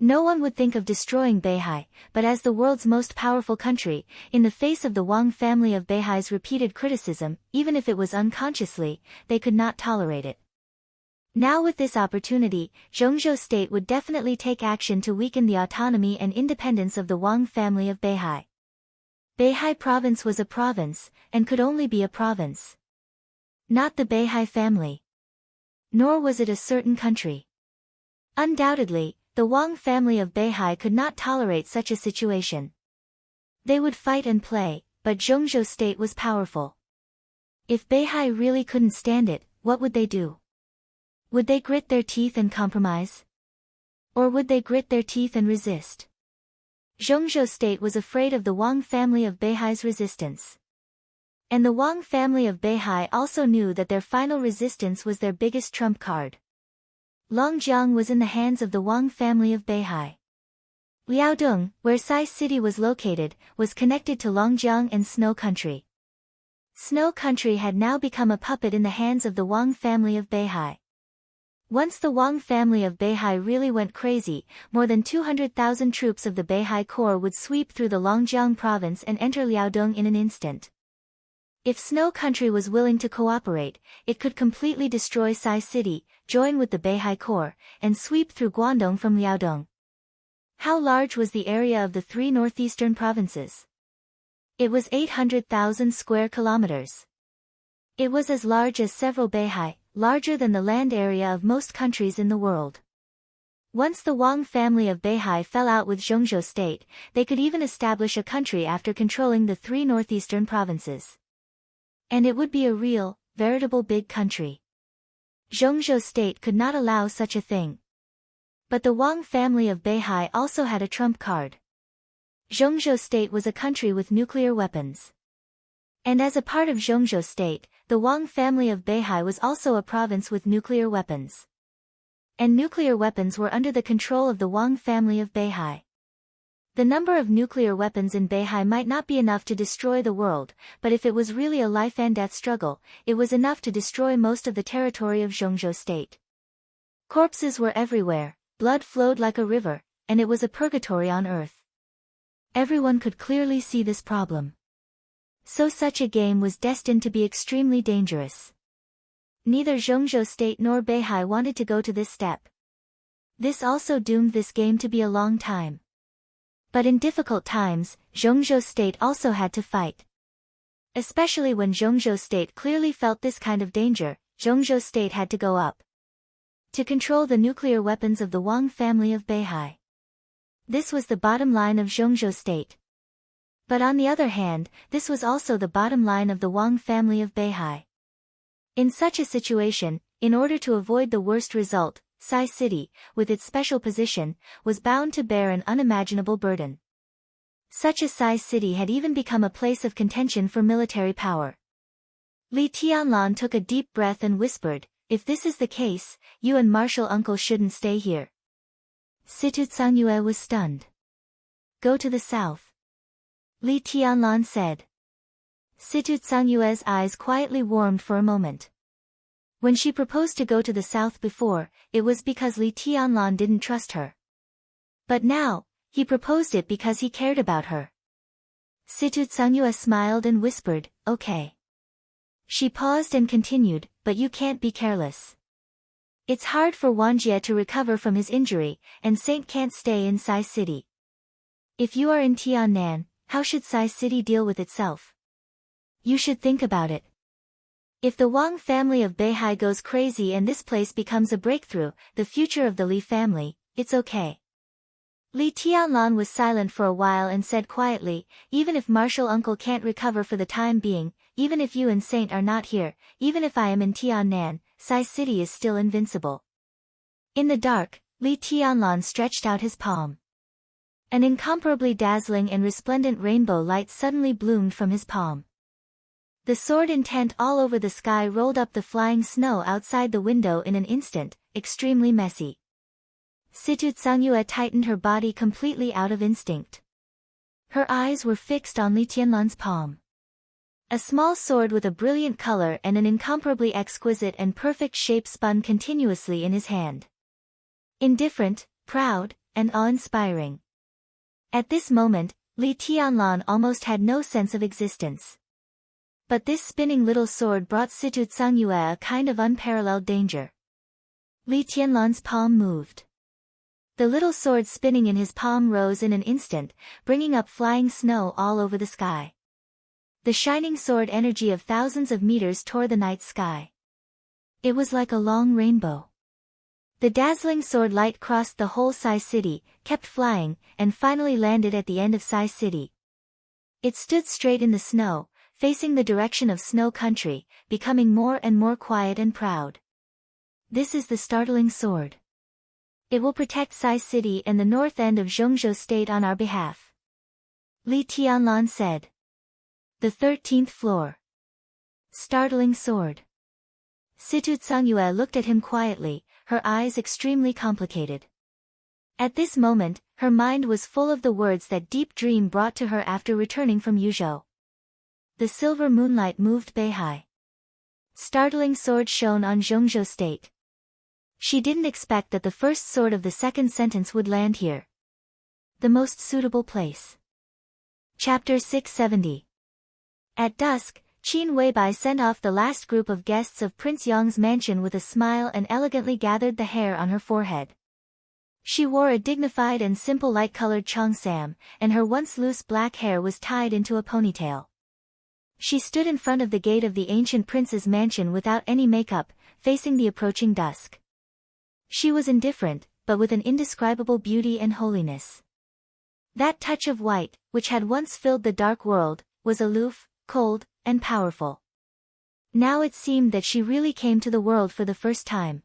No one would think of destroying Beihai, but as the world's most powerful country, in the face of the Wang family of Beihai's repeated criticism, even if it was unconsciously, they could not tolerate it. Now with this opportunity, Zhongzhou State would definitely take action to weaken the autonomy and independence of the Wang family of Beihai. Beihai province was a province, and could only be a province. Not the Beihai family. Nor was it a certain country. Undoubtedly, the Wang family of Beihai could not tolerate such a situation. They would fight and play, but Zhongzhou State was powerful. If Beihai really couldn't stand it, what would they do? Would they grit their teeth and compromise? Or would they grit their teeth and resist? Zhongzhou State was afraid of the Wang family of Beihai's resistance. And the Wang family of Beihai also knew that their final resistance was their biggest trump card. Longjiang was in the hands of the Wang family of Beihai. Liaodong, where Sai City was located, was connected to Longjiang and Snow Country. Snow Country had now become a puppet in the hands of the Wang family of Beihai. Once the Wang family of Beihai really went crazy, more than 200,000 troops of the Beihai Corps would sweep through the Longjiang province and enter Liaodong in an instant. If Snow Country was willing to cooperate, it could completely destroy Sai City, join with the Beihai Corps, and sweep through Guangdong from Liaodong. How large was the area of the three northeastern provinces? It was 800,000 square kilometers. It was as large as several Beihai, larger than the land area of most countries in the world. Once the Wang family of Beihai fell out with Zhongzhou State, they could even establish a country after controlling the three northeastern provinces. And it would be a real, veritable big country. Zhongzhou State could not allow such a thing. But the Wang family of Beihai also had a trump card. Zhongzhou State was a country with nuclear weapons. And as a part of Zhongzhou State, the Wang family of Beihai was also a province with nuclear weapons. And nuclear weapons were under the control of the Wang family of Beihai. The number of nuclear weapons in Beihai might not be enough to destroy the world, but if it was really a life-and-death struggle, it was enough to destroy most of the territory of Zhongzhou State. Corpses were everywhere, blood flowed like a river, and it was a purgatory on earth. Everyone could clearly see this problem. So such a game was destined to be extremely dangerous. Neither Zhongzhou State nor Beihai wanted to go to this step. This also doomed this game to be a long time. But in difficult times, Zhongzhou State also had to fight. Especially when Zhongzhou State clearly felt this kind of danger, Zhongzhou State had to go up to control the nuclear weapons of the Wang family of Beihai. This was the bottom line of Zhongzhou State. But on the other hand, this was also the bottom line of the Wang family of Beihai. In such a situation, in order to avoid the worst result, Sai City, with its special position, was bound to bear an unimaginable burden. Such a Sai City had even become a place of contention for military power. Li Tianlan took a deep breath and whispered, "If this is the case, you and Marshal Uncle shouldn't stay here." Situ Tsangyue was stunned. "Go to the south," Li Tianlan said. Situ Tsangyue's eyes quietly warmed for a moment. When she proposed to go to the south before, it was because Li Tianlan didn't trust her. But now, he proposed it because he cared about her. Situ Tsangyue smiled and whispered, "Okay." She paused and continued, "But you can't be careless. It's hard for Wanjie to recover from his injury, and Saint can't stay in Sai City. If you are in Tiannan, how should Sai City deal with itself? You should think about it. If the Wang family of Beihai goes crazy and this place becomes a breakthrough, the future of the Li family, it's okay." Li Tianlan was silent for a while and said quietly, "Even if Marshal Uncle can't recover for the time being, even if you and Saint are not here, even if I am in Tiannan, Sai City is still invincible." In the dark, Li Tianlan stretched out his palm. An incomparably dazzling and resplendent rainbow light suddenly bloomed from his palm. The sword intent all over the sky rolled up the flying snow outside the window in an instant, extremely messy. Situ Tsangyue tightened her body completely out of instinct. Her eyes were fixed on Li Tianlan's palm. A small sword with a brilliant color and an incomparably exquisite and perfect shape spun continuously in his hand. Indifferent, proud, and awe-inspiring. At this moment, Li Tianlan almost had no sense of existence. But this spinning little sword brought Situ Tsangyue a kind of unparalleled danger. Li Tianlan's palm moved. The little sword spinning in his palm rose in an instant, bringing up flying snow all over the sky. The shining sword energy of thousands of meters tore the night sky. It was like a long rainbow. The dazzling sword light crossed the whole Sai City, kept flying, and finally landed at the end of Sai City. It stood straight in the snow, facing the direction of snow country, becoming more and more quiet and proud. "This is the startling sword. It will protect Sai City and the north end of Zhongzhou State on our behalf," Li Tianlan said. "The 13th floor. Startling sword." Situ Tsangyue looked at him quietly, her eyes extremely complicated. At this moment, her mind was full of the words that Deep Dream brought to her after returning from Yuzhou. The silver moonlight moved Beihai. Startling sword shone on Zhongzhou State. She didn't expect that the first sword of the second sentence would land here. The most suitable place. Chapter 670. At dusk, Qin Weibai sent off the last group of guests of Prince Yong's mansion with a smile and elegantly gathered the hair on her forehead. She wore a dignified and simple light-colored cheongsam, and her once loose black hair was tied into a ponytail. She stood in front of the gate of the ancient prince's mansion without any makeup, facing the approaching dusk. She was indifferent, but with an indescribable beauty and holiness. That touch of white, which had once filled the dark world, was aloof, cold, and powerful. Now it seemed that she really came to the world for the first time.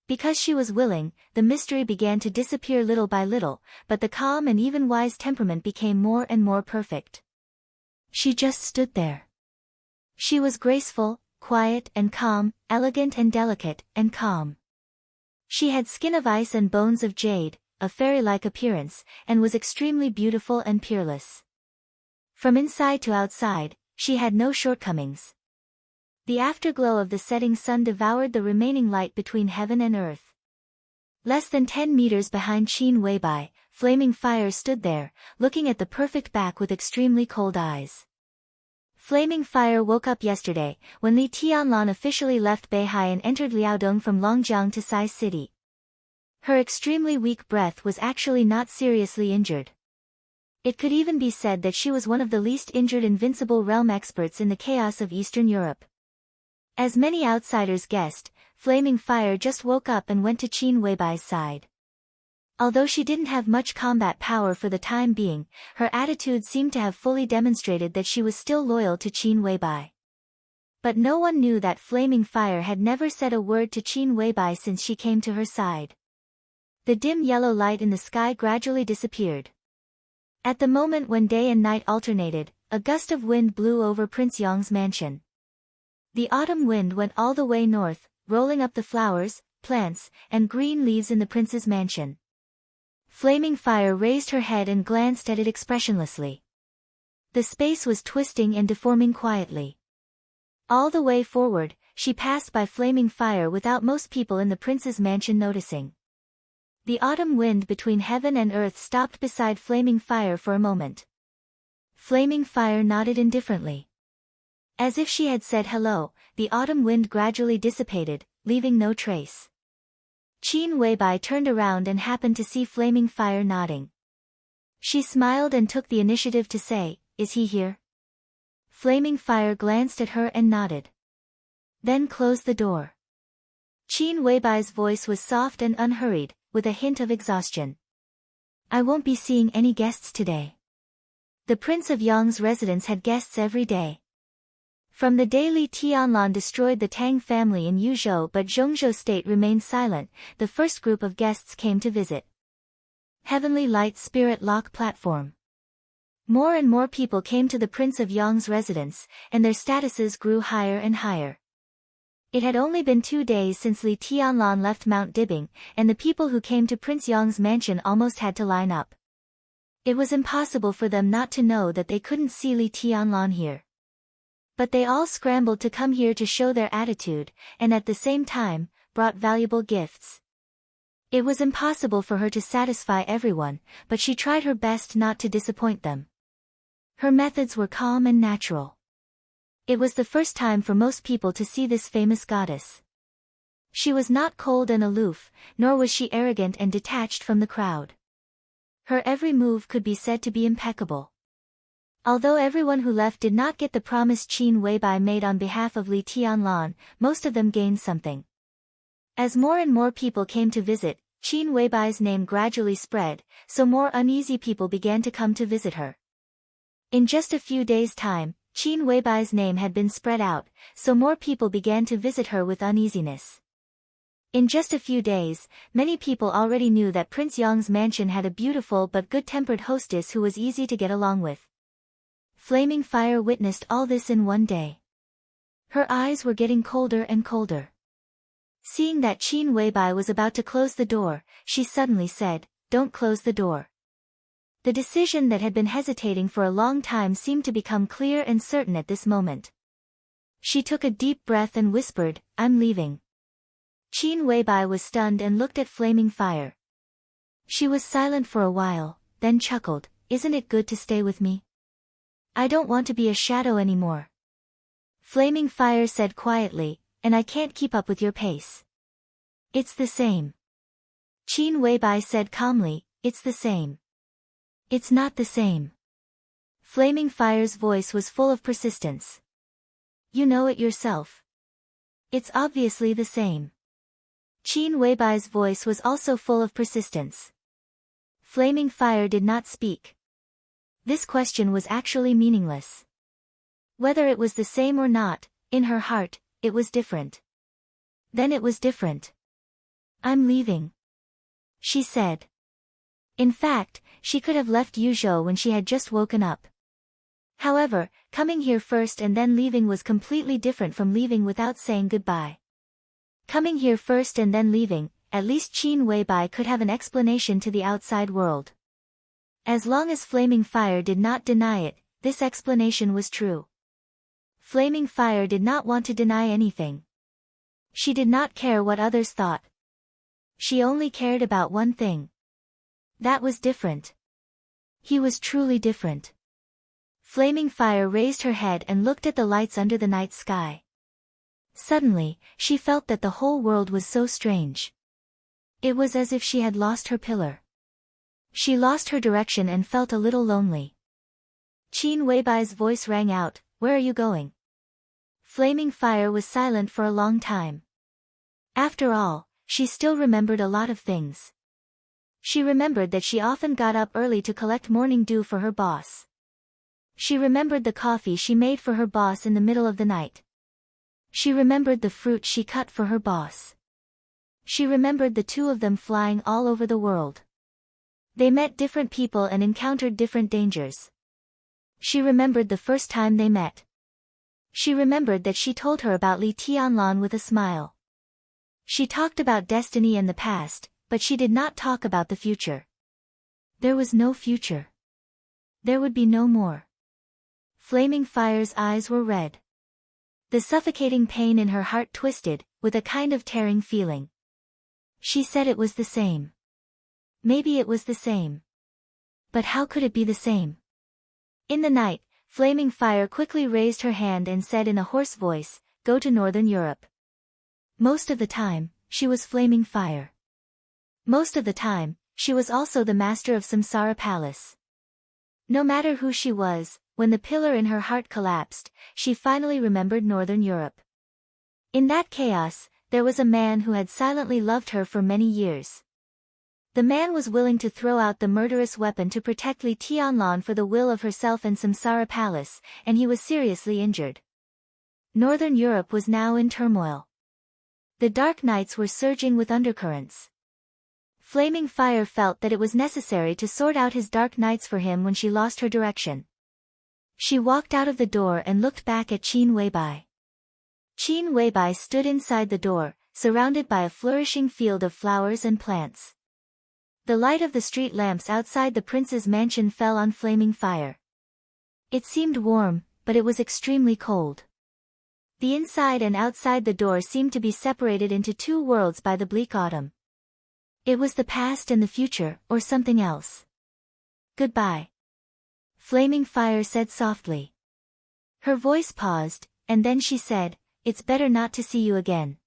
Because she was willing, the mystery began to disappear little by little, but the calm and even wise temperament became more and more perfect. She just stood there. She was graceful, quiet and calm, elegant and delicate, and calm. She had skin of ice and bones of jade, a fairy-like appearance, and was extremely beautiful and peerless. From inside to outside, she had no shortcomings. The afterglow of the setting sun devoured the remaining light between heaven and earth. Less than 10 meters behind Qin Weibai, flaming fire stood there, looking at the perfect back with extremely cold eyes. Flaming fire woke up yesterday, when Li Tianlan officially left Beihai and entered Liaodong from Longjiang to Sai City. Her extremely weak breath was actually not seriously injured. It could even be said that she was one of the least injured invincible realm experts in the chaos of Eastern Europe. As many outsiders guessed, Flaming Fire just woke up and went to Qin Weibai's side. Although she didn't have much combat power for the time being, her attitude seemed to have fully demonstrated that she was still loyal to Qin Weibai. But no one knew that Flaming Fire had never said a word to Qin Weibai since she came to her side. The dim yellow light in the sky gradually disappeared. At the moment when day and night alternated, a gust of wind blew over Prince Yong's mansion. The autumn wind went all the way north, rolling up the flowers, plants, and green leaves in the prince's mansion. Flaming Fire raised her head and glanced at it expressionlessly. The space was twisting and deforming quietly. All the way forward, she passed by Flaming Fire without most people in the prince's mansion noticing. The autumn wind between heaven and earth stopped beside Flaming Fire for a moment. Flaming Fire nodded indifferently. As if she had said hello, the autumn wind gradually dissipated, leaving no trace. Qin Weibai turned around and happened to see Flaming Fire nodding. She smiled and took the initiative to say, "Is he here?" Flaming Fire glanced at her and nodded. Then closed the door. Qin Weibai's voice was soft and unhurried, with a hint of exhaustion. "I won't be seeing any guests today." The Prince of Yang's residence had guests every day. From the day Li Tianlan destroyed the Tang family in Yuzhou but Zhongzhou state remained silent, the first group of guests came to visit. Heavenly Light Spirit Lock Platform. More and more people came to the Prince of Yang's residence, and their statuses grew higher and higher. It had only been 2 days since Li Tianlan left Mount Dibing, and the people who came to Prince Yang's mansion almost had to line up. It was impossible for them not to know that they couldn't see Li Tianlan here. But they all scrambled to come here to show their attitude, and at the same time, brought valuable gifts. It was impossible for her to satisfy everyone, but she tried her best not to disappoint them. Her methods were calm and natural. It was the first time for most people to see this famous goddess. She was not cold and aloof, nor was she arrogant and detached from the crowd. Her every move could be said to be impeccable. Although everyone who left did not get the promise Qin Weibai made on behalf of Li Tianlan, most of them gained something. As more and more people came to visit, Qin Weibai's name gradually spread, so more uneasy people began to come to visit her. In just a few days' time, Qin Weibai's name had been spread out, so more people began to visit her with uneasiness. In just a few days, many people already knew that Prince Yang's mansion had a beautiful but good-tempered hostess who was easy to get along with. Flaming Fire witnessed all this in one day. Her eyes were getting colder and colder. Seeing that Qin Weibai was about to close the door, she suddenly said, "Don't close the door." The decision that had been hesitating for a long time seemed to become clear and certain at this moment. She took a deep breath and whispered, "I'm leaving." Qin Weibai was stunned and looked at Flaming Fire. She was silent for a while, then chuckled, "Isn't it good to stay with me? I don't want to be a shadow anymore." Flaming Fire said quietly, "And I can't keep up with your pace." "It's the same." Qin Weibai said calmly, "It's the same." "It's not the same." Flaming Fire's voice was full of persistence. "You know it yourself. It's obviously the same." Qin Weibai's voice was also full of persistence. Flaming Fire did not speak. This question was actually meaningless. Whether it was the same or not, in her heart, it was different. Then it was different. "I'm leaving," she said. In fact, she could have left Yuzhou when she had just woken up. However, coming here first and then leaving was completely different from leaving without saying goodbye. Coming here first and then leaving, at least Qin Weibai could have an explanation to the outside world. As long as Flaming Fire did not deny it, this explanation was true. Flaming Fire did not want to deny anything. She did not care what others thought. She only cared about one thing. That was different. He was truly different. Flaming Fire raised her head and looked at the lights under the night sky. Suddenly, she felt that the whole world was so strange. It was as if she had lost her pillar. She lost her direction and felt a little lonely. Qin Weibai's voice rang out, "Where are you going?" Flaming Fire was silent for a long time. After all, she still remembered a lot of things. She remembered that she often got up early to collect morning dew for her boss. She remembered the coffee she made for her boss in the middle of the night. She remembered the fruit she cut for her boss. She remembered the two of them flying all over the world. They met different people and encountered different dangers. She remembered the first time they met. She remembered that she told her about Li Tianlan with a smile. She talked about destiny and the past, but she did not talk about the future. There was no future. There would be no more. Flaming Fire's eyes were red. The suffocating pain in her heart twisted, with a kind of tearing feeling. She said it was the same. Maybe it was the same. But how could it be the same? In the night, Flaming Fire quickly raised her hand and said in a hoarse voice, "Go to Northern Europe." Most of the time, she was Flaming Fire. Most of the time, she was also the master of Samsara Palace. No matter who she was, when the pillar in her heart collapsed, she finally remembered Northern Europe. In that chaos, there was a man who had silently loved her for many years. The man was willing to throw out the murderous weapon to protect Li Tianlan for the will of herself and Samsara Palace, and he was seriously injured. Northern Europe was now in turmoil. The dark nights were surging with undercurrents. Flaming Fire felt that it was necessary to sort out his dark nights for him when she lost her direction. She walked out of the door and looked back at Qin Weibai. Qin Weibai stood inside the door, surrounded by a flourishing field of flowers and plants. The light of the street lamps outside the prince's mansion fell on Flaming Fire. It seemed warm, but it was extremely cold. The inside and outside the door seemed to be separated into two worlds by the bleak autumn. It was the past and the future, or something else. "Goodbye," Flaming Fire said softly. Her voice paused, and then she said, "It's better not to see you again.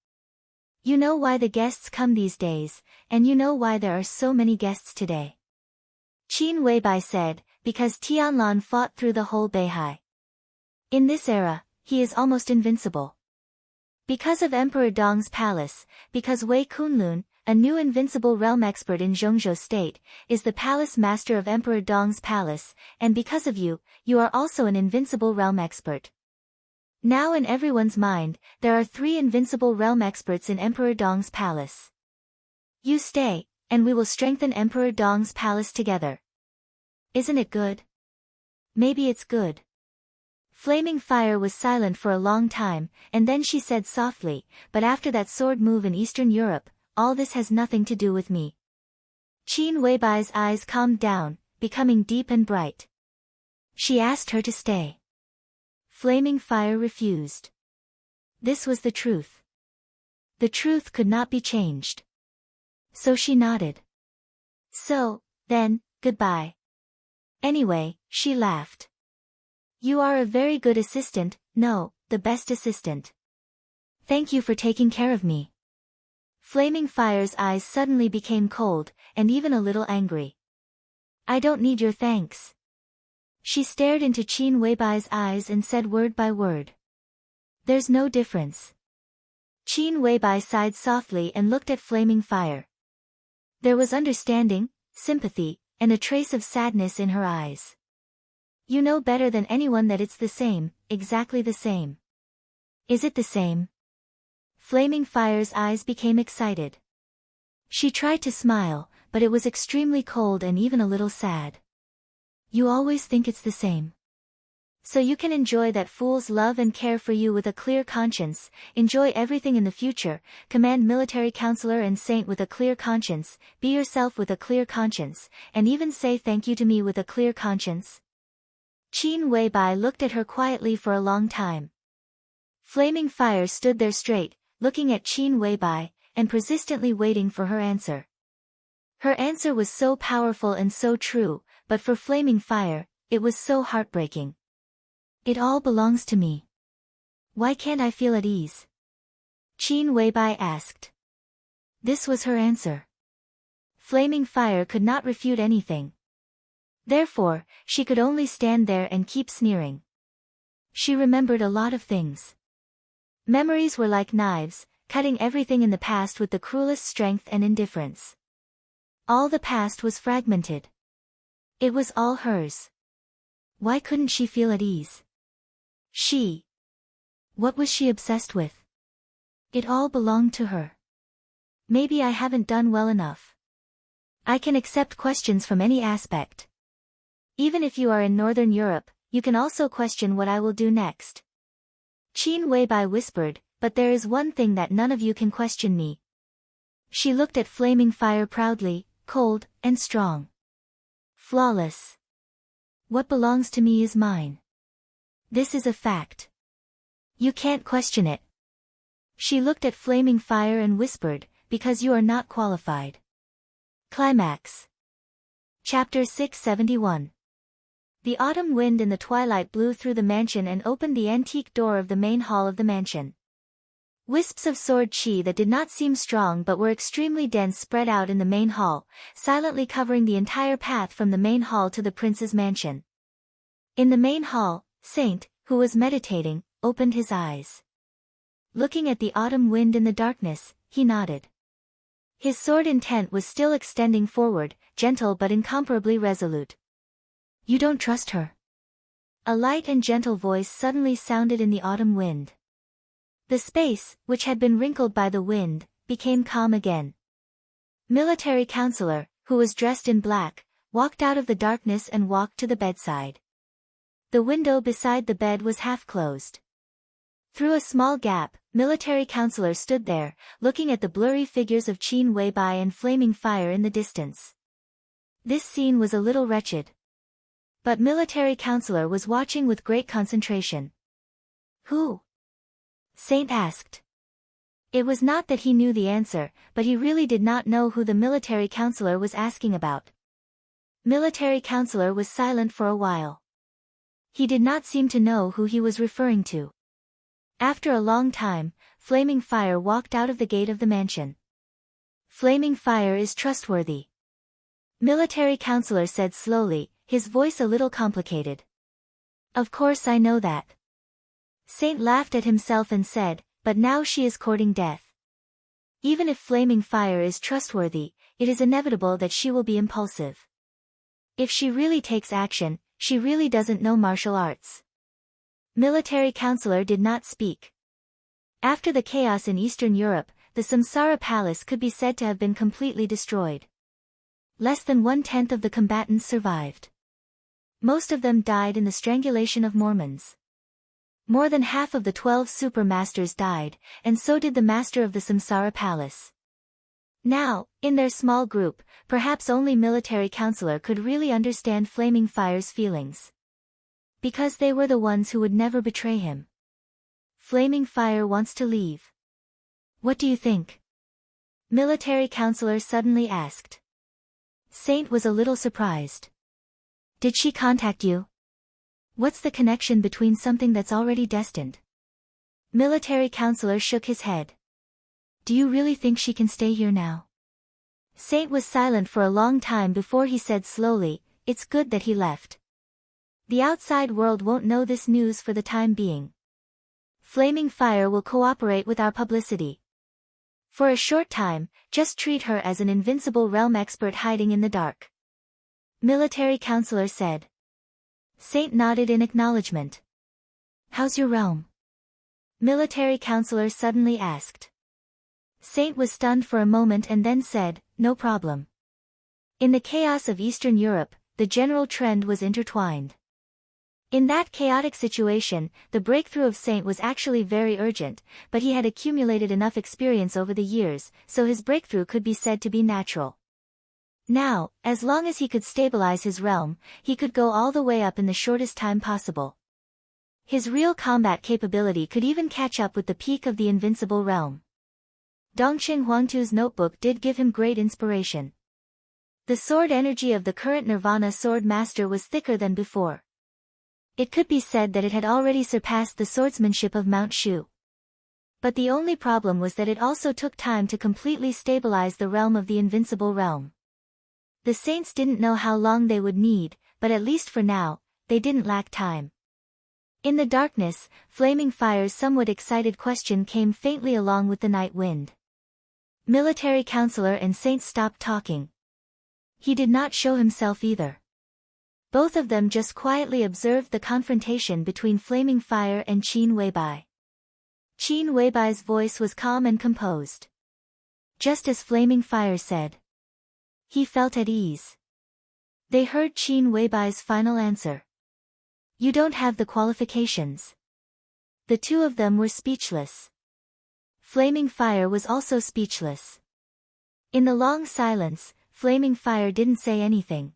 You know why the guests come these days, and you know why there are so many guests today." Qin Weibai said, "Because Tianlan fought through the whole Beihai. In this era, he is almost invincible. Because of Emperor Dong's palace, because Wei Kunlun, a new invincible realm expert in Zhongzhou state, is the palace master of Emperor Dong's palace, and because of you, you are also an invincible realm expert. Now in everyone's mind, there are 3 invincible realm experts in Emperor Dong's palace. You stay, and we will strengthen Emperor Dong's palace together. Isn't it good? Maybe it's good." Flaming Fire was silent for a long time, and then she said softly, "But after that sword move in Eastern Europe, all this has nothing to do with me." Qin Weibai's eyes calmed down, becoming deep and bright. She asked her to stay. Flaming Fire refused. This was the truth. The truth could not be changed. So she nodded. "So, then, goodbye." Anyway, she laughed. "You are a very good assistant, no, the best assistant. Thank you for taking care of me." Flaming Fire's eyes suddenly became cold, and even a little angry. "I don't need your thanks." She stared into Qin Weibai's eyes and said word by word, "There's no difference." Qin Weibai sighed softly and looked at Flaming Fire. There was understanding, sympathy, and a trace of sadness in her eyes. "You know better than anyone that it's the same, exactly the same." "Is it the same?" Flaming Fire's eyes became excited. She tried to smile, but it was extremely cold and even a little sad. "You always think it's the same. So you can enjoy that fool's love and care for you with a clear conscience, enjoy everything in the future, command military counselor and saint with a clear conscience, be yourself with a clear conscience, and even say thank you to me with a clear conscience?" Qin Weibai looked at her quietly for a long time. Flaming Fire stood there straight, looking at Qin Weibai, and persistently waiting for her answer. Her answer was so powerful and so true, but for Flaming Fire, it was so heartbreaking. "It all belongs to me. Why can't I feel at ease?" Qin Weibai asked. This was her answer. Flaming Fire could not refute anything. Therefore, she could only stand there and keep sneering. She remembered a lot of things. Memories were like knives, cutting everything in the past with the cruelest strength and indifference. All the past was fragmented. It was all hers. Why couldn't she feel at ease? What was she obsessed with? It all belonged to her. Maybe I haven't done well enough. I can accept questions from any aspect. Even if you are in Northern Europe, you can also question what I will do next. Qin Weibai whispered, but there is one thing that none of you can question me. She looked at Flaming Fire proudly, cold, and strong. Flawless. What belongs to me is mine. This is a fact. You can't question it. She looked at Flaming Fire and whispered, because you are not qualified. Climax. Chapter 671. The autumn wind in the twilight blew through the mansion and opened the antique door of the main hall of the mansion. Wisps of sword chi that did not seem strong but were extremely dense spread out in the main hall, silently covering the entire path from the main hall to the prince's mansion. In the main hall, Saint, who was meditating, opened his eyes. Looking at the autumn wind in the darkness, he nodded. His sword intent was still extending forward, gentle but incomparably resolute. You don't trust her? A light and gentle voice suddenly sounded in the autumn wind. The space, which had been wrinkled by the wind, became calm again. Military counselor, who was dressed in black, walked out of the darkness and walked to the bedside. The window beside the bed was half closed. Through a small gap, military counselor stood there, looking at the blurry figures of Qin Weibai and Flaming Fire in the distance. This scene was a little wretched. But military counselor was watching with great concentration. Who? Saint asked. It was not that he knew the answer, but he really did not know who the military counselor was asking about. Military counselor was silent for a while. He did not seem to know who he was referring to. After a long time, Flaming Fire walked out of the gate of the mansion. Flaming Fire is trustworthy. Military counselor said slowly, his voice a little complicated. Of course I know that. Saint laughed at himself and said, but now she is courting death. Even if Flaming Fire is trustworthy, it is inevitable that she will be impulsive. If she really takes action, she really doesn't know martial arts. Military counselor did not speak. After the chaos in Eastern Europe, the Samsara Palace could be said to have been completely destroyed. Less than 1/10 of the combatants survived. Most of them died in the strangulation of Mormons. More than half of the 12 super masters died, and so did the master of the Samsara Palace. Now, in their small group, perhaps only military counselor could really understand Flaming Fire's feelings. Because they were the ones who would never betray him. Flaming Fire wants to leave. What do you think? Military counselor suddenly asked. Saint was a little surprised. Did she contact you? What's the connection between something that's already destined? Military counselor shook his head. Do you really think she can stay here now? Saint was silent for a long time before he said slowly, it's good that he left. The outside world won't know this news for the time being. Flaming Fire will cooperate with our publicity. For a short time, just treat her as an invincible realm expert hiding in the dark. Military counselor said. Saint nodded in acknowledgement. How's your realm? Military counselor suddenly asked. Saint was stunned for a moment and then said, no problem. In the chaos of Eastern Europe, the general trend was intertwined. In that chaotic situation, the breakthrough of Saint was actually very urgent, but he had accumulated enough experience over the years, so his breakthrough could be said to be natural. Now, as long as he could stabilize his realm, he could go all the way up in the shortest time possible. His real combat capability could even catch up with the peak of the invincible realm. Dongqing Huangtu's notebook did give him great inspiration. The sword energy of the current Nirvana Sword Master was thicker than before. It could be said that it had already surpassed the swordsmanship of Mount Shu. But the only problem was that it also took time to completely stabilize the realm of the invincible realm. The saints didn't know how long they would need, but at least for now, they didn't lack time. In the darkness, Flaming Fire's somewhat excited question came faintly along with the night wind. Military counselor and saint stopped talking. He did not show himself either. Both of them just quietly observed the confrontation between Flaming Fire and Qin Weibai. Qin Weibai's voice was calm and composed. Just as Flaming Fire said. He felt at ease. They heard Qin Weibai's final answer. You don't have the qualifications. The two of them were speechless. Flaming Fire was also speechless. In the long silence, Flaming Fire didn't say anything.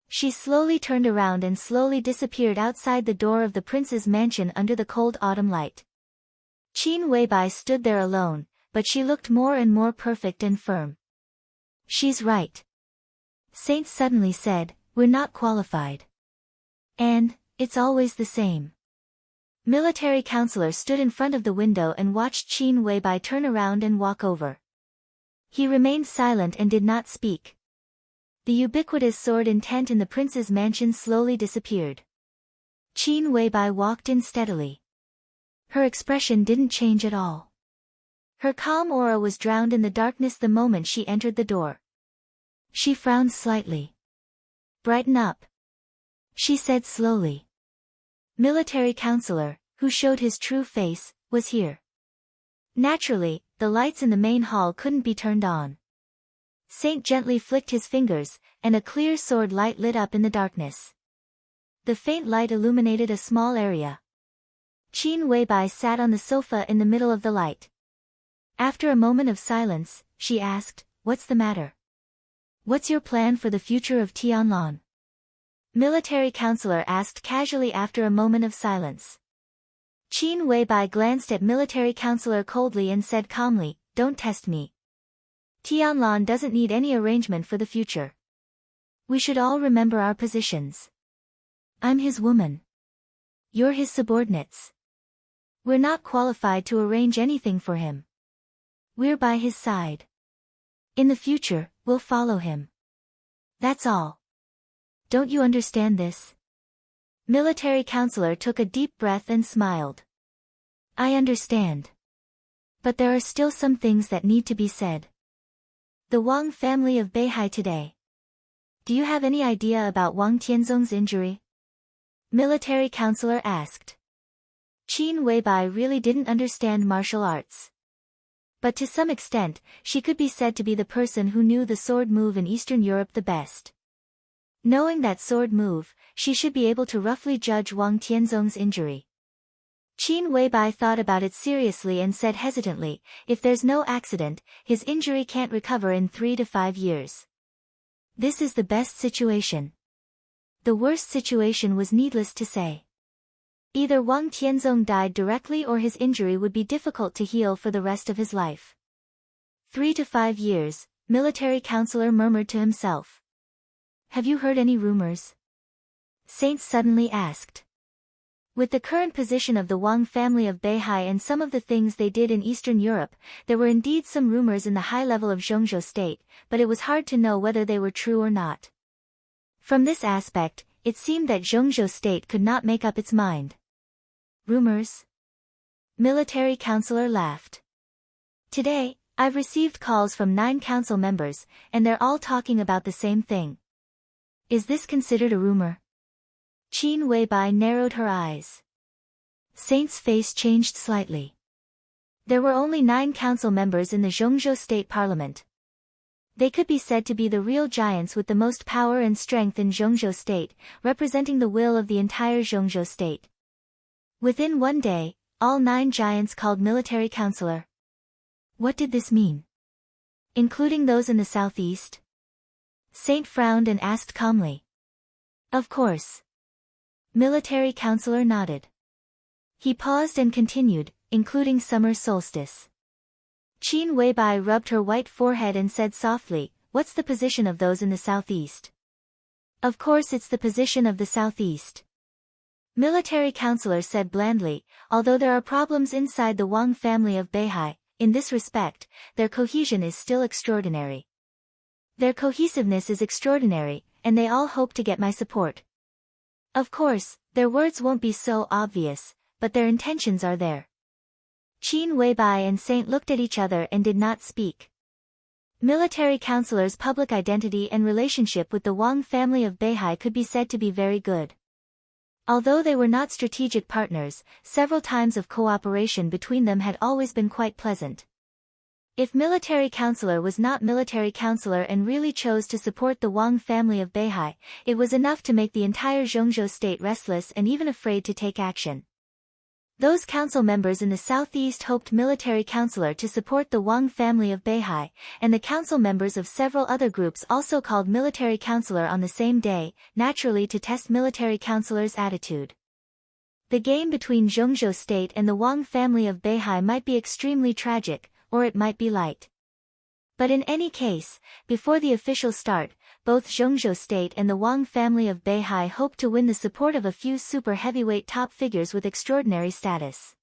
She slowly turned around and slowly disappeared outside the door of the prince's mansion under the cold autumn light. Qin Weibai stood there alone, but she looked more and more perfect and firm. She's right. Saint suddenly said, we're not qualified. And, it's always the same. Military counselor stood in front of the window and watched Qin Weibai turn around and walk over. He remained silent and did not speak. The ubiquitous sword intent in the prince's mansion slowly disappeared. Qin Weibai walked in steadily. Her expression didn't change at all. Her calm aura was drowned in the darkness the moment she entered the door. She frowned slightly. Brighten up, she said slowly. Military counselor, who showed his true face, was here. Naturally, the lights in the main hall couldn't be turned on. Saint gently flicked his fingers, and a clear sword light lit up in the darkness. The faint light illuminated a small area. Qin Weibai sat on the sofa in the middle of the light. After a moment of silence, she asked, what's the matter? What's your plan for the future of Tianlan? Military counselor asked casually after a moment of silence. Qin Weibai glanced at military counselor coldly and said calmly, don't test me. Tianlan doesn't need any arrangement for the future. We should all remember our positions. I'm his woman. You're his subordinates. We're not qualified to arrange anything for him. We're by his side. In the future, we'll follow him. That's all. Don't you understand this? Military counselor took a deep breath and smiled. I understand. But there are still some things that need to be said. The Wang family of Beihai today. Do you have any idea about Wang Tianzong's injury? Military counselor asked. Qin Weibai really didn't understand martial arts. But to some extent, she could be said to be the person who knew the sword move in Eastern Europe the best. Knowing that sword move, she should be able to roughly judge Wang Tianzong's injury. Qin Weibai thought about it seriously and said hesitantly, if there's no accident, his injury can't recover in 3 to 5 years. This is the best situation. The worst situation was needless to say. Either Wang Tianzong died directly or his injury would be difficult to heal for the rest of his life. 3 to 5 years, military counselor murmured to himself. Have you heard any rumors? Saint suddenly asked. With the current position of the Wang family of Beihai and some of the things they did in Eastern Europe, there were indeed some rumors in the high level of Zhongzhou state, but it was hard to know whether they were true or not. From this aspect, it seemed that Zhongzhou state could not make up its mind. Rumors? Military counselor laughed. Today, I've received calls from 9 council members, and they're all talking about the same thing. Is this considered a rumor? Qin Weibai narrowed her eyes. Saint's face changed slightly. There were only 9 council members in the Zhongzhou State Parliament. They could be said to be the real giants with the most power and strength in Zhongzhou State, representing the will of the entire Zhongzhou State. Within one day, all 9 giants called military counselor. What did this mean? Including those in the southeast? Saint frowned and asked calmly. Of course. Military counselor nodded. He paused and continued, including summer solstice. Qin Weibai rubbed her white forehead and said softly, what's the position of those in the southeast? Of course it's the position of the southeast. Military counselor said blandly, although there are problems inside the Wang family of Beihai, in this respect, their cohesion is still extraordinary. Their cohesiveness is extraordinary, and they all hope to get my support. Of course, their words won't be so obvious, but their intentions are there. Qin Weibai and Saint looked at each other and did not speak. Military counselor's public identity and relationship with the Wang family of Beihai could be said to be very good. Although they were not strategic partners, several times of cooperation between them had always been quite pleasant. If military counselor was not military counselor and really chose to support the Wang family of Beihai, it was enough to make the entire Zhongzhou state restless and even afraid to take action. Those council members in the southeast hoped military counselor to support the Wang family of Beihai, and the council members of several other groups also called military counselor on the same day, naturally to test military counselor's attitude. The game between Zhongzhou state and the Wang family of Beihai might be extremely tragic, or it might be light. But in any case, before the official start, both Zhongzhou state and the Wang family of Beihai hoped to win the support of a few super heavyweight top figures with extraordinary status.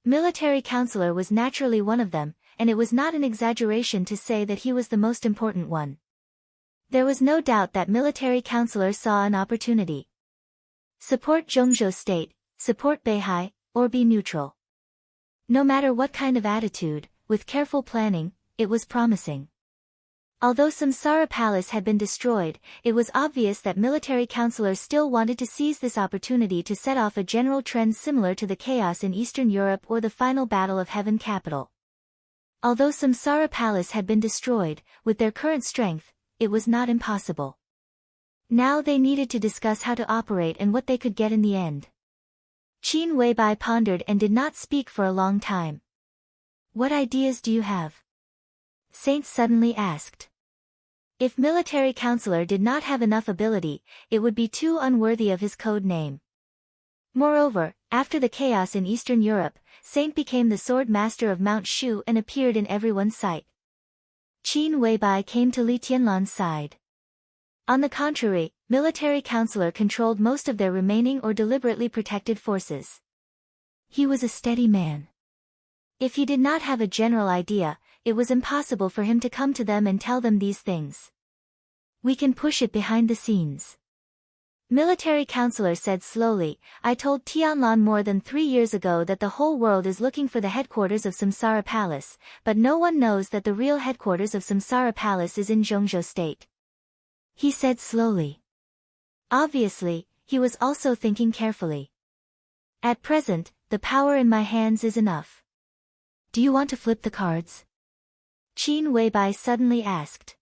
Military counselor was naturally one of them, and it was not an exaggeration to say that he was the most important one. There was no doubt that military counselor saw an opportunity. Support Zhongzhou state, support Beihai, or be neutral. No matter what kind of attitude, with careful planning, it was promising. Although Samsara Palace had been destroyed, it was obvious that military counselors still wanted to seize this opportunity to set off a general trend similar to the chaos in Eastern Europe or the final battle of Heaven Capital. Although Samsara Palace had been destroyed, with their current strength, it was not impossible. Now they needed to discuss how to operate and what they could get in the end. Qin Weibai pondered and did not speak for a long time. What ideas do you have? Saint suddenly asked. If military counselor did not have enough ability, it would be too unworthy of his code name. Moreover, after the chaos in Eastern Europe, Saint became the sword master of Mount Shu and appeared in everyone's sight. Qin Weibai came to Li Tianlan's side. On the contrary, military counselor controlled most of their remaining or deliberately protected forces. He was a steady man. If he did not have a general idea, it was impossible for him to come to them and tell them these things. We can push it behind the scenes. Military counselor said slowly, I told Tianlan more than 3 years ago that the whole world is looking for the headquarters of Samsara Palace, but no one knows that the real headquarters of Samsara Palace is in Zhongzhou state. He said slowly. Obviously, he was also thinking carefully. At present, the power in my hands is enough. Do you want to flip the cards? Qin Weibai suddenly asked.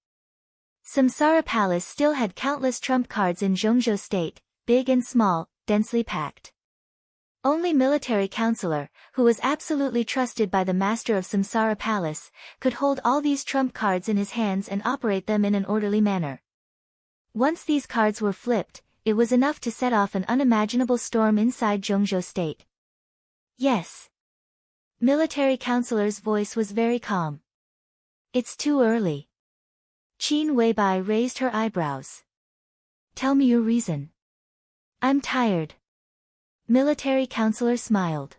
Samsara Palace still had countless trump cards in Zhongzhou state, big and small, densely packed. Only military counselor, who was absolutely trusted by the master of Samsara Palace, could hold all these trump cards in his hands and operate them in an orderly manner. Once these cards were flipped, it was enough to set off an unimaginable storm inside Zhongzhou state. Yes. Military counselor's voice was very calm. It's too early. Qin Weibai raised her eyebrows. Tell me your reason. I'm tired. Military counselor smiled.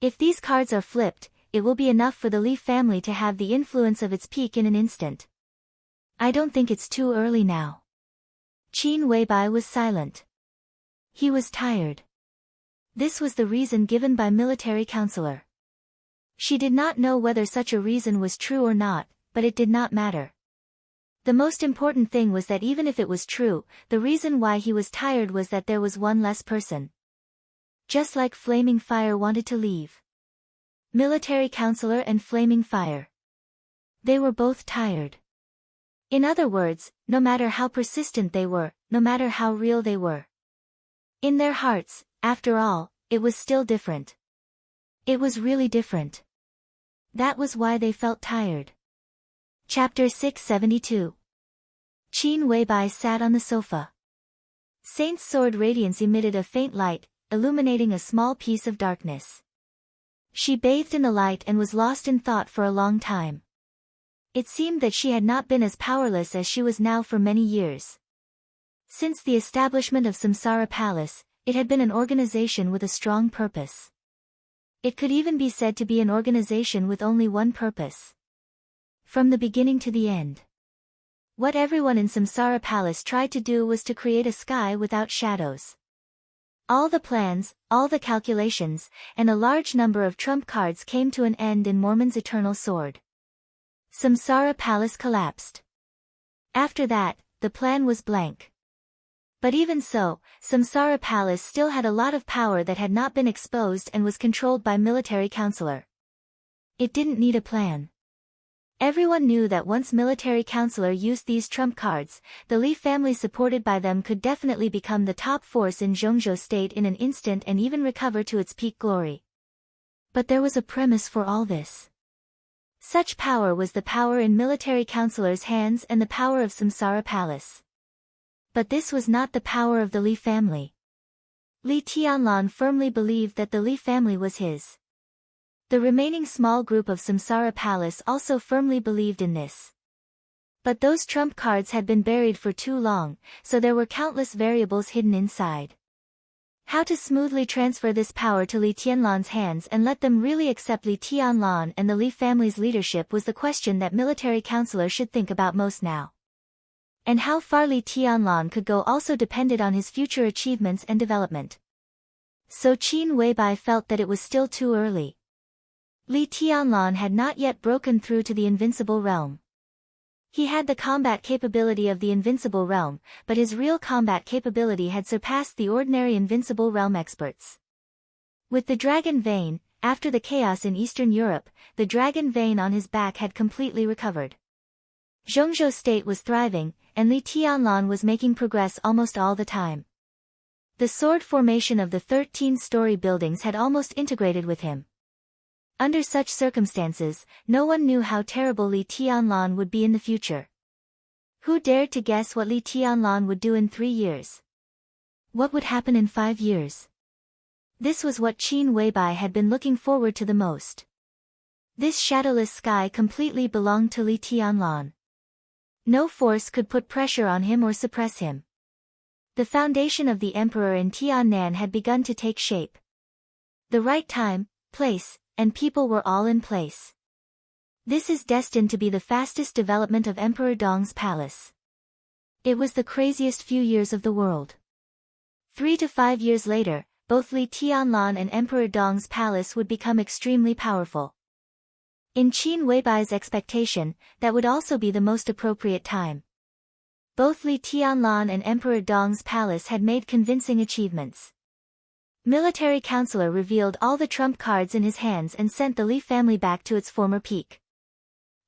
If these cards are flipped, it will be enough for the Li family to have the influence of its peak in an instant. I don't think it's too early now. Qin Weibai was silent. He was tired. This was the reason given by military counselor. She did not know whether such a reason was true or not, but it did not matter. The most important thing was that even if it was true, the reason why he was tired was that there was one less person. Just like Flaming Fire wanted to leave. Military counselor and Flaming Fire. They were both tired. In other words, no matter how persistent they were, no matter how real they were. In their hearts, after all, it was still different. It was really different. That was why they felt tired. Chapter 672. Qin Weibai sat on the sofa. Saint's sword radiance emitted a faint light, illuminating a small piece of darkness. She bathed in the light and was lost in thought for a long time. It seemed that she had not been as powerless as she was now for many years. Since the establishment of Samsara Palace, it had been an organization with a strong purpose. It could even be said to be an organization with only one purpose. From the beginning to the end. What everyone in Samsara Palace tried to do was to create a sky without shadows. All the plans, all the calculations, and a large number of trump cards came to an end in Mormon's eternal sword. Samsara Palace collapsed. After that, the plan was blank. But even so, Samsara Palace still had a lot of power that had not been exposed and was controlled by military counselor. It didn't need a plan. Everyone knew that once military counselor used these trump cards, the Li family supported by them could definitely become the top force in Zhongzhou state in an instant and even recover to its peak glory. But there was a premise for all this. Such power was the power in military counselor's hands and the power of Samsara Palace. But this was not the power of the Li family. Li Tianlan firmly believed that the Li family was his. The remaining small group of Samsara Palace also firmly believed in this. But those trump cards had been buried for too long, so there were countless variables hidden inside. How to smoothly transfer this power to Li Tianlan's hands and let them really accept Li Tianlan and the Li family's leadership was the question that military counselor should think about most now. And how far Li Tianlan could go also depended on his future achievements and development. So Qin Weibai felt that it was still too early. Li Tianlan had not yet broken through to the invincible realm. He had the combat capability of the invincible realm, but his real combat capability had surpassed the ordinary invincible realm experts. With the dragon vein, after the chaos in Eastern Europe, the dragon vein on his back had completely recovered. Zhongzhou state was thriving, and Li Tianlan was making progress almost all the time. The sword formation of the 13-story buildings had almost integrated with him. Under such circumstances, no one knew how terrible Li Tianlan would be in the future. Who dared to guess what Li Tianlan would do in 3 years? What would happen in 5 years? This was what Qin Weibai had been looking forward to the most. This shadowless sky completely belonged to Li Tianlan. No force could put pressure on him or suppress him. The foundation of the emperor in Tiannan had begun to take shape. The right time, place, and people were all in place. This is destined to be the fastest development of Emperor Dong's palace. It was the craziest few years of the world. 3 to 5 years later, both Li Tianlan and Emperor Dong's palace would become extremely powerful. In Qin Weibai's expectation, that would also be the most appropriate time. Both Li Tianlan and Emperor Dong's palace had made convincing achievements. Military counselor revealed all the trump cards in his hands and sent the Li family back to its former peak.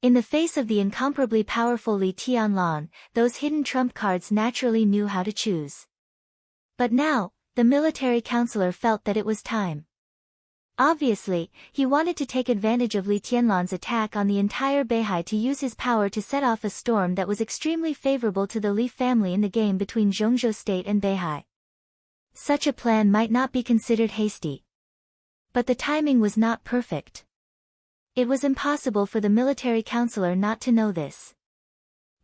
In the face of the incomparably powerful Li Tianlan, those hidden trump cards naturally knew how to choose. But now, the military counselor felt that it was time. Obviously, he wanted to take advantage of Li Tianlan's attack on the entire Beihai to use his power to set off a storm that was extremely favorable to the Li family in the game between Zhongzhou state and Beihai. Such a plan might not be considered hasty. But the timing was not perfect. It was impossible for the military counselor not to know this.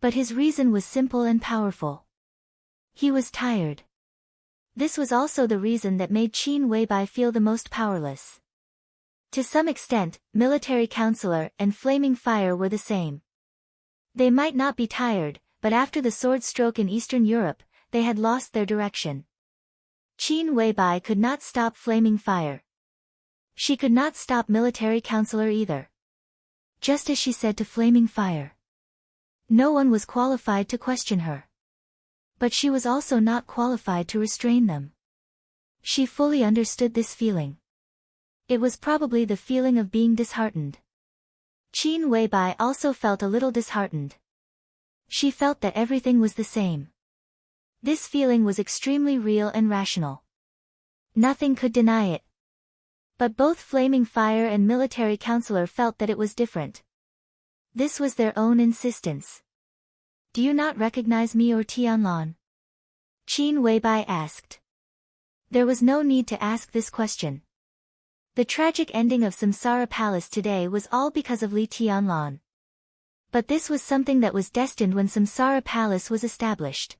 But his reason was simple and powerful. He was tired. This was also the reason that made Qin Weibai feel the most powerless. To some extent, military counselor and flaming fire were the same. They might not be tired, but after the sword stroke in Eastern Europe, they had lost their direction. Qin Weibai could not stop flaming fire. She could not stop military counselor either. Just as she said to flaming fire. No one was qualified to question her. But she was also not qualified to restrain them. She fully understood this feeling. It was probably the feeling of being disheartened. Qin Weibai also felt a little disheartened. She felt that everything was the same. This feeling was extremely real and rational. Nothing could deny it. But both Flaming Fire and military counselor felt that it was different. This was their own insistence. Do you not recognize me or Tianlan? Qin Weibai asked. There was no need to ask this question. The tragic ending of Samsara Palace today was all because of Li Tianlan. But this was something that was destined when Samsara Palace was established.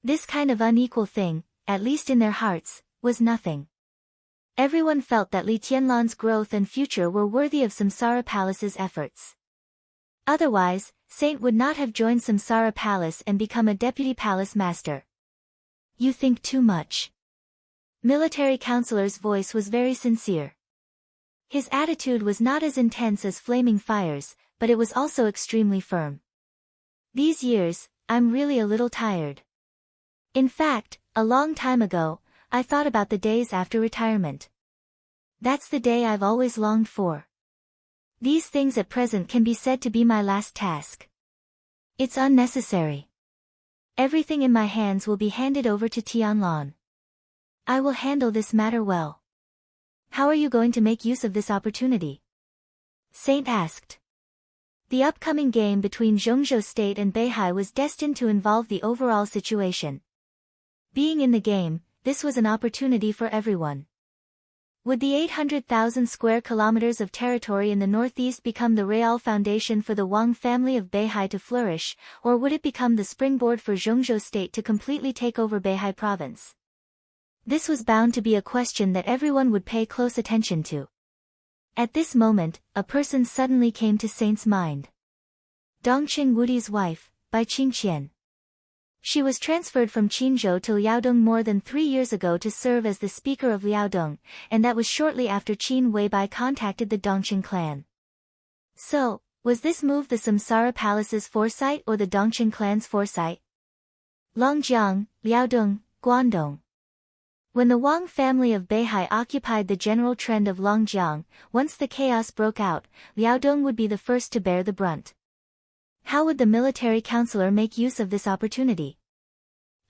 This kind of unequal thing, at least in their hearts, was nothing. Everyone felt that Li Tianlan's growth and future were worthy of Samsara Palace's efforts. Otherwise, Saint would not have joined Samsara Palace and become a deputy palace master. You think too much. Military counselor's voice was very sincere. His attitude was not as intense as flaming fires, but it was also extremely firm. These years, I'm really a little tired. In fact, a long time ago, I thought about the days after retirement. That's the day I've always longed for. These things at present can be said to be my last task. It's unnecessary. Everything in my hands will be handed over to Tianlan. I will handle this matter well. How are you going to make use of this opportunity? Saint asked. The upcoming game between Zhongzhou State and Beihai was destined to involve the overall situation. Being in the game, this was an opportunity for everyone. Would the 800,000 square kilometers of territory in the northeast become the real foundation for the Wang family of Beihai to flourish, or would it become the springboard for Zhongzhou State to completely take over Beihai province? This was bound to be a question that everyone would pay close attention to. At this moment, a person suddenly came to Saint's mind. Dongqing Wudi's wife, Bai Qingqian. She was transferred from Qinzhou to Liaodong more than 3 years ago to serve as the speaker of Liaodong, and that was shortly after Qin Weibai contacted the Dongqing clan. So, was this move the Samsara Palace's foresight or the Dongqing clan's foresight? Longjiang, Liaodong, Guangdong. When the Wang family of Beihai occupied the general trend of Longjiang, once the chaos broke out, Liaodong would be the first to bear the brunt. How would the military counselor make use of this opportunity?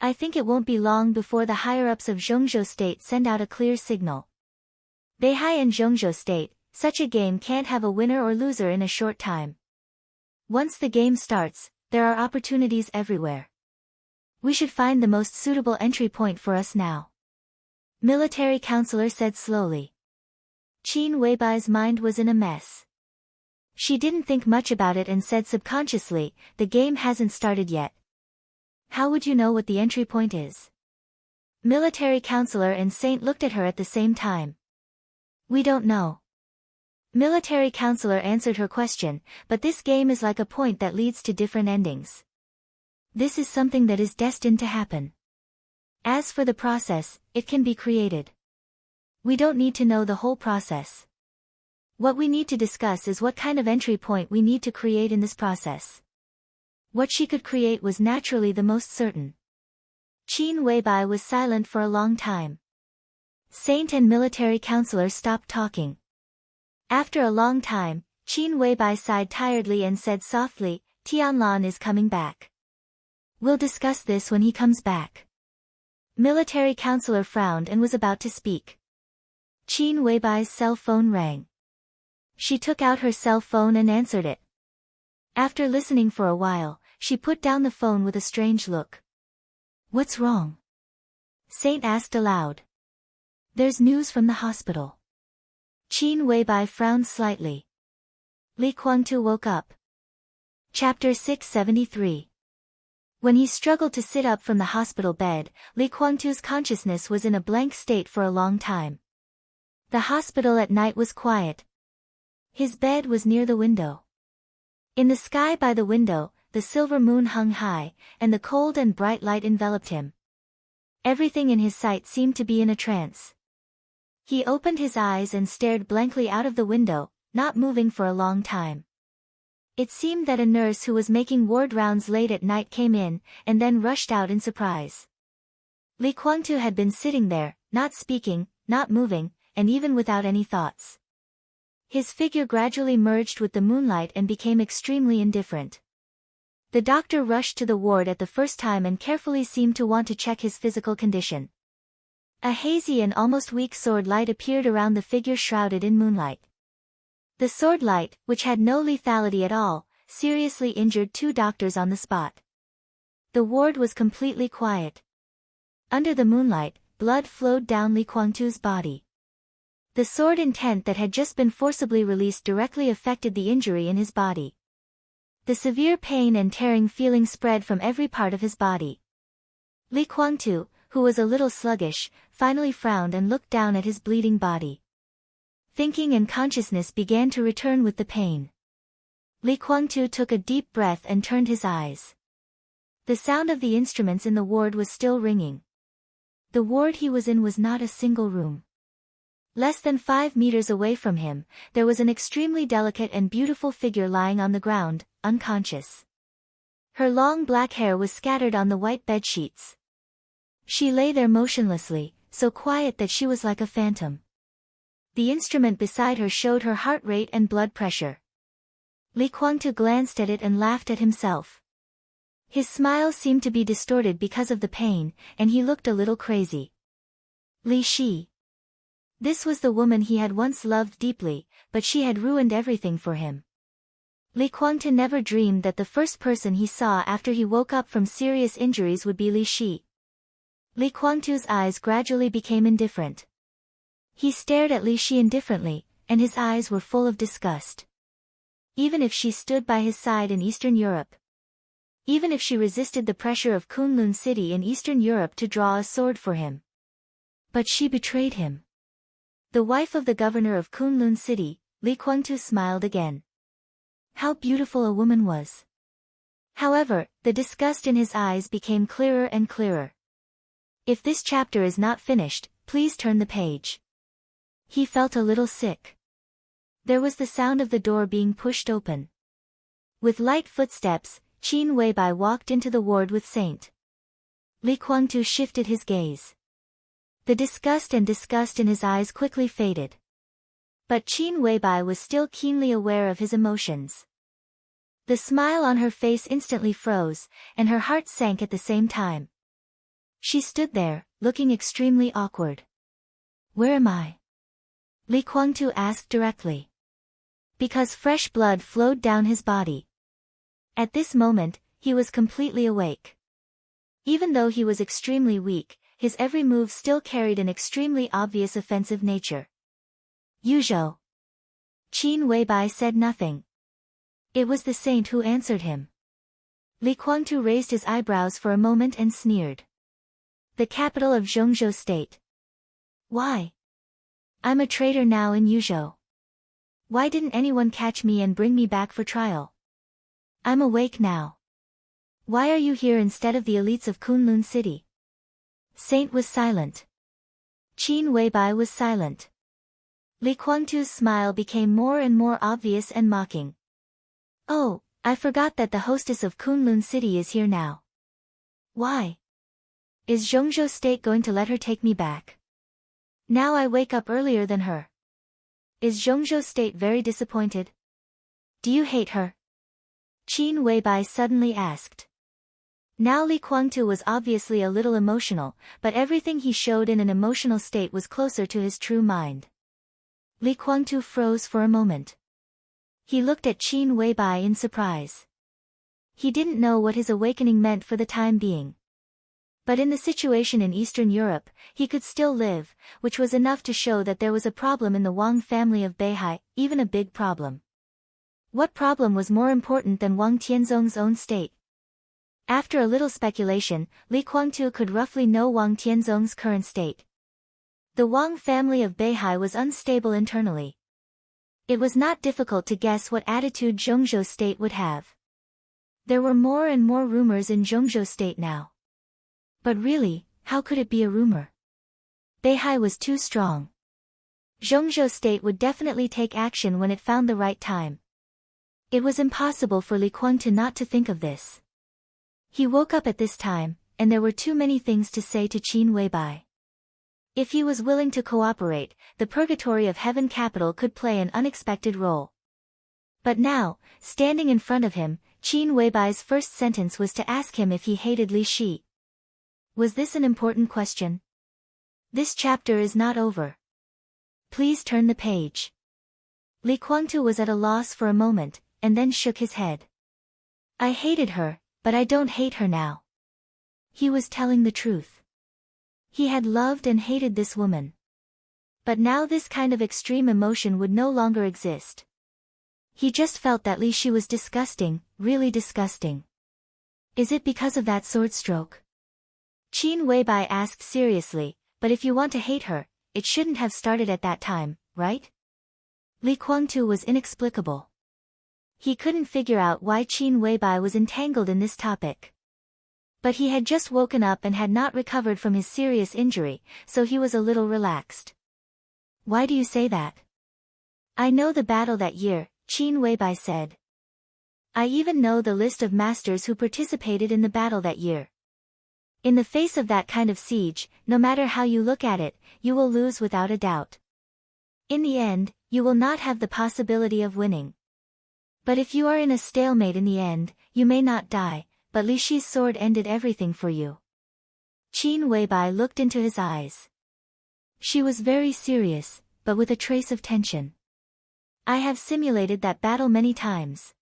I think it won't be long before the higher-ups of Zhongzhou State send out a clear signal. Beihai and Zhongzhou State, such a game can't have a winner or loser in a short time. Once the game starts, there are opportunities everywhere. We should find the most suitable entry point for us now. Military counselor said slowly. Qin Weibai's mind was in a mess. She didn't think much about it and said subconsciously, the game hasn't started yet. How would you know what the entry point is? Military counselor and Saint looked at her at the same time. We don't know. Military counselor answered her question, but this game is like a point that leads to different endings. This is something that is destined to happen. As for the process, it can be created. We don't need to know the whole process. What we need to discuss is what kind of entry point we need to create in this process. What she could create was naturally the most certain. Qin Weibai was silent for a long time. Saint and military counselor stopped talking. After a long time, Qin Weibai sighed tiredly and said softly, Tianlan is coming back. We'll discuss this when he comes back. Military counselor frowned and was about to speak. Qin Weibai's cell phone rang. She took out her cell phone and answered it. After listening for a while, she put down the phone with a strange look. What's wrong? Saint asked aloud. There's news from the hospital. Qin Weibai frowned slightly. Li Guangtu woke up. Chapter 673. When he struggled to sit up from the hospital bed, Li Guangtu's consciousness was in a blank state for a long time. The hospital at night was quiet. His bed was near the window. In the sky by the window, the silver moon hung high, and the cold and bright light enveloped him. Everything in his sight seemed to be in a trance. He opened his eyes and stared blankly out of the window, not moving for a long time. It seemed that a nurse who was making ward rounds late at night came in, and then rushed out in surprise. Li Guangtu had been sitting there, not speaking, not moving, and even without any thoughts. His figure gradually merged with the moonlight and became extremely indifferent. The doctor rushed to the ward at the first time and carefully seemed to want to check his physical condition. A hazy and almost weak sword light appeared around the figure shrouded in moonlight. The sword light, which had no lethality at all, seriously injured 2 doctors on the spot. The ward was completely quiet. Under the moonlight, blood flowed down Li Guangtu's body. The sword intent that had just been forcibly released directly affected the injury in his body. The severe pain and tearing feeling spread from every part of his body. Li Guangtu, who was a little sluggish, finally frowned and looked down at his bleeding body. Thinking and consciousness began to return with the pain. Li Kuangtu took a deep breath and turned his eyes. The sound of the instruments in the ward was still ringing. The ward he was in was not a single room. Less than 5 meters away from him, there was an extremely delicate and beautiful figure lying on the ground, unconscious. Her long black hair was scattered on the white bedsheets. She lay there motionlessly, so quiet that she was like a phantom. The instrument beside her showed her heart rate and blood pressure. Li Kuangtu glanced at it and laughed at himself. His smile seemed to be distorted because of the pain, and he looked a little crazy. Li Shi. This was the woman he had once loved deeply, but she had ruined everything for him. Li Kuangtu never dreamed that the first person he saw after he woke up from serious injuries would be Li Shi. Li Kuangtu's eyes gradually became indifferent. He stared at Li Shi indifferently, and his eyes were full of disgust. Even if she stood by his side in Eastern Europe. Even if she resisted the pressure of Kunlun City in Eastern Europe to draw a sword for him. But she betrayed him. The wife of the governor of Kunlun City, Li Kuangtu smiled again. How beautiful a woman was. However, the disgust in his eyes became clearer and clearer. If this chapter is not finished, please turn the page. He felt a little sick. There was the sound of the door being pushed open. With light footsteps, Qin Weibai walked into the ward with Saint. Li Kuangtu shifted his gaze. The disgust in his eyes quickly faded. But Qin Weibai was still keenly aware of his emotions. The smile on her face instantly froze, and her heart sank at the same time. She stood there, looking extremely awkward. Where am I? Li Kuangtu asked directly. Because fresh blood flowed down his body. At this moment, he was completely awake. Even though he was extremely weak, his every move still carried an extremely obvious offensive nature. Yuzhou. Qin Weibai said nothing. It was the saint who answered him. Li Kuangtu raised his eyebrows for a moment and sneered. The capital of Zhongzhou State. Why? I'm a traitor now in Yuzhou. Why didn't anyone catch me and bring me back for trial? I'm awake now. Why are you here instead of the elites of Kunlun City? Saint was silent. Qin Weibai was silent. Li Kuangtu's smile became more and more obvious and mocking. Oh, I forgot that the hostess of Kunlun City is here now. Why? Is Zhongzhou State going to let her take me back? Now I wake up earlier than her. Is Zhongzhou State very disappointed? Do you hate her? Qin Weibai suddenly asked. Now Li Kuangtu was obviously a little emotional, but everything he showed in an emotional state was closer to his true mind. Li Kuangtu froze for a moment. He looked at Qin Weibai in surprise. He didn't know what his awakening meant for the time being. But in the situation in Eastern Europe, he could still live, which was enough to show that there was a problem in the Wang family of Beihai, even a big problem. What problem was more important than Wang Tianzong's own state? After a little speculation, Li Kuangtu could roughly know Wang Tianzong's current state. The Wang family of Beihai was unstable internally. It was not difficult to guess what attitude Zhongzhou State would have. There were more and more rumors in Zhongzhou State now. But really, how could it be a rumor? Beihai was too strong. Zhongzhou State would definitely take action when it found the right time. It was impossible for Li Kuangtu not to think of this. He woke up at this time, and there were too many things to say to Qin Weibai. If he was willing to cooperate, the Purgatory of Heaven capital could play an unexpected role. But now, standing in front of him, Qin Weibai's first sentence was to ask him if he hated Li Shi. Was this an important question? This chapter is not over. Please turn the page. Li Kuangtu was at a loss for a moment, and then shook his head. I hated her, but I don't hate her now. He was telling the truth. He had loved and hated this woman. But now this kind of extreme emotion would no longer exist. He just felt that Li Shi was disgusting, really disgusting. Is it because of that sword stroke? Qin Weibai asked seriously, but if you want to hate her, it shouldn't have started at that time, right? Li Kuangtu was inexplicable. He couldn't figure out why Qin Weibai was entangled in this topic. But he had just woken up and had not recovered from his serious injury, so he was a little relaxed. Why do you say that? I know the battle that year, Qin Weibai said. I even know the list of masters who participated in the battle that year. In the face of that kind of siege, no matter how you look at it, you will lose without a doubt. In the end, you will not have the possibility of winning. But if you are in a stalemate in the end, you may not die, but Li Shi's sword ended everything for you. Qin Weibai looked into his eyes. She was very serious, but with a trace of tension. I have simulated that battle many times.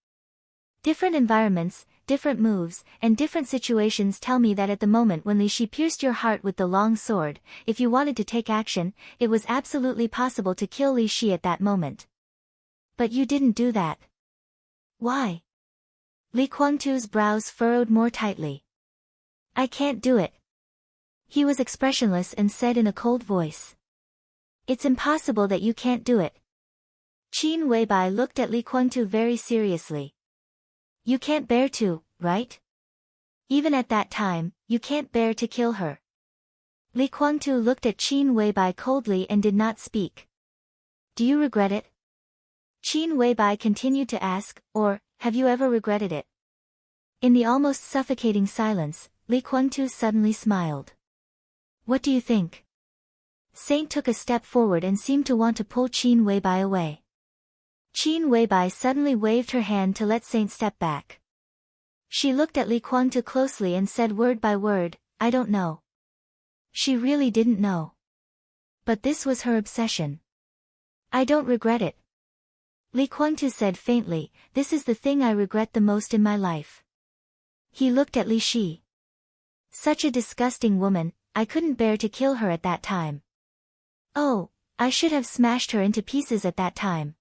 Different environments, different moves, and different situations tell me that at the moment when Li Shi pierced your heart with the long sword, if you wanted to take action, it was absolutely possible to kill Li Shi at that moment. But you didn't do that. Why? Li Guangtu's brows furrowed more tightly. I can't do it. He was expressionless and said in a cold voice. It's impossible that you can't do it. Qin Weibai looked at Li Guangtu very seriously. You can't bear to, right? Even at that time, you can't bear to kill her. Li Guangtu looked at Qin Weibai coldly and did not speak. Do you regret it? Qin Weibai continued to ask, or, have you ever regretted it? In the almost suffocating silence, Li Guangtu suddenly smiled. What do you think? Saint took a step forward and seemed to want to pull Qin Weibai away. Qin Weibai suddenly waved her hand to let Saint step back. She looked at Li Guangtu closely and said word by word, I don't know. She really didn't know. But this was her obsession. I don't regret it. Li Guangtu said faintly, this is the thing I regret the most in my life. He looked at Li Shi. Such a disgusting woman, I couldn't bear to kill her at that time. Oh, I should have smashed her into pieces at that time.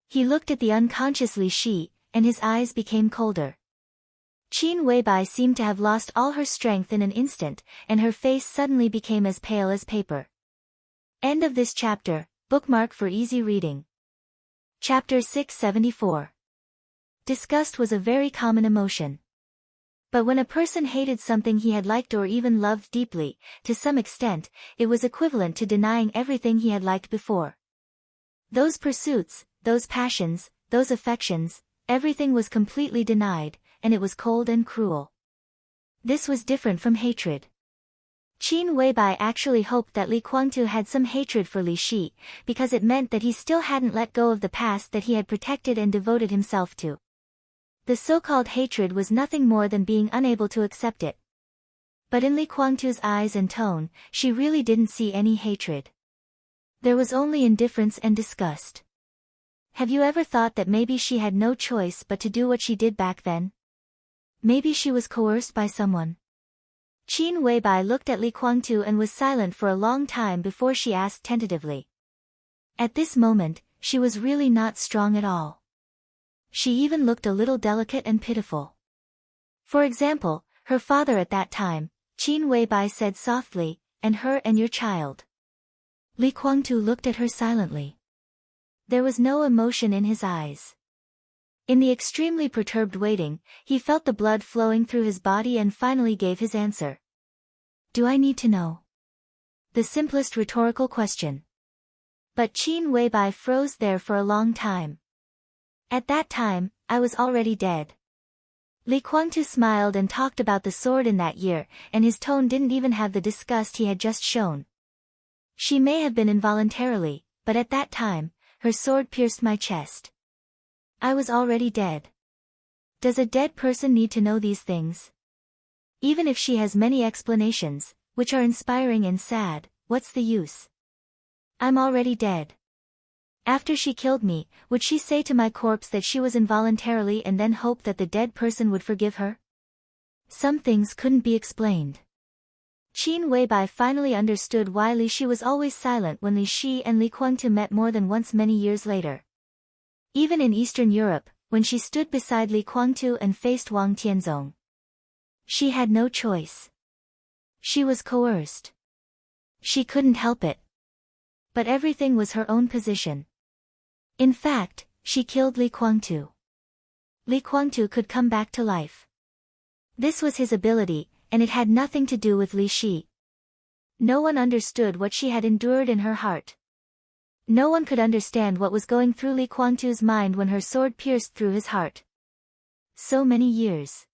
He looked at the unconscious Li Shi, and his eyes became colder. Qin Weibai seemed to have lost all her strength in an instant, and her face suddenly became as pale as paper. End of this chapter, bookmark for easy reading. Chapter 674. Disgust was a very common emotion. But when a person hated something he had liked or even loved deeply, to some extent, it was equivalent to denying everything he had liked before. Those pursuits, those passions, those affections, everything was completely denied, and it was cold and cruel. This was different from hatred. Qin Weibai actually hoped that Li Guangtu had some hatred for Li Shi, because it meant that he still hadn't let go of the past that he had protected and devoted himself to. The so-called hatred was nothing more than being unable to accept it. But in Li Guangtu's eyes and tone, she really didn't see any hatred. There was only indifference and disgust. Have you ever thought that maybe she had no choice but to do what she did back then? Maybe she was coerced by someone. Qin Weibai looked at Li Guangtu and was silent for a long time before she asked tentatively. At this moment, she was really not strong at all. She even looked a little delicate and pitiful. For example, her father at that time, Qin Weibai said softly, and her and your child. Li Guangtu looked at her silently. There was no emotion in his eyes. In the extremely perturbed waiting, he felt the blood flowing through his body and finally gave his answer. Do I need to know? The simplest rhetorical question. But Qin Weibai froze there for a long time. At that time, I was already dead. Li Guangtu smiled and talked about the sword in that year, and his tone didn't even have the disgust he had just shown. She may have been involuntarily, but at that time, her sword pierced my chest. I was already dead. Does a dead person need to know these things? Even if she has many explanations, which are inspiring and sad, what's the use? I'm already dead. After she killed me, would she say to my corpse that she was involuntarily and then hope that the dead person would forgive her? Some things couldn't be explained. Qin Weibai finally understood why Li Shi was always silent when Li Shi and Li Guangtu met more than once many years later. Even in Eastern Europe, when she stood beside Li Guangtu and faced Wang Tianzong. She had no choice. She was coerced. She couldn't help it. But everything was her own position. In fact, she killed Li Guangtu. Li Guangtu could come back to life. This was his ability, and it had nothing to do with Li Shi. No one understood what she had endured in her heart. No one could understand what was going through Li Guangtu's mind when her sword pierced through his heart. So many years.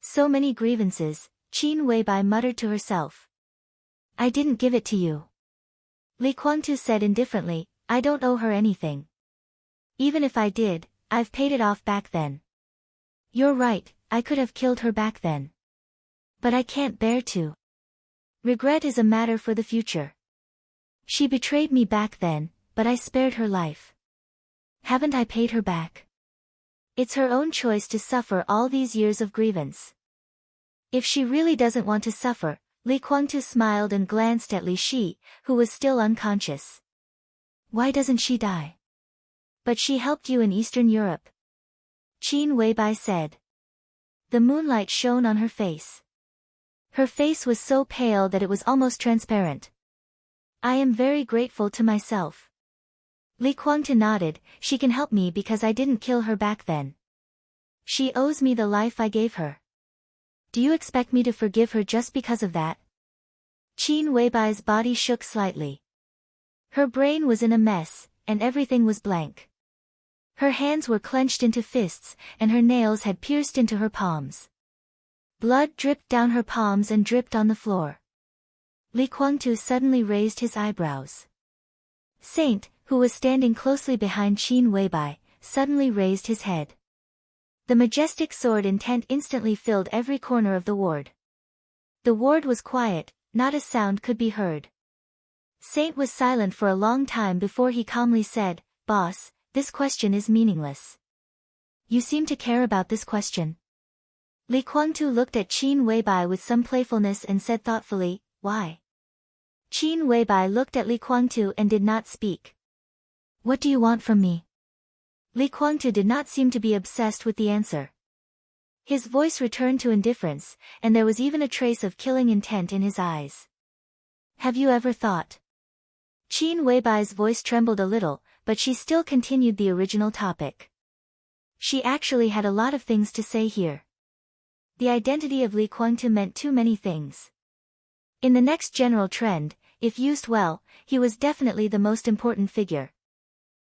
So many grievances, Qin Weibai muttered to herself. I didn't give it to you. Li Guangtu said indifferently, I don't owe her anything. Even if I did, I've paid it off back then. You're right, I could have killed her back then. But I can't bear to. Regret is a matter for the future. She betrayed me back then, but I spared her life. Haven't I paid her back? It's her own choice to suffer all these years of grievance. If she really doesn't want to suffer, Li Guangtu smiled and glanced at Li Shi, who was still unconscious. Why doesn't she die? But she helped you in Eastern Europe. Qin Weibai said. The moonlight shone on her face. Her face was so pale that it was almost transparent. I am very grateful to myself. Li Guangtu nodded, she can help me because I didn't kill her back then. She owes me the life I gave her. Do you expect me to forgive her just because of that? Qin Weibai's body shook slightly. Her brain was in a mess, and everything was blank. Her hands were clenched into fists, and her nails had pierced into her palms. Blood dripped down her palms and dripped on the floor. Li Guangtu suddenly raised his eyebrows. Saint, who was standing closely behind Qin Weibai, suddenly raised his head. The majestic sword intent instantly filled every corner of the ward. The ward was quiet, not a sound could be heard. Saint was silent for a long time before he calmly said, Boss, this question is meaningless. You seem to care about this question. Li Guangtu looked at Qin Weibai with some playfulness and said thoughtfully, Why? Qin Weibai looked at Li Guangtu and did not speak. What do you want from me? Li Guangtu did not seem to be obsessed with the answer. His voice returned to indifference, and there was even a trace of killing intent in his eyes. Have you ever thought? Qin Weibai's voice trembled a little, but she still continued the original topic. She actually had a lot of things to say here. The identity of Li Guangtu meant too many things. In the next general trend, if used well, he was definitely the most important figure.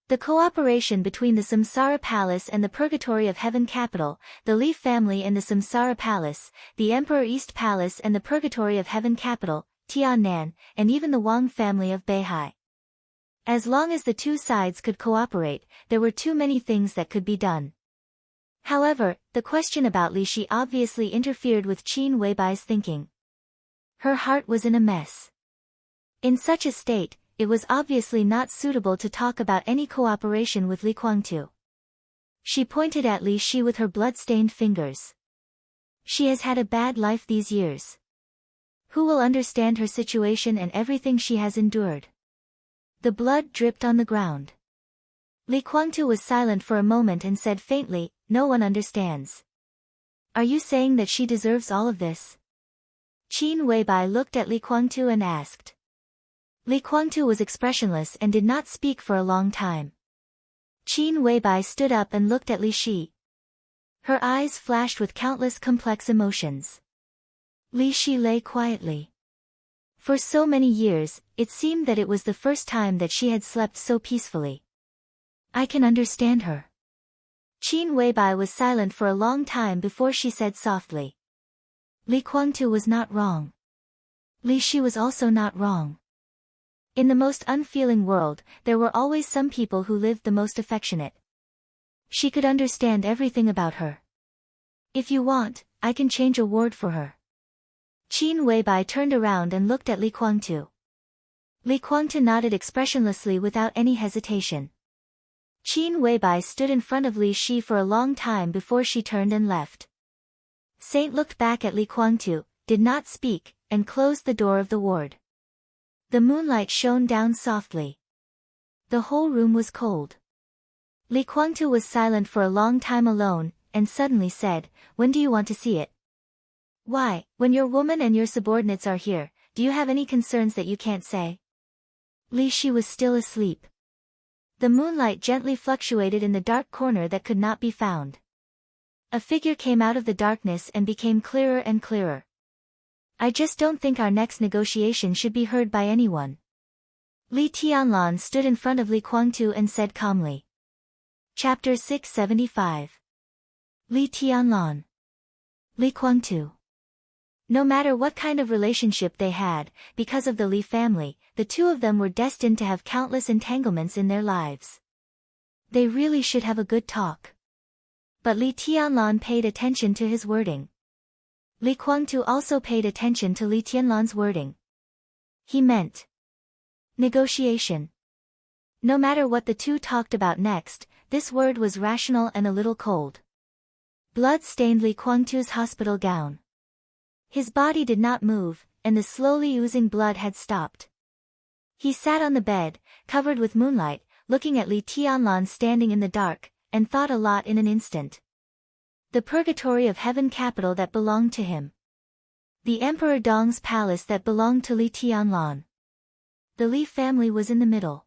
The cooperation between the Samsara Palace and the Purgatory of Heaven capital, the Li family and the Samsara Palace, the Emperor East Palace and the Purgatory of Heaven capital, Tiannan, and even the Wang family of Beihai. As long as the two sides could cooperate, there were too many things that could be done. However, the question about Li Shi obviously interfered with Qin Weibai's thinking. Her heart was in a mess. In such a state, it was obviously not suitable to talk about any cooperation with Li Guangtu. She pointed at Li Shi with her blood-stained fingers. She has had a bad life these years. Who will understand her situation and everything she has endured? The blood dripped on the ground. Li Guangtu was silent for a moment and said faintly, No one understands. Are you saying that she deserves all of this? Qin Weibai looked at Li Guangtu and asked. Li Guangtu was expressionless and did not speak for a long time. Qin Weibai stood up and looked at Li Shi. Her eyes flashed with countless complex emotions. Li Shi lay quietly. For so many years, it seemed that it was the first time that she had slept so peacefully. I can understand her. Qin Weibai was silent for a long time before she said softly. Li Guangtu was not wrong. Li Shi was also not wrong. In the most unfeeling world, there were always some people who lived the most affectionate. She could understand everything about her. If you want, I can change a ward for her. Qin Weibai turned around and looked at Li Guangtu. Li Guangtu nodded expressionlessly without any hesitation. Qin Weibai stood in front of Li Shi for a long time before she turned and left. Saint looked back at Li Guangtu, did not speak, and closed the door of the ward. The moonlight shone down softly. The whole room was cold. Li Guangtu was silent for a long time alone, and suddenly said, When do you want to see it? Why, when your woman and your subordinates are here, do you have any concerns that you can't say? Li Shi was still asleep. The moonlight gently fluctuated in the dark corner that could not be found. A figure came out of the darkness and became clearer and clearer. I just don't think our next negotiation should be heard by anyone. Li Tianlan stood in front of Li Guangtu and said calmly. Chapter 675. Li Tianlan. Li Guangtu. No matter what kind of relationship they had, because of the Li family, the two of them were destined to have countless entanglements in their lives. They really should have a good talk. But Li Tianlan paid attention to his wording. Li Guangtu also paid attention to Li Tianlan's wording. He meant negotiation. No matter what the two talked about next, this word was rational and a little cold. Blood stained Li Guangtu's hospital gown. His body did not move, and the slowly oozing blood had stopped. He sat on the bed, covered with moonlight, looking at Li Tianlan standing in the dark, and thought a lot in an instant. The purgatory of heaven capital that belonged to him. The Emperor Dong's palace that belonged to Li Tianlan. The Li family was in the middle.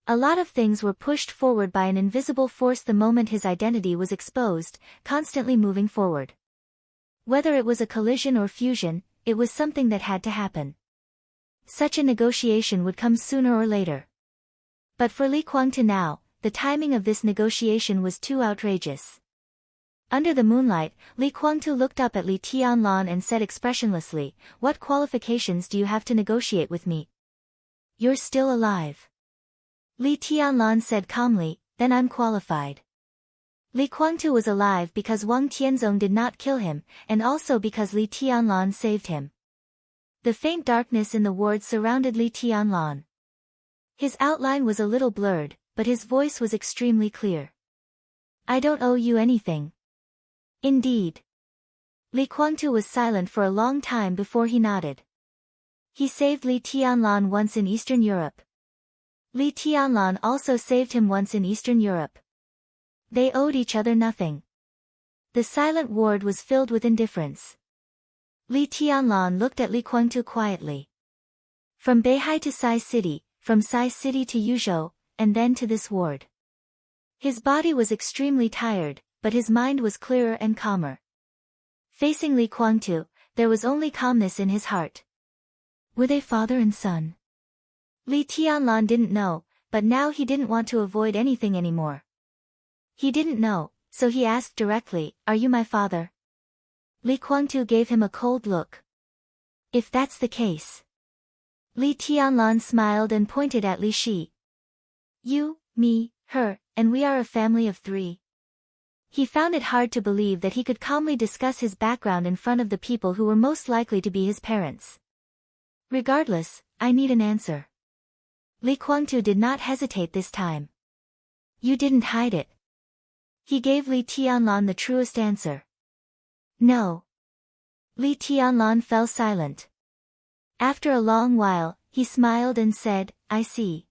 A lot of things were pushed forward by an invisible force the moment his identity was exposed, constantly moving forward. Whether it was a collision or fusion, it was something that had to happen. Such a negotiation would come sooner or later. But for Li Guangtu now, the timing of this negotiation was too outrageous. Under the moonlight, Li Guangtu looked up at Li Tianlan and said expressionlessly, "What qualifications do you have to negotiate with me?" "You're still alive." Li Tianlan said calmly, "Then I'm qualified." Li Guangtu was alive because Wang Tianzong did not kill him, and also because Li Tianlan saved him. The faint darkness in the ward surrounded Li Tianlan. His outline was a little blurred, but his voice was extremely clear. "I don't owe you anything." "Indeed." Li Guangtu was silent for a long time before he nodded. He saved Li Tianlan once in Eastern Europe. Li Tianlan also saved him once in Eastern Europe. They owed each other nothing. The silent ward was filled with indifference. Li Tianlan looked at Li Guangtu quietly. From Beihai to Sai City, from Sai City to Yuzhou, and then to this ward. His body was extremely tired, but his mind was clearer and calmer. Facing Li Guangtu, there was only calmness in his heart. Were they father and son? Li Tianlan didn't know, but now he didn't want to avoid anything anymore. He didn't know, so he asked directly, "Are you my father?" Li Guangtu gave him a cold look. "If that's the case." Li Tianlan smiled and pointed at Li Shi. "You, me, her, and we are a family of 3. He found it hard to believe that he could calmly discuss his background in front of the people who were most likely to be his parents. "Regardless, I need an answer." Li Guangtu did not hesitate this time. "You didn't hide it." He gave Li Tianlan the truest answer. "No." Li Tianlan fell silent. After a long while, he smiled and said, "I see."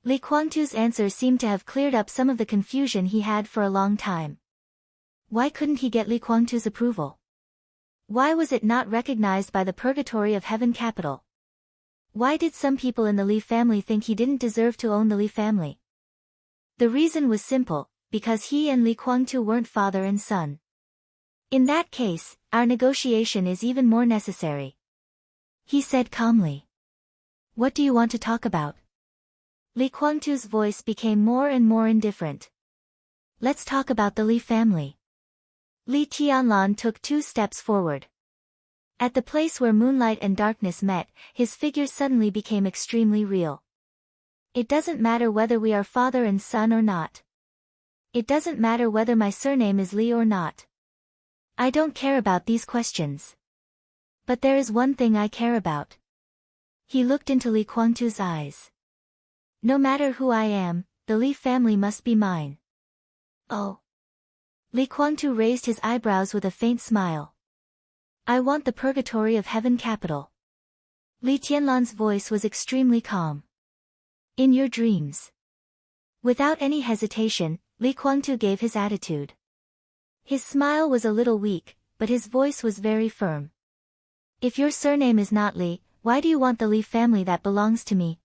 Li Guangtu's answer seemed to have cleared up some of the confusion he had for a long time. Why couldn't he get Li Guangtu's approval? Why was it not recognized by the purgatory of heaven capital? Why did some people in the Li family think he didn't deserve to own the Li family? The reason was simple, because he and Li Guangtu weren't father and son. "In that case, our negotiation is even more necessary," he said calmly. "What do you want to talk about?" Li Guangtu's voice became more and more indifferent. "Let's talk about the Li family." Li Tianlan took 2 steps forward. At the place where moonlight and darkness met, his figure suddenly became extremely real. "It doesn't matter whether we are father and son or not. It doesn't matter whether my surname is Li or not. I don't care about these questions. But there is one thing I care about." He looked into Li Guangtu's eyes. "No matter who I am, the Li family must be mine." "Oh." Li Guangtu raised his eyebrows with a faint smile. "I want the purgatory of heaven capital." Li Tianlan's voice was extremely calm. "In your dreams." Without any hesitation, Li Guangtu gave his attitude. His smile was a little weak, but his voice was very firm. "If your surname is not Li, why do you want the Li family that belongs to me?"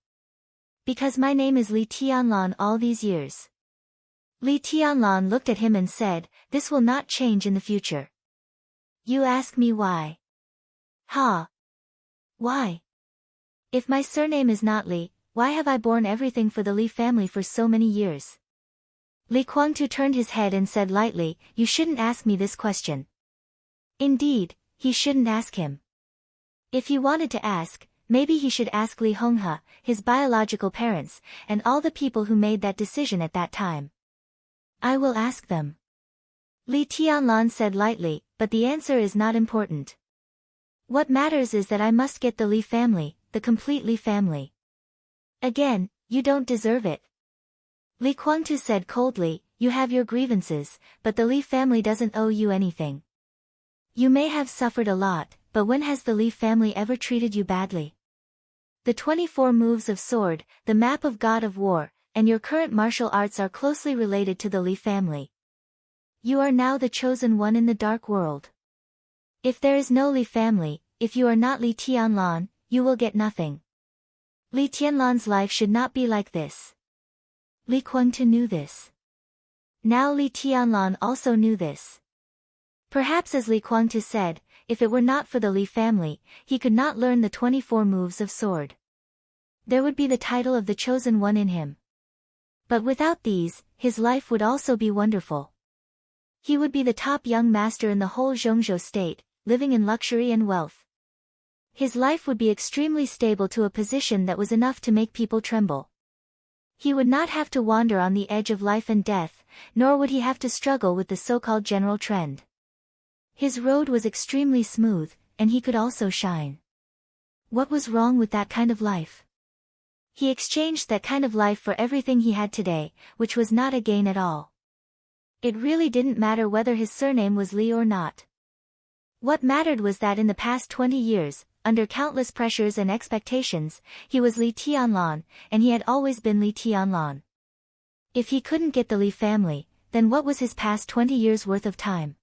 "Because my name is Li Tianlan all these years." Li Tianlan looked at him and said, "This will not change in the future." "You ask me why?" "Ha! Why? If my surname is not Li, why have I borne everything for the Li family for so many years?" Li Guangtu turned his head and said lightly, "You shouldn't ask me this question." Indeed, he shouldn't ask him. If he wanted to ask, maybe he should ask Li Honghe, his biological parents, and all the people who made that decision at that time. "I will ask them." Li Tianlan said lightly, "But the answer is not important. What matters is that I must get the Li family, the complete Li family. Again, you don't deserve it." Li Guangtu said coldly, "You have your grievances, but the Li family doesn't owe you anything. You may have suffered a lot, but when has the Li family ever treated you badly? The 24 moves of sword, the map of God of War, and your current martial arts are closely related to the Li family. You are now the chosen one in the dark world. If there is no Li family, if you are not Li Tianlan, you will get nothing. Li Tianlan's life should not be like this." Li Guangtu knew this. Now Li Tianlan also knew this. Perhaps as Li Guangtu said, if it were not for the Li family, he could not learn the 24 moves of sword. There would be the title of the chosen one in him. But without these, his life would also be wonderful. He would be the top young master in the whole Zhongzhou state, living in luxury and wealth. His life would be extremely stable to a position that was enough to make people tremble. He would not have to wander on the edge of life and death, nor would he have to struggle with the so-called general trend. His road was extremely smooth, and he could also shine. What was wrong with that kind of life? He exchanged that kind of life for everything he had today, which was not a gain at all. It really didn't matter whether his surname was Li or not. What mattered was that in the past 20 years, under countless pressures and expectations, he was Li Tianlan, and he had always been Li Tianlan. If he couldn't get the Li family, then what was his past 20 years worth of time?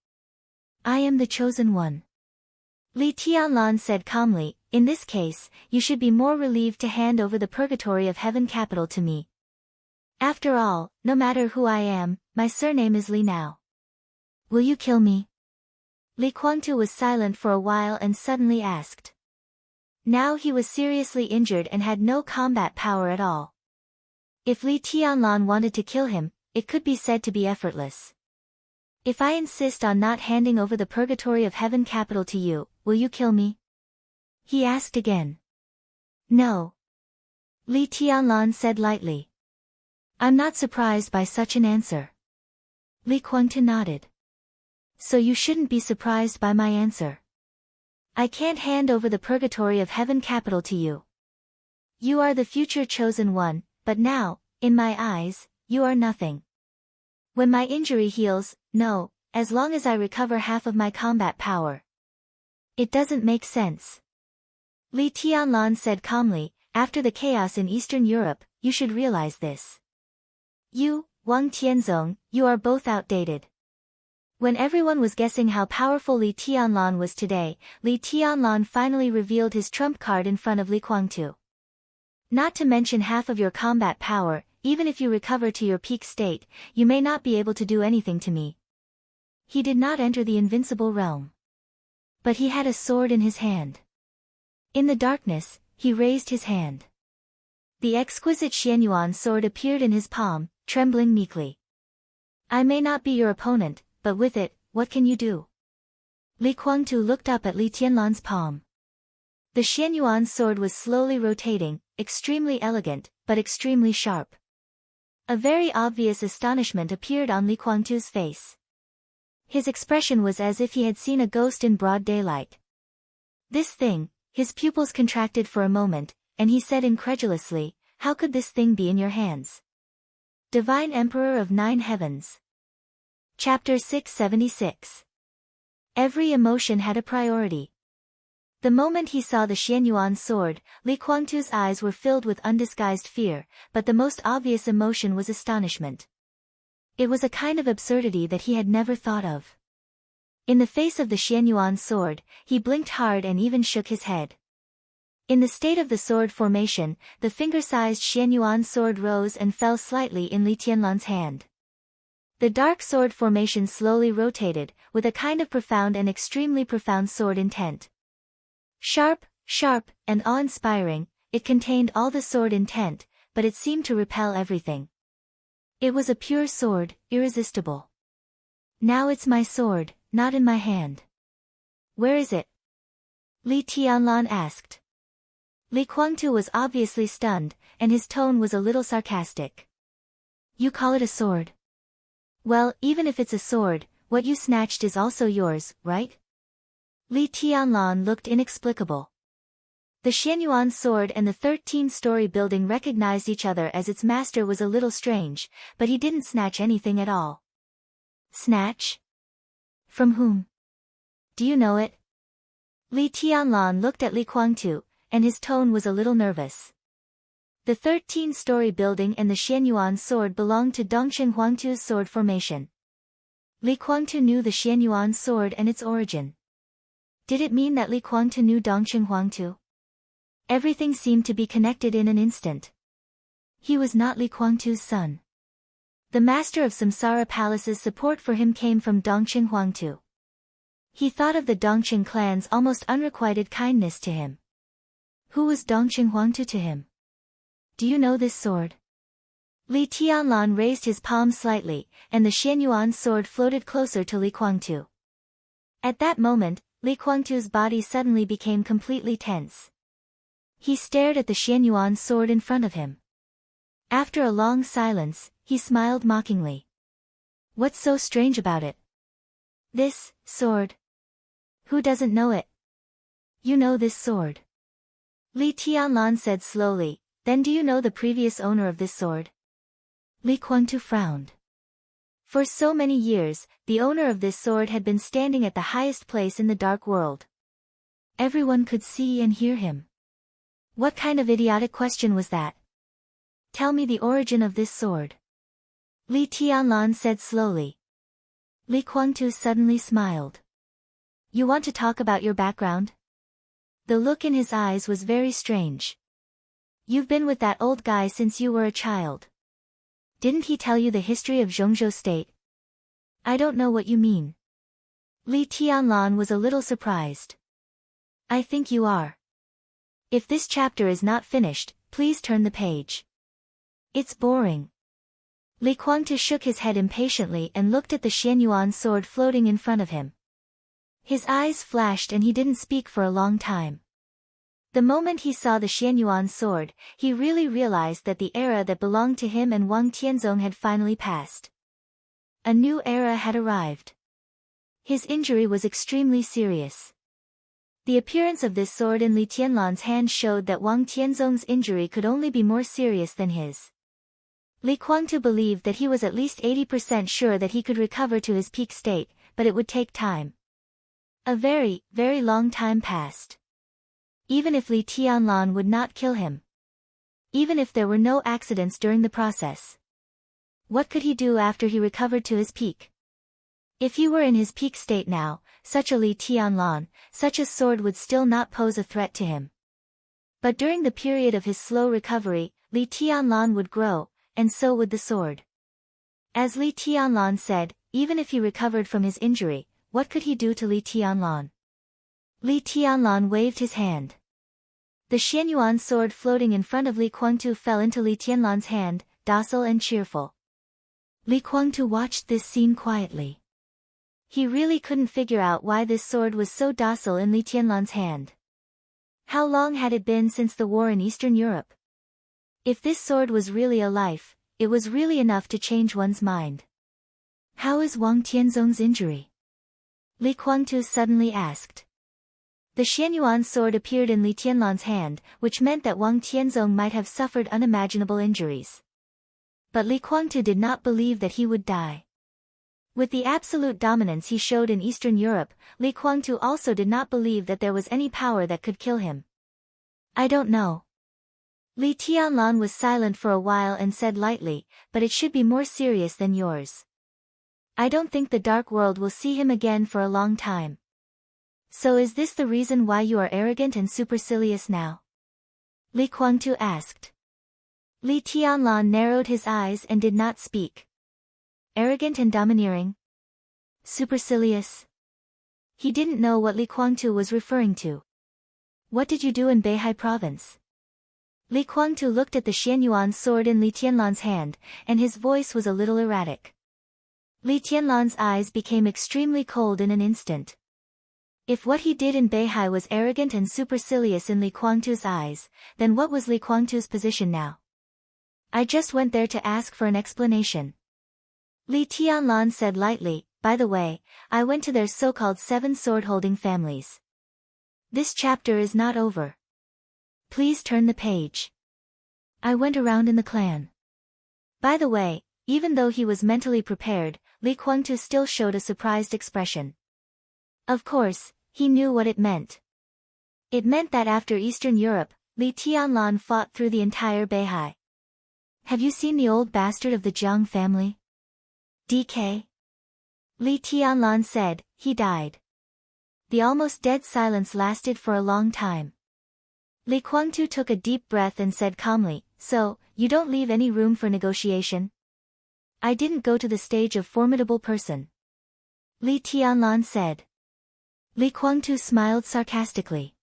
"I am the chosen one," Li Tianlan said calmly. "In this case, you should be more relieved to hand over the purgatory of heaven capital to me. After all, no matter who I am, my surname is Li now. Will you kill me?" Li Guangtu was silent for a while and suddenly asked. Now he was seriously injured and had no combat power at all. If Li Tianlan wanted to kill him, it could be said to be effortless. "If I insist on not handing over the purgatory of heaven capital to you, will you kill me?" he asked again. "No," Li Tianlan said lightly. "I'm not surprised by such an answer." Li Guangtu nodded. "So you shouldn't be surprised by my answer. I can't hand over the purgatory of heaven capital to you. You are the future chosen one, but now, in my eyes, you are nothing. When my injury heals, no, as long as I recover half of my combat power." "It doesn't make sense," Li Tianlan said calmly. "After the chaos in Eastern Europe, you should realize this. You, Wang Tianzong, you are both outdated." When everyone was guessing how powerful Li Tianlan was today, Li Tianlan finally revealed his trump card in front of Li Guangtu. "Not to mention half of your combat power, even if you recover to your peak state, you may not be able to do anything to me." He did not enter the invincible realm. But he had a sword in his hand. In the darkness, he raised his hand. The exquisite Xianyuan sword appeared in his palm, trembling meekly. "I may not be your opponent, but with it, what can you do?" Li Guangtu looked up at Li Tianlan's palm. The Xianyuan sword was slowly rotating, extremely elegant, but extremely sharp. A very obvious astonishment appeared on Li Guangtu's face. His expression was as if he had seen a ghost in broad daylight. "This thing," his pupils contracted for a moment, and he said incredulously, "How could this thing be in your hands?" Divine Emperor of 9 Heavens. Chapter 676. Every emotion had a priority. The moment he saw the Xianyuan sword, Li Guangtu's eyes were filled with undisguised fear, but the most obvious emotion was astonishment. It was a kind of absurdity that he had never thought of. In the face of the Xianyuan sword, he blinked hard and even shook his head. In the state of the sword formation, the finger-sized Xianyuan sword rose and fell slightly in Li Tianlan's hand. The dark sword formation slowly rotated, with a kind of profound and extremely profound sword intent. Sharp, sharp, and awe-inspiring, it contained all the sword intent, but it seemed to repel everything. It was a pure sword, irresistible. Now it's my sword, not in my hand. Where is it? Li Tianlan asked. Li Guangtu was obviously stunned, and his tone was a little sarcastic. You call it a sword? Well, even if it's a sword, what you snatched is also yours, right? Li Tianlan looked inexplicable. The Xianyuan sword and the 13-story building recognized each other as its master was a little strange, but he didn't snatch anything at all. Snatch? From whom? Do you know it? Li Tianlan looked at Li Guangtu, and his tone was a little nervous. The 13-story building and the Xianyuan sword belonged to Dongqing Huangtu's sword formation. Li Guangtu knew the Xianyuan sword and its origin. Did it mean that Li Guangtu knew Dongqing Huangtu? Everything seemed to be connected in an instant. He was not Li Guangtu's son. The master of Samsara Palace's support for him came from Dongqing Huangtu. He thought of the Dongqing clan's almost unrequited kindness to him. Who was Dongqing Huangtu to him? Do you know this sword? Li Tianlan raised his palm slightly, and the Xianyuan sword floated closer to Li Guangtu. At that moment, Li Guangtu's body suddenly became completely tense. He stared at the Xianyuan sword in front of him. After a long silence, he smiled mockingly. What's so strange about it? This sword. Who doesn't know it? You know this sword. Li Tianlan said slowly, then do you know the previous owner of this sword? Li Guangtu frowned. For so many years, the owner of this sword had been standing at the highest place in the dark world. Everyone could see and hear him. What kind of idiotic question was that? Tell me the origin of this sword. Li Tianlan said slowly. Li Guangtu suddenly smiled. You want to talk about your background? The look in his eyes was very strange. You've been with that old guy since you were a child. Didn't he tell you the history of Zhongzhou State? I don't know what you mean. Li Tianlan was a little surprised. I think you are. If this chapter is not finished, please turn the page. It's boring. Li Guangtu shook his head impatiently and looked at the Xianyuan sword floating in front of him. His eyes flashed and he didn't speak for a long time. The moment he saw the Xianyuan sword, he really realized that the era that belonged to him and Wang Tianzong had finally passed. A new era had arrived. His injury was extremely serious. The appearance of this sword in Li Tianlan's hand showed that Wang Tianzong's injury could only be more serious than his. Li Guangtu believed that he was at least 80% sure that he could recover to his peak state, but it would take time. A very, very long time passed. Even if Li Tianlan would not kill him. Even if there were no accidents during the process. What could he do after he recovered to his peak? If he were in his peak state now, such a Li Tianlan, such a sword would still not pose a threat to him. But during the period of his slow recovery, Li Tianlan would grow, and so would the sword. As Li Tianlan said, even if he recovered from his injury, what could he do to Li Tianlan? Li Tianlan waved his hand. The Xianyuan sword floating in front of Li Guangtu fell into Li Tianlan's hand, docile and cheerful. Li Guangtu watched this scene quietly. He really couldn't figure out why this sword was so docile in Li Tianlan's hand. How long had it been since the war in Eastern Europe? If this sword was really a life, it was really enough to change one's mind. How is Wang Tianzong's injury? Li Guangtu suddenly asked. The Xianyuan sword appeared in Li Tianlan's hand, which meant that Wang Tianzong might have suffered unimaginable injuries. But Li Guangtu did not believe that he would die. With the absolute dominance he showed in Eastern Europe, Li Guangtu also did not believe that there was any power that could kill him. I don't know. Li Tianlan was silent for a while and said lightly, but it should be more serious than yours. I don't think the dark world will see him again for a long time. So is this the reason why you are arrogant and supercilious now? Li Guangtu asked. Li Tianlan narrowed his eyes and did not speak. arrogant and domineering? Supercilious? He didn't know what Li Guangtu was referring to. What did you do in Beihai province? Li Guangtu looked at the Xianyuan sword in Li Tianlan's hand, and his voice was a little erratic. Li Tianlan's eyes became extremely cold in an instant. If what he did in Beihai was arrogant and supercilious in Li Guangtu's eyes, then what was Li Guangtu's position now? I just went there to ask for an explanation. Li Tianlan said lightly, by the way, I went to their so-called 7 sword-holding families. This chapter is not over. Please turn the page. I went around in the clan. By the way, even though he was mentally prepared, Li Guangtu still showed a surprised expression. Of course, he knew what it meant. It meant that after Eastern Europe, Li Tianlan fought through the entire Beihai. Have you seen the old bastard of the Jiang family? DK? Li Tianlan said, he died. The almost dead silence lasted for a long time. Li Guangtu took a deep breath and said calmly, so, you don't leave any room for negotiation? I didn't go to the stage of formidable person. Li Tianlan said. Li Guangtu smiled sarcastically.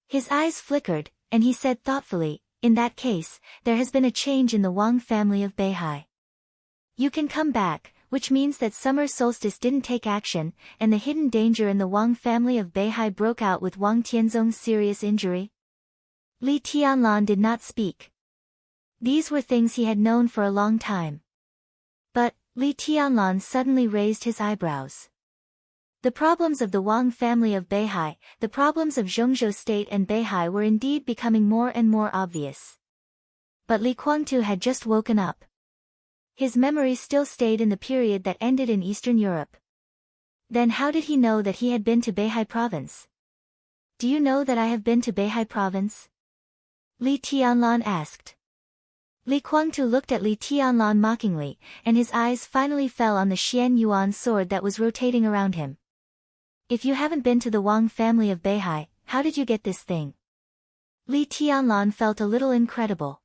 His eyes flickered, and he said thoughtfully, in that case, there has been a change in the Wang family of Beihai. You can come back, which means that summer solstice didn't take action, and the hidden danger in the Wang family of Beihai broke out with Wang Tianzong's serious injury. Li Tianlan did not speak. These were things he had known for a long time. But, Li Tianlan suddenly raised his eyebrows. The problems of the Wang family of Beihai, the problems of Zhongzhou state and Beihai were indeed becoming more and more obvious. But Li Guangtu had just woken up. His memory still stayed in the period that ended in Eastern Europe. Then how did he know that he had been to Beihai province? Do you know that I have been to Beihai province? Li Tianlan asked. Li Guangtu looked at Li Tianlan mockingly, and his eyes finally fell on the Xianyuan sword that was rotating around him. If you haven't been to the Wang family of Beihai, how did you get this thing? Li Tianlan felt a little incredible.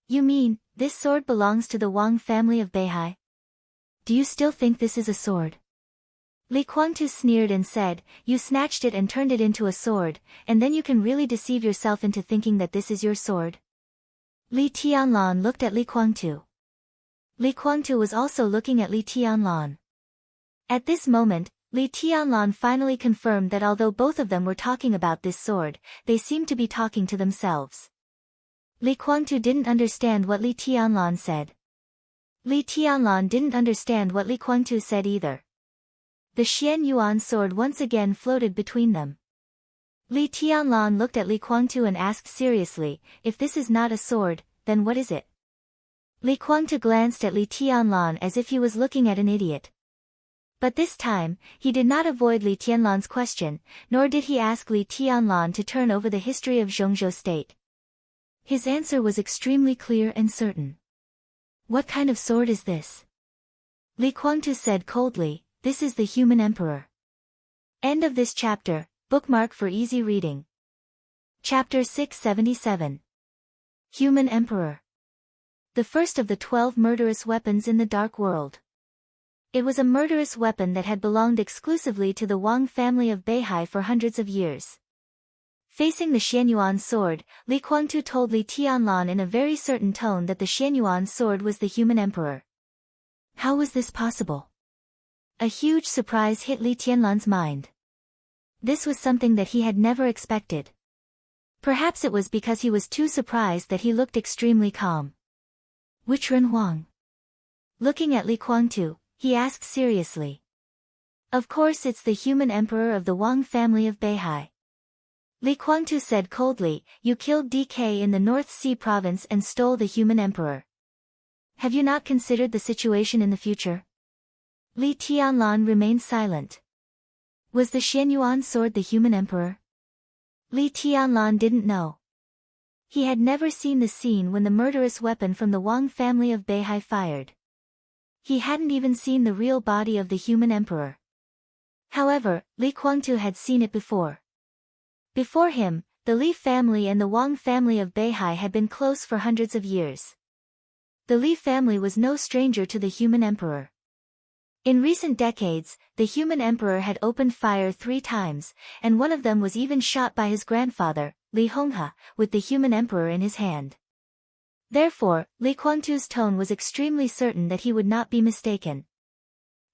You mean, this sword belongs to the Wang family of Beihai? Do you still think this is a sword? Li Guangtu sneered and said, you snatched it and turned it into a sword, and then you can really deceive yourself into thinking that this is your sword? Li Tianlan looked at Li Guangtu. Li Guangtu was also looking at Li Tianlan. At this moment, Li Tianlan finally confirmed that although both of them were talking about this sword, they seemed to be talking to themselves. Li Guangtu didn't understand what Li Tianlan said. Li Tianlan didn't understand what Li Guangtu said either. The Xianyuan sword once again floated between them. Li Tianlan looked at Li Guangtu and asked seriously, if this is not a sword, then what is it? Li Guangtu glanced at Li Tianlan as if he was looking at an idiot. But this time, he did not avoid Li Tianlan's question, nor did he ask Li Tianlan to turn over the history of Zhongzhou state. His answer was extremely clear and certain. What kind of sword is this? Li Guangtu said coldly, this is the human emperor. End of this chapter, bookmark for easy reading. Chapter 677. Human Emperor. The first of the 12 murderous weapons in the Dark World. It was a murderous weapon that had belonged exclusively to the Wang family of Beihai for hundreds of years. Facing the Xianyuan sword, Li Guangtu told Li Tianlan in a very certain tone that the Xianyuan sword was the human emperor. How was this possible? A huge surprise hit Li Tianlan's mind. This was something that he had never expected. Perhaps it was because he was too surprised that he looked extremely calm. Which Ren Huang? Looking at Li Guangtu, he asked seriously. Of course it's the human emperor of the Wang family of Beihai. Li Guangtu said coldly, you killed DK in the North Sea province and stole the human emperor. Have you not considered the situation in the future? Li Tianlan remained silent. Was the Xianyuan sword the human emperor? Li Tianlan didn't know. He had never seen the scene when the murderous weapon from the Wang family of Beihai fired. He hadn't even seen the real body of the human emperor. However, Li Guangtu had seen it before. Before him, the Li family and the Wang family of Beihai had been close for hundreds of years. The Li family was no stranger to the human emperor. In recent decades, the human emperor had opened fire 3 times, and one of them was even shot by his grandfather, Li Honghe, with the human emperor in his hand. Therefore, Li Guangtu's tone was extremely certain that he would not be mistaken.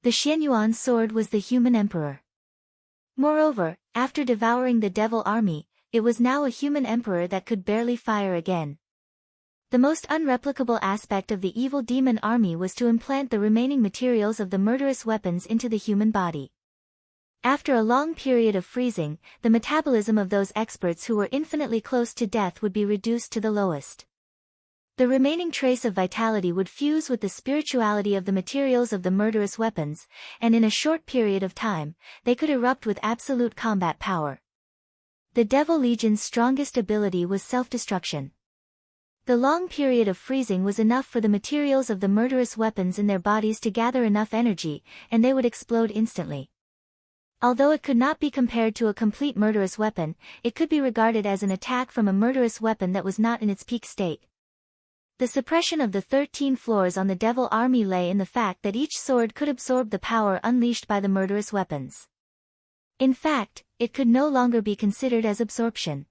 The Xianyuan sword was the human emperor. Moreover, after devouring the devil army, it was now a human emperor that could barely fire again. The most unreplicable aspect of the evil demon army was to implant the remaining materials of the murderous weapons into the human body. After a long period of freezing, the metabolism of those experts who were infinitely close to death would be reduced to the lowest. The remaining trace of vitality would fuse with the spirituality of the materials of the murderous weapons, and in a short period of time, they could erupt with absolute combat power. The Devil Legion's strongest ability was self-destruction. The long period of freezing was enough for the materials of the murderous weapons in their bodies to gather enough energy, and they would explode instantly. Although it could not be compared to a complete murderous weapon, it could be regarded as an attack from a murderous weapon that was not in its peak state. The suppression of the 13 floors on the devil army lay in the fact that each sword could absorb the power unleashed by the murderous weapons. In fact, it could no longer be considered as absorption.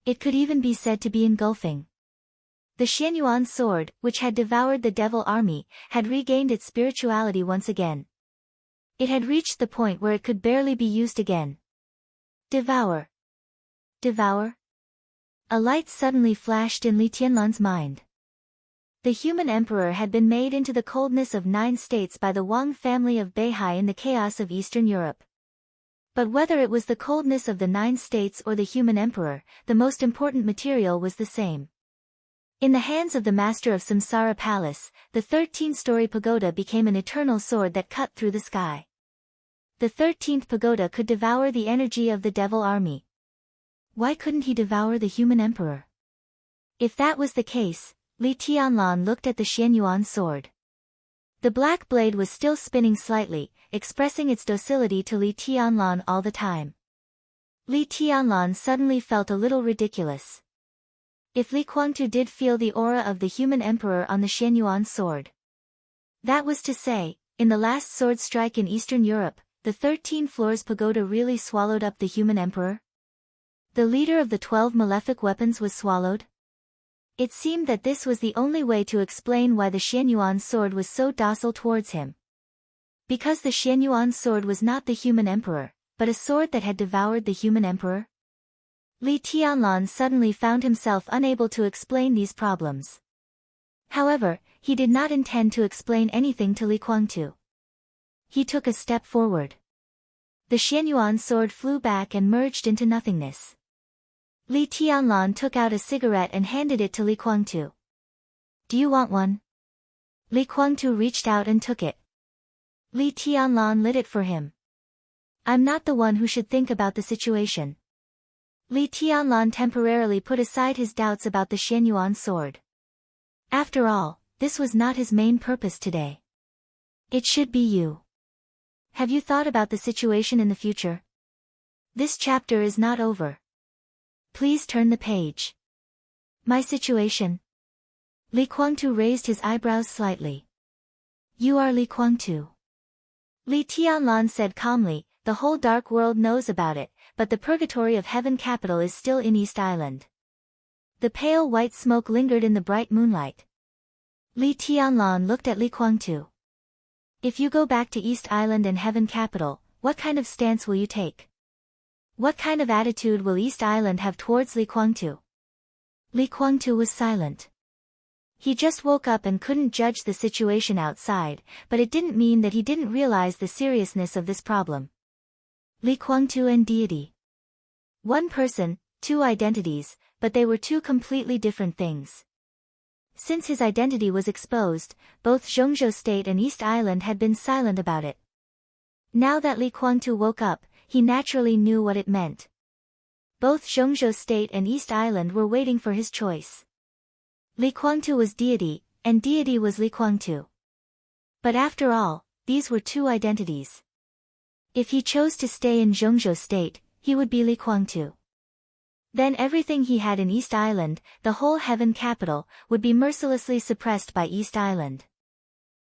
It could even be said to be engulfing. The Xianyuan sword, which had devoured the devil army, had regained its spirituality once again. It had reached the point where it could barely be used again. Devour. Devour? A light suddenly flashed in Li Tianlan's mind. The human emperor had been made into the coldness of 9 states by the Wang family of Beihai in the chaos of Eastern Europe. But whether it was the coldness of the 9 states or the human emperor, the most important material was the same. In the hands of the master of Samsara Palace, the 13-story pagoda became an eternal sword that cut through the sky. The 13th pagoda could devour the energy of the devil army. Why couldn't he devour the human emperor? If that was the case, Li Tianlan looked at the Xianyuan sword. The black blade was still spinning slightly, expressing its docility to Li Tianlan all the time. Li Tianlan suddenly felt a little ridiculous. If Li Guangtu did feel the aura of the human emperor on the Xianyuan sword. That was to say, in the last sword strike in Eastern Europe, the 13 floors pagoda really swallowed up the human emperor? The leader of the 12 malefic weapons was swallowed? It seemed that this was the only way to explain why the Xianyuan sword was so docile towards him. Because the Xianyuan sword was not the human emperor, but a sword that had devoured the human emperor? Li Tianlan suddenly found himself unable to explain these problems. However, he did not intend to explain anything to Li Guangtu. He took a step forward. The Xianyuan sword flew back and merged into nothingness. Li Tianlan took out a cigarette and handed it to Li Guangtu. Do you want one? Li Guangtu reached out and took it. Li Tianlan lit it for him. I'm not the one who should think about the situation. Li Tianlan temporarily put aside his doubts about the Xianyuan sword. After all, this was not his main purpose today. It should be you. Have you thought about the situation in the future? This chapter is not over. Please turn the page. My situation? Li Guangtu raised his eyebrows slightly. You are Li Guangtu. Li Tianlan said calmly, the whole dark world knows about it, but the purgatory of heaven capital is still in East Island. The pale white smoke lingered in the bright moonlight. Li Tianlan looked at Li Guangtu. If you go back to East Island and heaven capital, what kind of stance will you take? What kind of attitude will East Island have towards Li Guangtu? Li Guangtu was silent. He just woke up and couldn't judge the situation outside, but it didn't mean that he didn't realize the seriousness of this problem. Li Guangtu and deity. One person, 2 identities, but they were 2 completely different things. Since his identity was exposed, both Zhongzhou State and East Island had been silent about it. Now that Li Guangtu woke up, he naturally knew what it meant. Both Zhongzhou State and East Island were waiting for his choice. Li Guangtu was deity, and deity was Li Guangtu. But after all, these were 2 identities. If he chose to stay in Zhongzhou State, he would be Li Guangtu. Then everything he had in East Island, the whole heaven capital, would be mercilessly suppressed by East Island.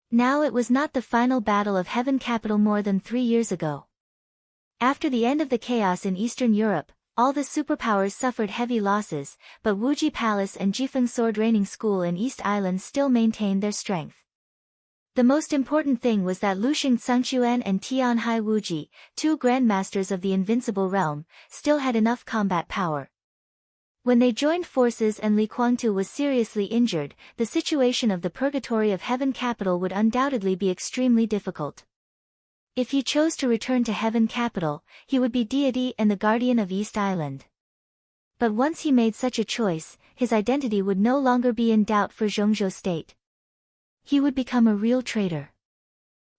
Now it was not the final battle of heaven capital more than 3 years ago. After the end of the chaos in Eastern Europe, all the superpowers suffered heavy losses, but Wuji Palace and Jifeng Sword Training School in East Island still maintained their strength. The most important thing was that Luxing Tsangquan and Tianhai Wuji, two grandmasters of the Invincible Realm, still had enough combat power. When they joined forces and Li Kuangtu was seriously injured, the situation of the Purgatory of Heaven capital would undoubtedly be extremely difficult. If he chose to return to Heaven capital, he would be deity and the guardian of East Island. But once he made such a choice, his identity would no longer be in doubt for Zhongzhou state. He would become a real traitor.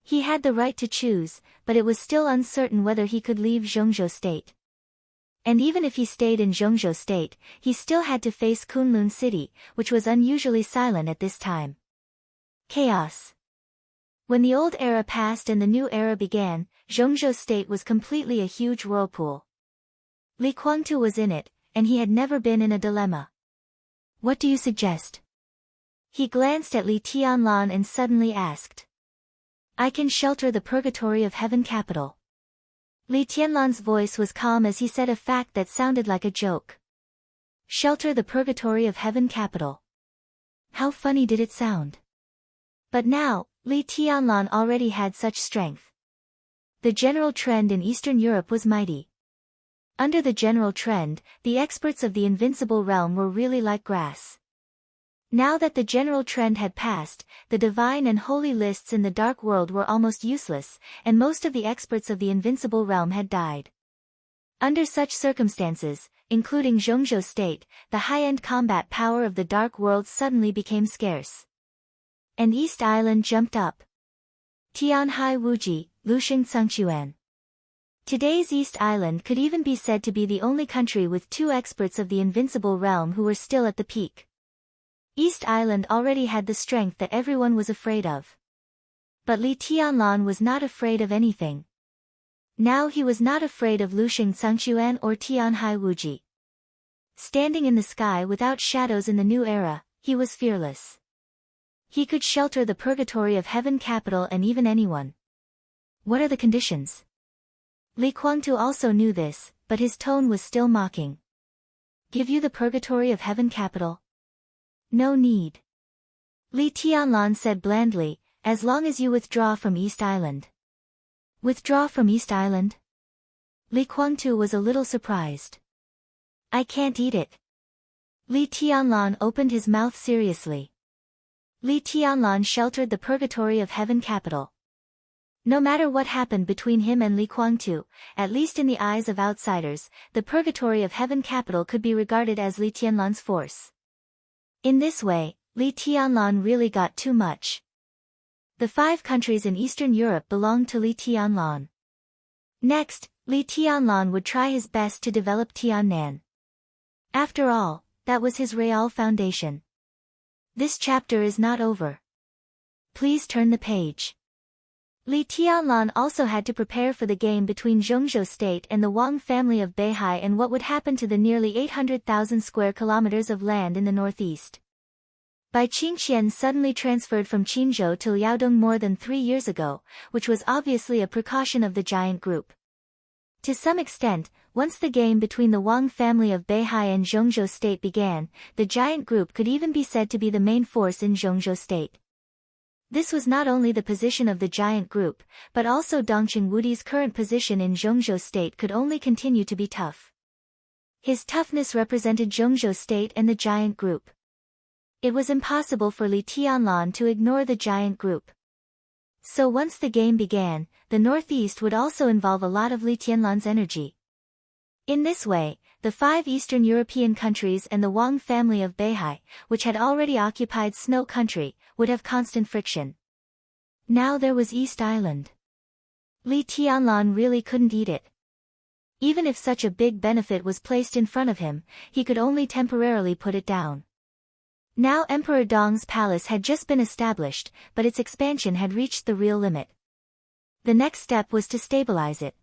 He had the right to choose, but it was still uncertain whether he could leave Zhongzhou state. And even if he stayed in Zhongzhou state, he still had to face Kunlun city, which was unusually silent at this time. Chaos. When the old era passed and the new era began, Zhongzhou state was completely a huge whirlpool. Li Kuangtu was in it, and he had never been in a dilemma. What do you suggest? He glanced at Li Tianlan and suddenly asked. I can shelter the Purgatory of Heaven capital. Li Tianlan's voice was calm as he said a fact that sounded like a joke. Shelter the Purgatory of Heaven capital. How funny did it sound? But now, Li Tianlan already had such strength. The general trend in Eastern Europe was mighty. Under the general trend, the experts of the Invincible Realm were really like grass. Now that the general trend had passed, the divine and holy lists in the dark world were almost useless, and most of the experts of the Invincible Realm had died. Under such circumstances, including Zhongzhou state, the high-end combat power of the dark world suddenly became scarce. And East Island jumped up. Tianhai Wuji, Luxing Tsangquan. Today's East Island could even be said to be the only country with 2 experts of the Invincible Realm who were still at the peak. East Island already had the strength that everyone was afraid of. But Li Tianlan was not afraid of anything. Now he was not afraid of Luxing Tsangquan or Tianhai Wuji. Standing in the sky without shadows in the new era, he was fearless. He could shelter the Purgatory of Heaven capital and even anyone. What are the conditions? Li Kuangtu also knew this, but his tone was still mocking. Give you the Purgatory of Heaven capital? No need. Li Tianlan said blandly, as long as you withdraw from East Island. Withdraw from East Island? Li Kuangtu was a little surprised. I can't eat it. Li Tianlan opened his mouth seriously. Li Tianlan sheltered the Purgatory of Heaven capital. No matter what happened between him and Li Kuangtu, at least in the eyes of outsiders, the Purgatory of Heaven capital could be regarded as Li Tianlan's force. In this way, Li Tianlan really got too much. The 5 countries in Eastern Europe belonged to Li Tianlan. Next, Li Tianlan would try his best to develop Tiannan. After all, that was his real foundation. This chapter is not over. Please turn the page. Li Tianlan also had to prepare for the game between Zhongzhou state and the Wang family of Beihai and what would happen to the nearly 800,000 square kilometers of land in the northeast. Bai Qingqian suddenly transferred from Qinzhou to Liaodong more than 3 years ago, which was obviously a precaution of the giant group. To some extent, once the game between the Wang family of Beihai and Zhongzhou state began, the giant group could even be said to be the main force in Zhongzhou state. This was not only the position of the giant group, but also Dongqing Wudi's current position in Zhongzhou state could only continue to be tough. His toughness represented Zhongzhou state and the giant group. It was impossible for Li Tianlan to ignore the giant group. So once the game began, the northeast would also involve a lot of Li Tianlan's energy. In this way, the 5 Eastern European countries and the Wang family of Beihai, which had already occupied Snow Country, would have constant friction. Now there was East Island. Li Tianlan really couldn't eat it. Even if such a big benefit was placed in front of him, he could only temporarily put it down. Now Emperor Dong's palace had just been established, but its expansion had reached the real limit. The next step was to stabilize it.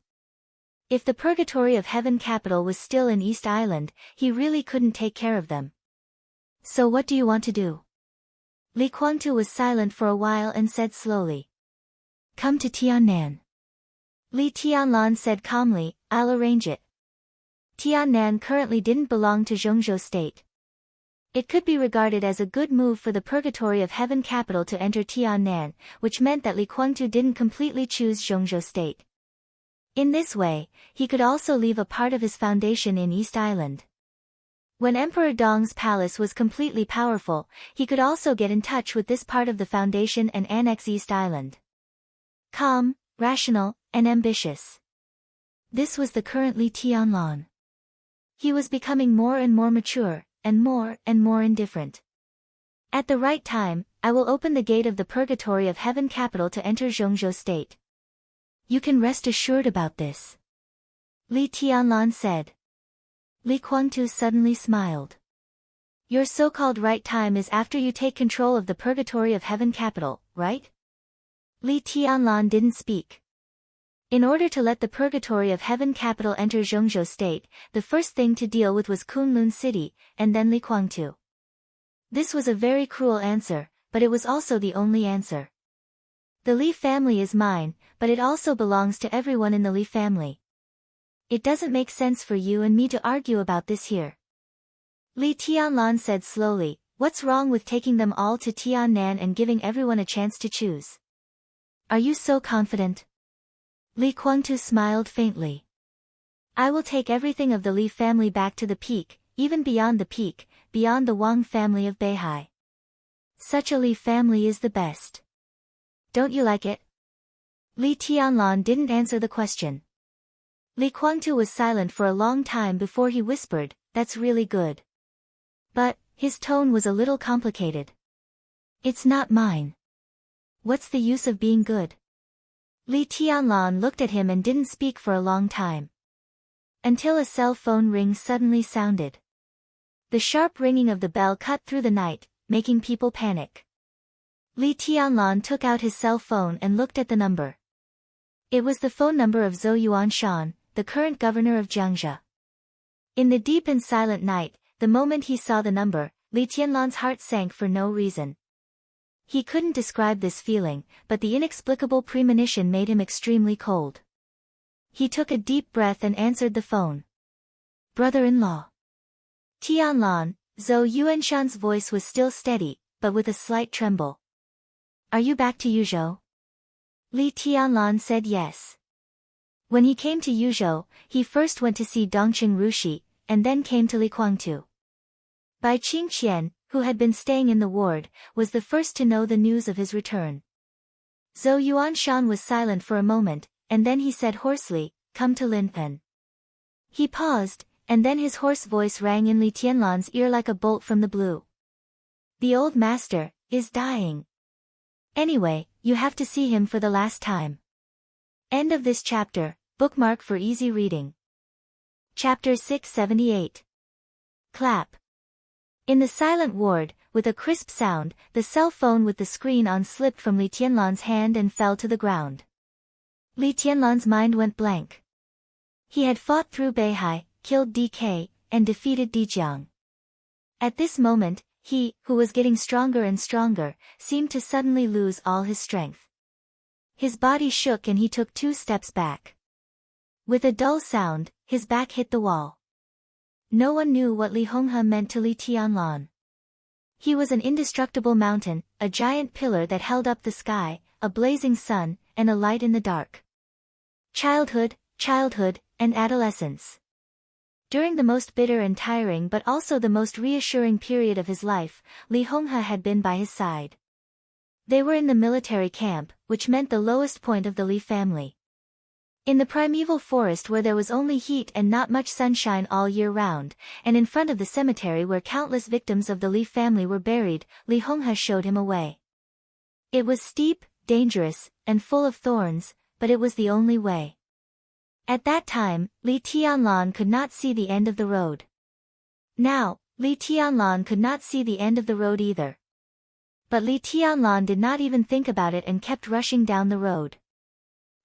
If the Purgatory of Heaven capital was still in East Island, he really couldn't take care of them. So what do you want to do? Li Kuangtu was silent for a while and said slowly. Come to Tiannan. Li Tianlan said calmly, I'll arrange it. Tiannan currently didn't belong to Zhongzhou state. It could be regarded as a good move for the Purgatory of Heaven capital to enter Tiannan, which meant that Li Kuangtu didn't completely choose Zhongzhou state. In this way, he could also leave a part of his foundation in East Island. When Emperor Dong's palace was completely powerful, he could also get in touch with this part of the foundation and annex East Island. Calm, rational, and ambitious. This was the current Li Tianlan. He was becoming more and more mature, and more indifferent. At the right time, I will open the gate of the Purgatory of Heaven capital to enter Zhongzhou state. You can rest assured about this. Li Tianlan said. Li Kuangtu suddenly smiled. Your so-called right time is after you take control of the Purgatory of Heaven capital, right? Li Tianlan didn't speak. In order to let the Purgatory of Heaven capital enter Zhongzhou state, the first thing to deal with was Kunlun city, and then Li Kuangtu. This was a very cruel answer, but it was also the only answer. The Li family is mine, but it also belongs to everyone in the Li family. It doesn't make sense for you and me to argue about this here. Li Tianlan said slowly, what's wrong with taking them all to Tiannan and giving everyone a chance to choose? Are you so confident? Li Kuangtu smiled faintly. I will take everything of the Li family back to the peak, even beyond the peak, beyond the Wang family of Beihai. Such a Li family is the best. Don't you like it? Li Tianlan didn't answer the question. Li Kuangtu was silent for a long time before he whispered, that's really good. But, his tone was a little complicated. It's not mine. What's the use of being good? Li Tianlan looked at him and didn't speak for a long time. Until a cell phone ring suddenly sounded. The sharp ringing of the bell cut through the night, making people panic. Li Tianlan took out his cell phone and looked at the number. It was the phone number of Zhou Yuanshan, the current governor of Jiangxia. In the deep and silent night, the moment he saw the number, Li Tianlan's heart sank for no reason. He couldn't describe this feeling, but the inexplicable premonition made him extremely cold. He took a deep breath and answered the phone. Brother-in-law. Tianlan, Zhou Yuanshan's voice was still steady, but with a slight tremble. Are you back to Yuzhou? Li Tianlan said yes. When he came to Yuzhou, he first went to see Dongqing Rushi, and then came to Li Kuangtu. Bai Qingqian, who had been staying in the ward, was the first to know the news of his return. Zhou Yuanshan was silent for a moment, and then he said hoarsely, come to Linpen. He paused, and then his hoarse voice rang in Li Tianlan's ear like a bolt from the blue. The old master is dying. Anyway, you have to see him for the last time. End of this chapter, bookmark for easy reading. Chapter 678. Clap. In the silent ward, with a crisp sound, the cell phone with the screen on slipped from Li Tianlan's hand and fell to the ground. Li Tianlan's mind went blank. He had fought through Beihai, killed DK, and defeated Dijiang. At this moment, he, who was getting stronger and stronger, seemed to suddenly lose all his strength. His body shook and he took 2 steps back. With a dull sound, his back hit the wall. No one knew what Li Honghe meant to Li Tianlan. He was an indestructible mountain, a giant pillar that held up the sky, a blazing sun, and a light in the dark. Childhood, and adolescence. During the most bitter and tiring but also the most reassuring period of his life, Li Honghe had been by his side. They were in the military camp, which meant the lowest point of the Li family. In the primeval forest where there was only heat and not much sunshine all year round, and in front of the cemetery where countless victims of the Li family were buried, Li Honghe showed him a way. It was steep, dangerous, and full of thorns, but it was the only way. At that time, Li Tianlan could not see the end of the road. Now, Li Tianlan could not see the end of the road either. But Li Tianlan did not even think about it and kept rushing down the road.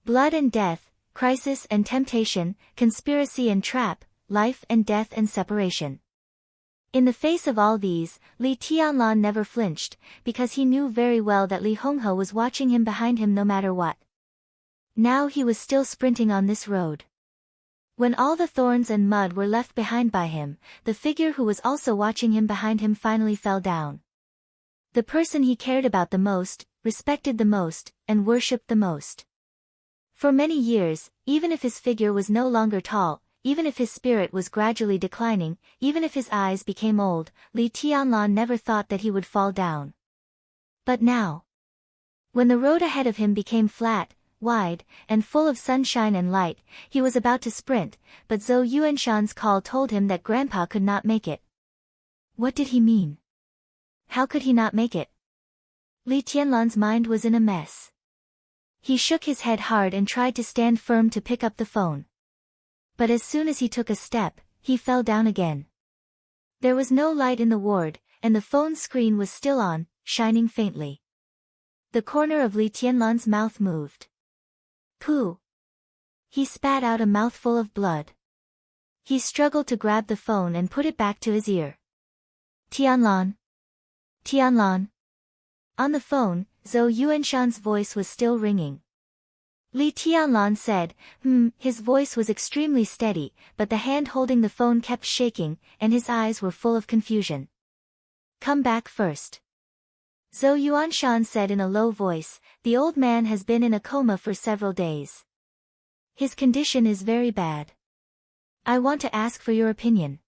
Blood and death, crisis and temptation, conspiracy and trap, life and death and separation. In the face of all these, Li Tianlan never flinched, because he knew very well that Li Honghe was watching him behind him no matter what. Now he was still sprinting on this road. When all the thorns and mud were left behind by him, the figure who was also watching him behind him finally fell down. The person he cared about the most, respected the most, and worshipped the most. For many years, even if his figure was no longer tall, even if his spirit was gradually declining, even if his eyes became old, Li Tianlan never thought that he would fall down. But now, when the road ahead of him became flat, wide, and full of sunshine and light, he was about to sprint, but Zhou Yuanshan's call told him that Grandpa could not make it. What did he mean? How could he not make it? Li Tianlan's mind was in a mess. He shook his head hard and tried to stand firm to pick up the phone. But as soon as he took a step, he fell down again. There was no light in the ward, and the phone screen was still on, shining faintly. The corner of Li Tianlan's mouth moved. Pooh! He spat out a mouthful of blood. He struggled to grab the phone and put it back to his ear. Tianlan! Tianlan! On the phone, Zhou Yuanshan's voice was still ringing. Li Tianlan said, his voice was extremely steady, but the hand holding the phone kept shaking, and his eyes were full of confusion. Come back first. Zhou Yuanshan said in a low voice, the old man has been in a coma for several days. His condition is very bad. I want to ask for your opinion.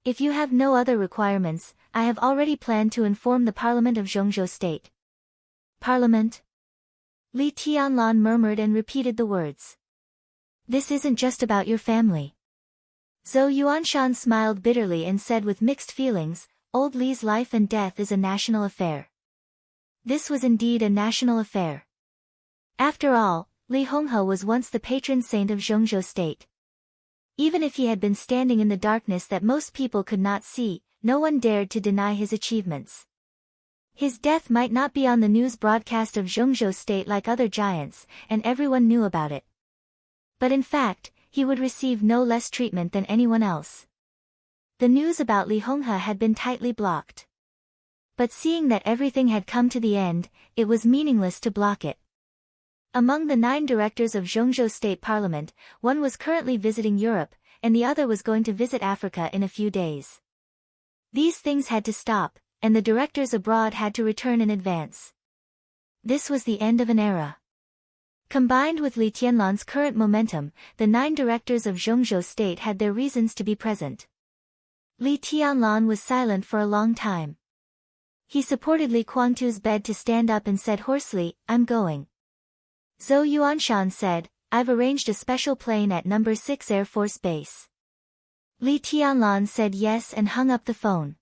If you have no other requirements, I have already planned to inform the Parliament of Zhongzhou State. Parliament? Li Tianlan murmured and repeated the words. This isn't just about your family. Zhou Yuanshan smiled bitterly and said with mixed feelings, old Li's life and death is a national affair. This was indeed a national affair. After all, Li Honghe was once the patron saint of Zhongzhou State. Even if he had been standing in the darkness that most people could not see, no one dared to deny his achievements. His death might not be on the news broadcast of Zhongzhou State like other giants, and everyone knew about it. But in fact, he would receive no less treatment than anyone else. The news about Li Honghe had been tightly blocked. But seeing that everything had come to the end, it was meaningless to block it. Among the 9 directors of Zhongzhou State Parliament, one was currently visiting Europe, and the other was going to visit Africa in a few days. These things had to stop, and the directors abroad had to return in advance. This was the end of an era. Combined with Li Tianlan's current momentum, the 9 directors of Zhongzhou State had their reasons to be present. Li Tianlan was silent for a long time. He supported Li Guangtu's bed to stand up and said hoarsely, I'm going. Zhou Yuanshan said, I've arranged a special plane at No. 6 Air Force Base. Li Tianlan said yes and hung up the phone.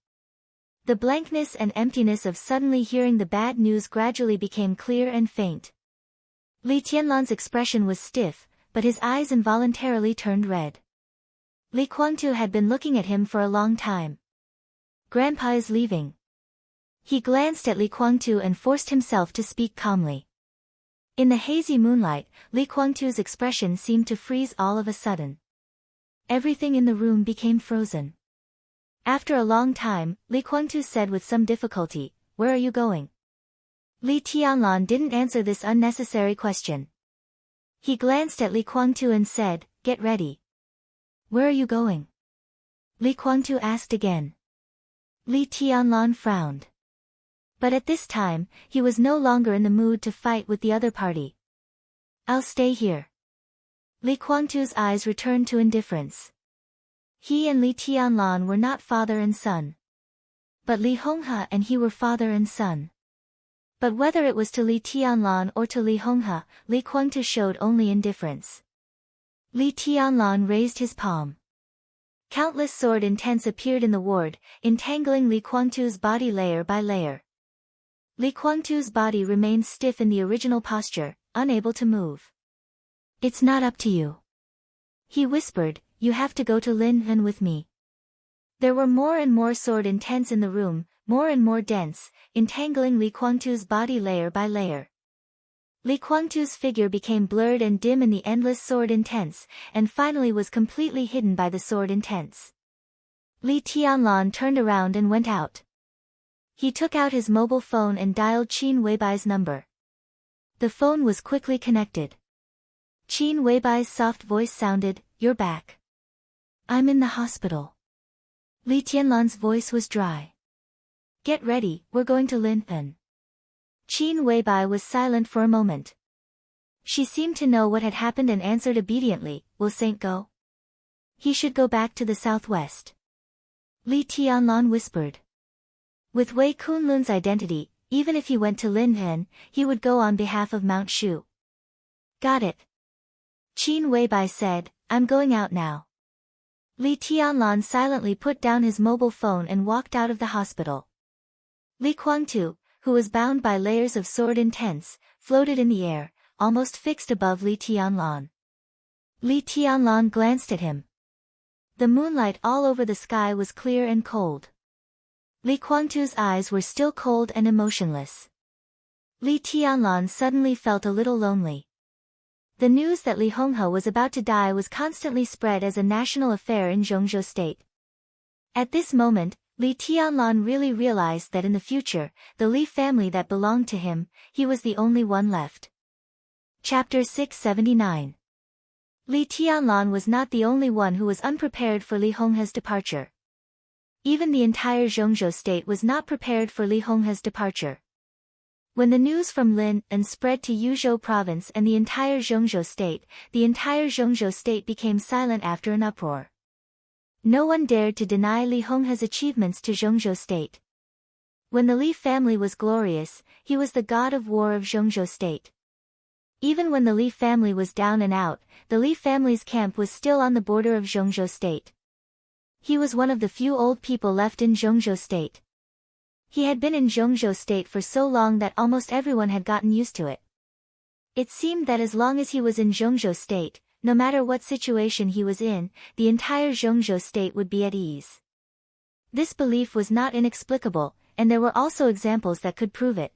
The blankness and emptiness of suddenly hearing the bad news gradually became clear and faint. Li Tianlan's expression was stiff, but his eyes involuntarily turned red. Li Guangtu had been looking at him for a long time. Grandpa is leaving. He glanced at Li Guangtu and forced himself to speak calmly. In the hazy moonlight, Li Guangtu's expression seemed to freeze all of a sudden. Everything in the room became frozen. After a long time, Li Guangtu said with some difficulty, Where are you going? Li Tianlan didn't answer this unnecessary question. He glanced at Li Guangtu and said, Get ready. Where are you going? Li Guangtu asked again. Li Tianlan frowned. But at this time, he was no longer in the mood to fight with the other party. I'll stay here. Li Guangtu's eyes returned to indifference. He and Li Tianlan were not father and son. But Li Honghe and he were father and son. But whether it was to Li Tianlan or to Li Honghe, Li Guangtu showed only indifference. Li Tianlan raised his palm. Countless sword intents appeared in the ward, entangling Li Guangtu's body layer by layer. Li Guangtu's body remained stiff in the original posture, unable to move. It's not up to you. He whispered, You have to go to Linhen with me. There were more and more sword intents in the room, more and more dense, entangling Li Guangtu's body layer by layer. Li Guangtu's figure became blurred and dim in the endless sword intense, and finally was completely hidden by the sword intense. Li Tianlan turned around and went out. He took out his mobile phone and dialed Qin Weibai's number. The phone was quickly connected. Qin Weibai's soft voice sounded, "You're back." "I'm in the hospital." Li Tianlan's voice was dry. "Get ready, we're going to Linpeng." Qin Weibai was silent for a moment. She seemed to know what had happened and answered obediently, "Will Saint go?" "He should go back to the southwest." Li Tianlan whispered. With Wei Kunlun's identity, even if he went to Linpeng, he would go on behalf of Mount Shu. "Got it." Qin Weibai said, "I'm going out now." Li Tianlan silently put down his mobile phone and walked out of the hospital. Li Guangtu, who was bound by layers of sword intense, floated in the air, almost fixed above Li Tianlan. Li Tianlan glanced at him. The moonlight all over the sky was clear and cold. Li Guangtu's eyes were still cold and emotionless. Li Tianlan suddenly felt a little lonely. The news that Li Honghe was about to die was constantly spread as a national affair in Zhongzhou State. At this moment, Li Tianlan really realized that in the future, the Li family that belonged to him, he was the only one left. Chapter 679. Li Tianlan was not the only one who was unprepared for Li Honghe's departure. Even the entire Zhongzhou State was not prepared for Li Honghe's departure. When the news from Linpeng spread to Yuzhou province and the entire Zhongzhou State became silent after an uproar. No one dared to deny Li Honghe's achievements to Zhongzhou State. When the Li family was glorious, he was the god of war of Zhongzhou State. Even when the Li family was down and out, the Li family's camp was still on the border of Zhongzhou State. He was one of the few old people left in Zhongzhou State. He had been in Zhongzhou State for so long that almost everyone had gotten used to it. It seemed that as long as he was in Zhongzhou State, no matter what situation he was in, the entire Zhongzhou State would be at ease. This belief was not inexplicable, and there were also examples that could prove it.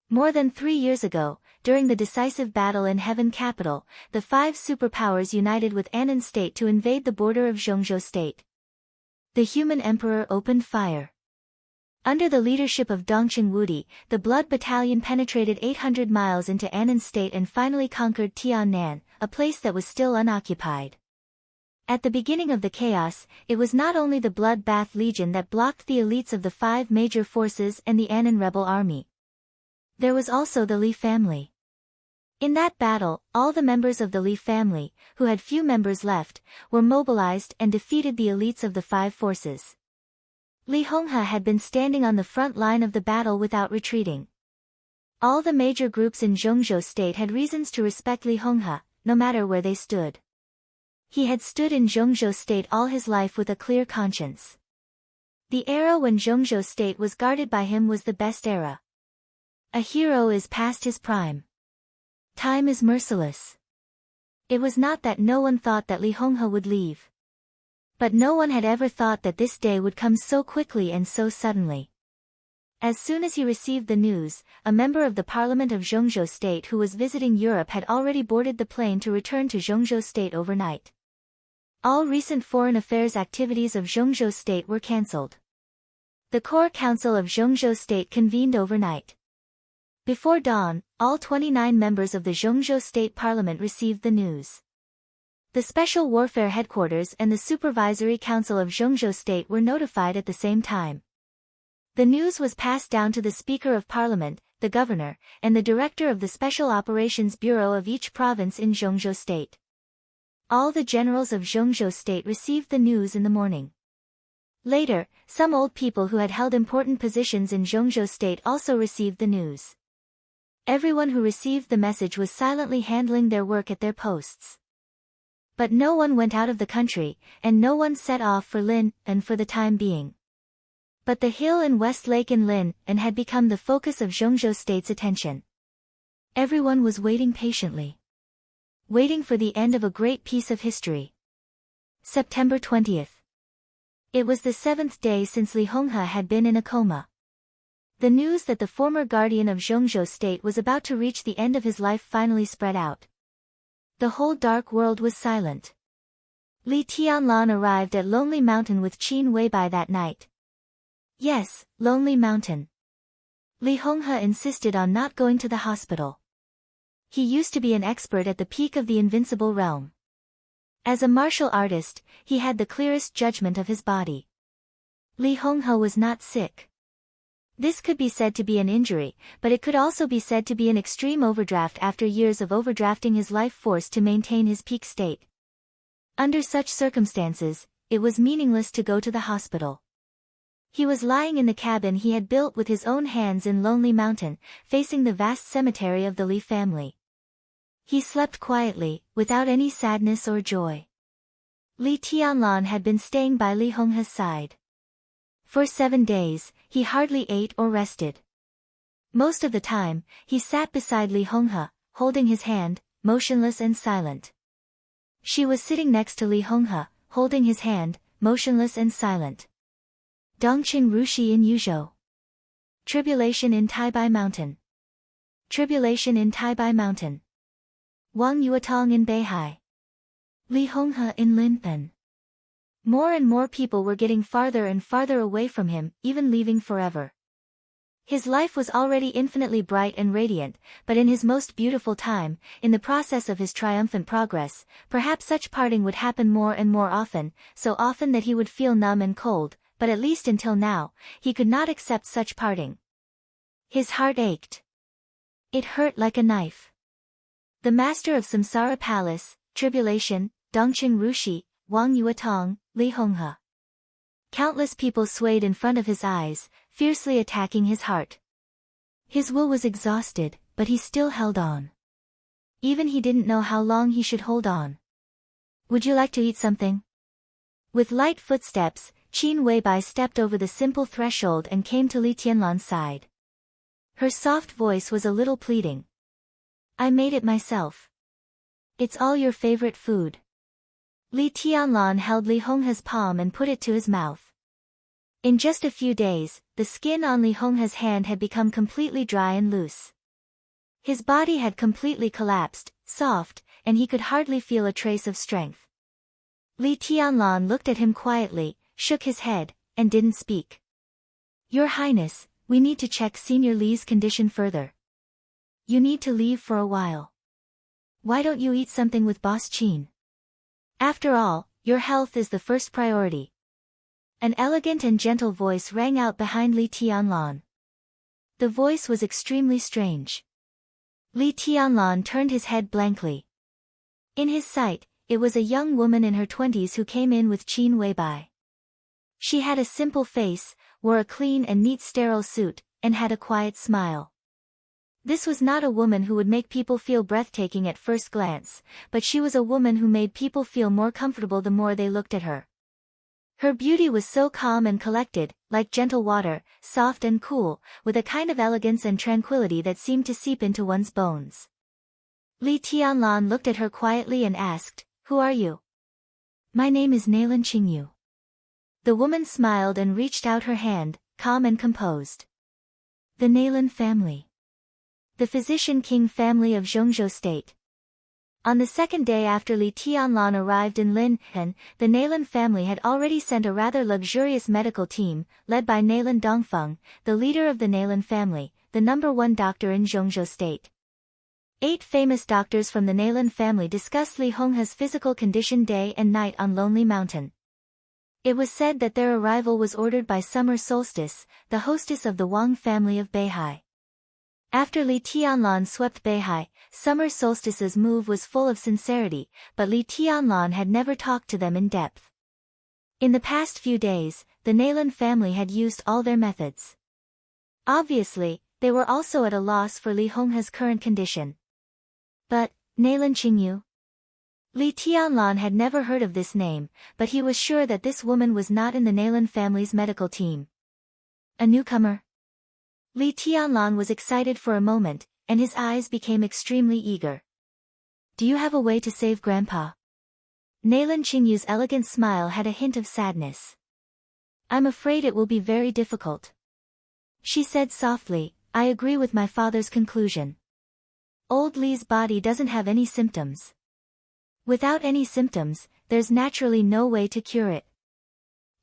More than 3 years ago, during the decisive battle in Heaven Capital, the 5 superpowers united with Annan State to invade the border of Zhongzhou State. The human emperor opened fire. Under the leadership of Dongqing Wudi, the Blood Battalion penetrated 800 miles into Annan State and finally conquered Tiannan, a place that was still unoccupied. At the beginning of the chaos, it was not only the Blood Bath Legion that blocked the elites of the 5 major forces and the Annan rebel army. There was also the Li family. In that battle, all the members of the Li family, who had few members left, were mobilized and defeated the elites of the 5 forces. Li Honghe had been standing on the front line of the battle without retreating. All the major groups in Zhongzhou State had reasons to respect Li Honghe, no matter where they stood. He had stood in Zhongzhou State all his life with a clear conscience. The era when Zhongzhou State was guarded by him was the best era. A hero is past his prime. Time is merciless. It was not that no one thought that Li Honghe would leave. But no one had ever thought that this day would come so quickly and so suddenly. As soon as he received the news, a member of the Parliament of Zhongzhou State who was visiting Europe had already boarded the plane to return to Zhongzhou State overnight. All recent foreign affairs activities of Zhongzhou State were cancelled. The Core Council of Zhongzhou State convened overnight. Before dawn, all 29 members of the Zhongzhou State Parliament received the news. The Special Warfare Headquarters and the Supervisory Council of Zhongzhou State were notified at the same time. The news was passed down to the Speaker of Parliament, the Governor, and the Director of the Special Operations Bureau of each province in Zhongzhou State. All the generals of Zhongzhou State received the news in the morning. Later, some old people who had held important positions in Zhongzhou State also received the news. Everyone who received the message was silently handling their work at their posts. But no one went out of the country, and no one set off for Linpeng for the time being. But the hill in West Lake in Linpeng had become the focus of Zhongzhou State's attention. Everyone was waiting patiently. Waiting for the end of a great piece of history. September 20th. It was the 7th day since Li Honghe had been in a coma. The news that the former guardian of Zhongzhou state was about to reach the end of his life finally spread out. The whole dark world was silent. Li Tianlan arrived at Lonely Mountain with Qin Weibai that night. Yes, Lonely Mountain. Li Honghe insisted on not going to the hospital. He used to be an expert at the peak of the invincible realm. As a martial artist, he had the clearest judgment of his body. Li Honghe was not sick. This could be said to be an injury, but it could also be said to be an extreme overdraft after years of overdrafting his life force to maintain his peak state. Under such circumstances, it was meaningless to go to the hospital. He was lying in the cabin he had built with his own hands in Lonely Mountain, facing the vast cemetery of the Li family. He slept quietly, without any sadness or joy. Li Tianlan had been staying by Li Honghe's side. For 7 days, he hardly ate or rested. Most of the time, he sat beside Li Honghe, holding his hand, motionless and silent. She was sitting next to Li Honghe, holding his hand, motionless and silent. Dongqing Rushi in Yuzhou. Tribulation in Taibai Mountain. Tribulation in Taibai Mountain. Wang Yuetong in Beihai. Li Honghe in Linpen. More and more people were getting farther and farther away from him, even leaving forever. His life was already infinitely bright and radiant, but in his most beautiful time, in the process of his triumphant progress, perhaps such parting would happen more and more often, so often that he would feel numb and cold, but at least until now, he could not accept such parting. His heart ached. It hurt like a knife. The master of Samsara Palace, Tribulation, Dongqing Rushi, Wang Yuetong, Li Honghe. Countless people swayed in front of his eyes, fiercely attacking his heart. His will was exhausted, but he still held on. Even he didn't know how long he should hold on. Would you like to eat something? With light footsteps, Qin Weibai stepped over the simple threshold and came to Li Tianlan's side. Her soft voice was a little pleading. I made it myself. It's all your favorite food. Li Tianlan held Li Honghe's palm and put it to his mouth. In just a few days, the skin on Li Honghe's hand had become completely dry and loose. His body had completely collapsed, soft, and he could hardly feel a trace of strength. Li Tianlan looked at him quietly, shook his head, and didn't speak. Your Highness, we need to check Senior Li's condition further. You need to leave for a while. Why don't you eat something with Boss Qin? After all, your health is the first priority. An elegant and gentle voice rang out behind Li Tianlan. The voice was extremely strange. Li Tianlan turned his head blankly. In his sight, it was a young woman in her 20s who came in with Qin Weibai. She had a simple face, wore a clean and neat sterile suit, and had a quiet smile. This was not a woman who would make people feel breathtaking at first glance, but she was a woman who made people feel more comfortable the more they looked at her. Her beauty was so calm and collected, like gentle water, soft and cool, with a kind of elegance and tranquility that seemed to seep into one's bones. Li Tianlan looked at her quietly and asked, Who are you? My name is Nailan Qingyu. The woman smiled and reached out her hand, calm and composed. The Nailan family. The physician king family of Zhongzhou state. On the second day after Li Tianlan arrived in Linpen, the Nailan family had already sent a rather luxurious medical team, led by Nailan Dongfeng, the leader of the Nailan family, the #1 doctor in Zhongzhou state. 8 famous doctors from the Nailan family discussed Li Honghe's physical condition day and night on Lonely Mountain. It was said that their arrival was ordered by Summer Solstice, the hostess of the Wang family of Beihai. After Li Tianlan swept Beihai, Summer Solstice's move was full of sincerity, but Li Tianlan had never talked to them in depth. In the past few days, the Nailan family had used all their methods. Obviously, they were also at a loss for Li Honghe's current condition. But, Nailan Qingyu? Li Tianlan had never heard of this name, but he was sure that this woman was not in the Nailan family's medical team. A newcomer? Li Tianlan was excited for a moment, and his eyes became extremely eager. Do you have a way to save Grandpa? Nailan Qingyu's elegant smile had a hint of sadness. I'm afraid it will be very difficult. She said softly, I agree with my father's conclusion. Old Lee's body doesn't have any symptoms. Without any symptoms, there's naturally no way to cure it.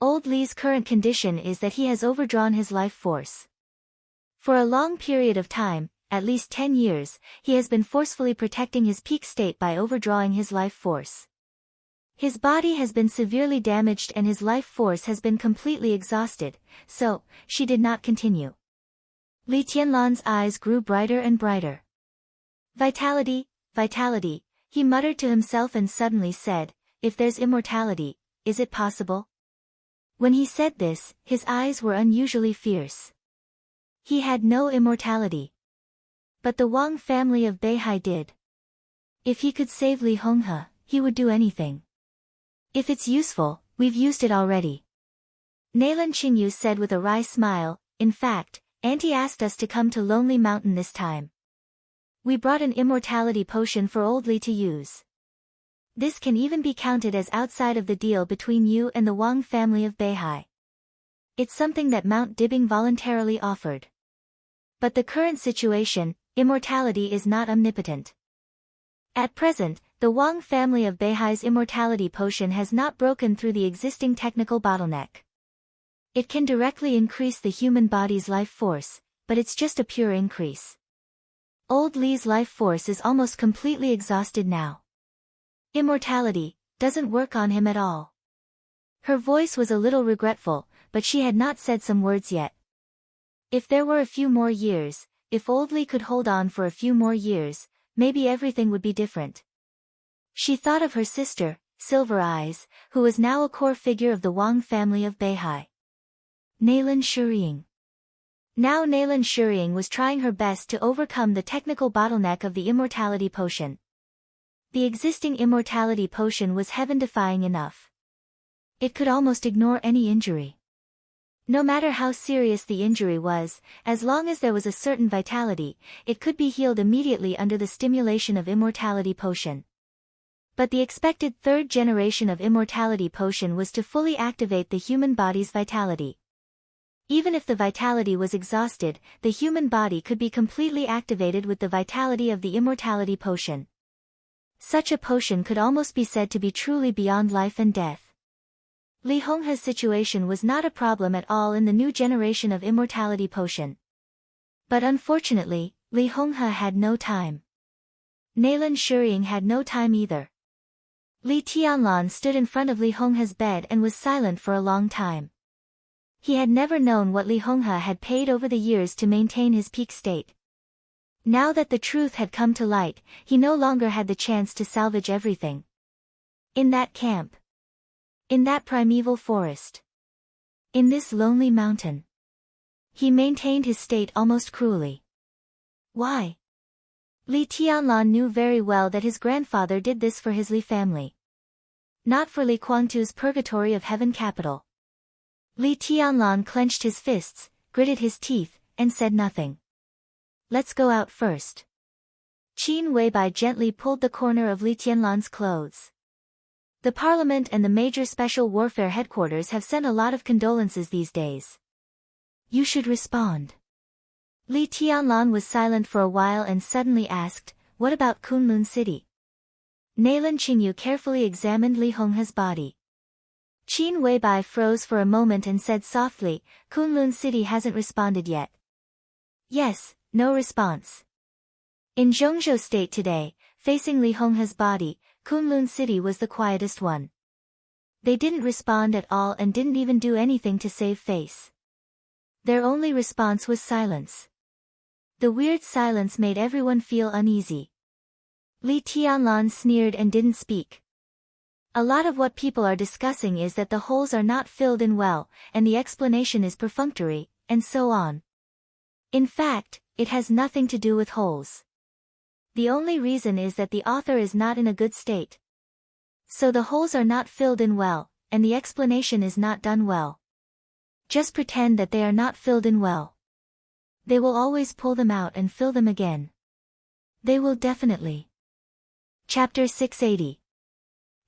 Old Lee's current condition is that he has overdrawn his life force. For a long period of time, at least 10 years, he has been forcefully protecting his peak state by overdrawing his life force. His body has been severely damaged and his life force has been completely exhausted, so, she did not continue. Li Tianlan's eyes grew brighter and brighter. Vitality, vitality, he muttered to himself and suddenly said, if there's immortality, is it possible? When he said this, his eyes were unusually fierce. He had no immortality. But the Wang family of Beihai did. If he could save Li Honghe, he would do anything. If it's useful, we've used it already. Naylan Qingyu said with a wry smile, in fact, Auntie asked us to come to Lonely Mountain this time. We brought an immortality potion for Old Li to use. This can even be counted as outside of the deal between you and the Wang family of Beihai. It's something that Mount Dibing voluntarily offered. But the current situation, immortality is not omnipotent. At present, the Wang family of Beihai's immortality potion has not broken through the existing technical bottleneck. It can directly increase the human body's life force, but it's just a pure increase. Old Li's life force is almost completely exhausted now. Immortality doesn't work on him at all. Her voice was a little regretful, but she had not said some words yet. If there were a few more years, if Old Li could hold on for a few more years, maybe everything would be different. She thought of her sister, Silver Eyes, who was now a core figure of the Wang family of Beihai. Naylan Shuriying. Now Naylan Shuriying was trying her best to overcome the technical bottleneck of the immortality potion. The existing immortality potion was heaven-defying enough. It could almost ignore any injury. No matter how serious the injury was, as long as there was a certain vitality, it could be healed immediately under the stimulation of immortality potion. But the expected third generation of immortality potion was to fully activate the human body's vitality. Even if the vitality was exhausted, the human body could be completely activated with the vitality of the immortality potion. Such a potion could almost be said to be truly beyond life and death. Li Honghe's situation was not a problem at all in the new generation of immortality potion. But unfortunately, Li Honghe had no time. Naylan Shuriying had no time either. Li Tianlan stood in front of Li Honghe's bed and was silent for a long time. He had never known what Li Honghe had paid over the years to maintain his peak state. Now that the truth had come to light, he no longer had the chance to salvage everything. In that camp. In that primeval forest. In this lonely mountain. He maintained his state almost cruelly. Why? Li Tianlan knew very well that his grandfather did this for his Li family. Not for Li Kuangtu's purgatory of heaven capital. Li Tianlan clenched his fists, gritted his teeth, and said nothing. Let's go out first. Qin Weibai gently pulled the corner of Li Tianlan's clothes. The Parliament and the major special warfare headquarters have sent a lot of condolences these days. You should respond. Li Tianlan was silent for a while and suddenly asked, what about Kunlun City? Naylan Qingyu carefully examined Li Honghe's body. Qin Weibai froze for a moment and said softly, Kunlun City hasn't responded yet. Yes, no response. In Zhongzhou State today, facing Li Honghe's body, Kunlun City was the quietest one. They didn't respond at all and didn't even do anything to save face. Their only response was silence. The weird silence made everyone feel uneasy. Li Tianlan sneered and didn't speak. A lot of what people are discussing is that the holes are not filled in well, and the explanation is perfunctory, and so on. In fact, it has nothing to do with holes. The only reason is that the author is not in a good state. So the holes are not filled in well, and the explanation is not done well. Just pretend that they are not filled in well. They will always pull them out and fill them again. They will definitely. Chapter 680.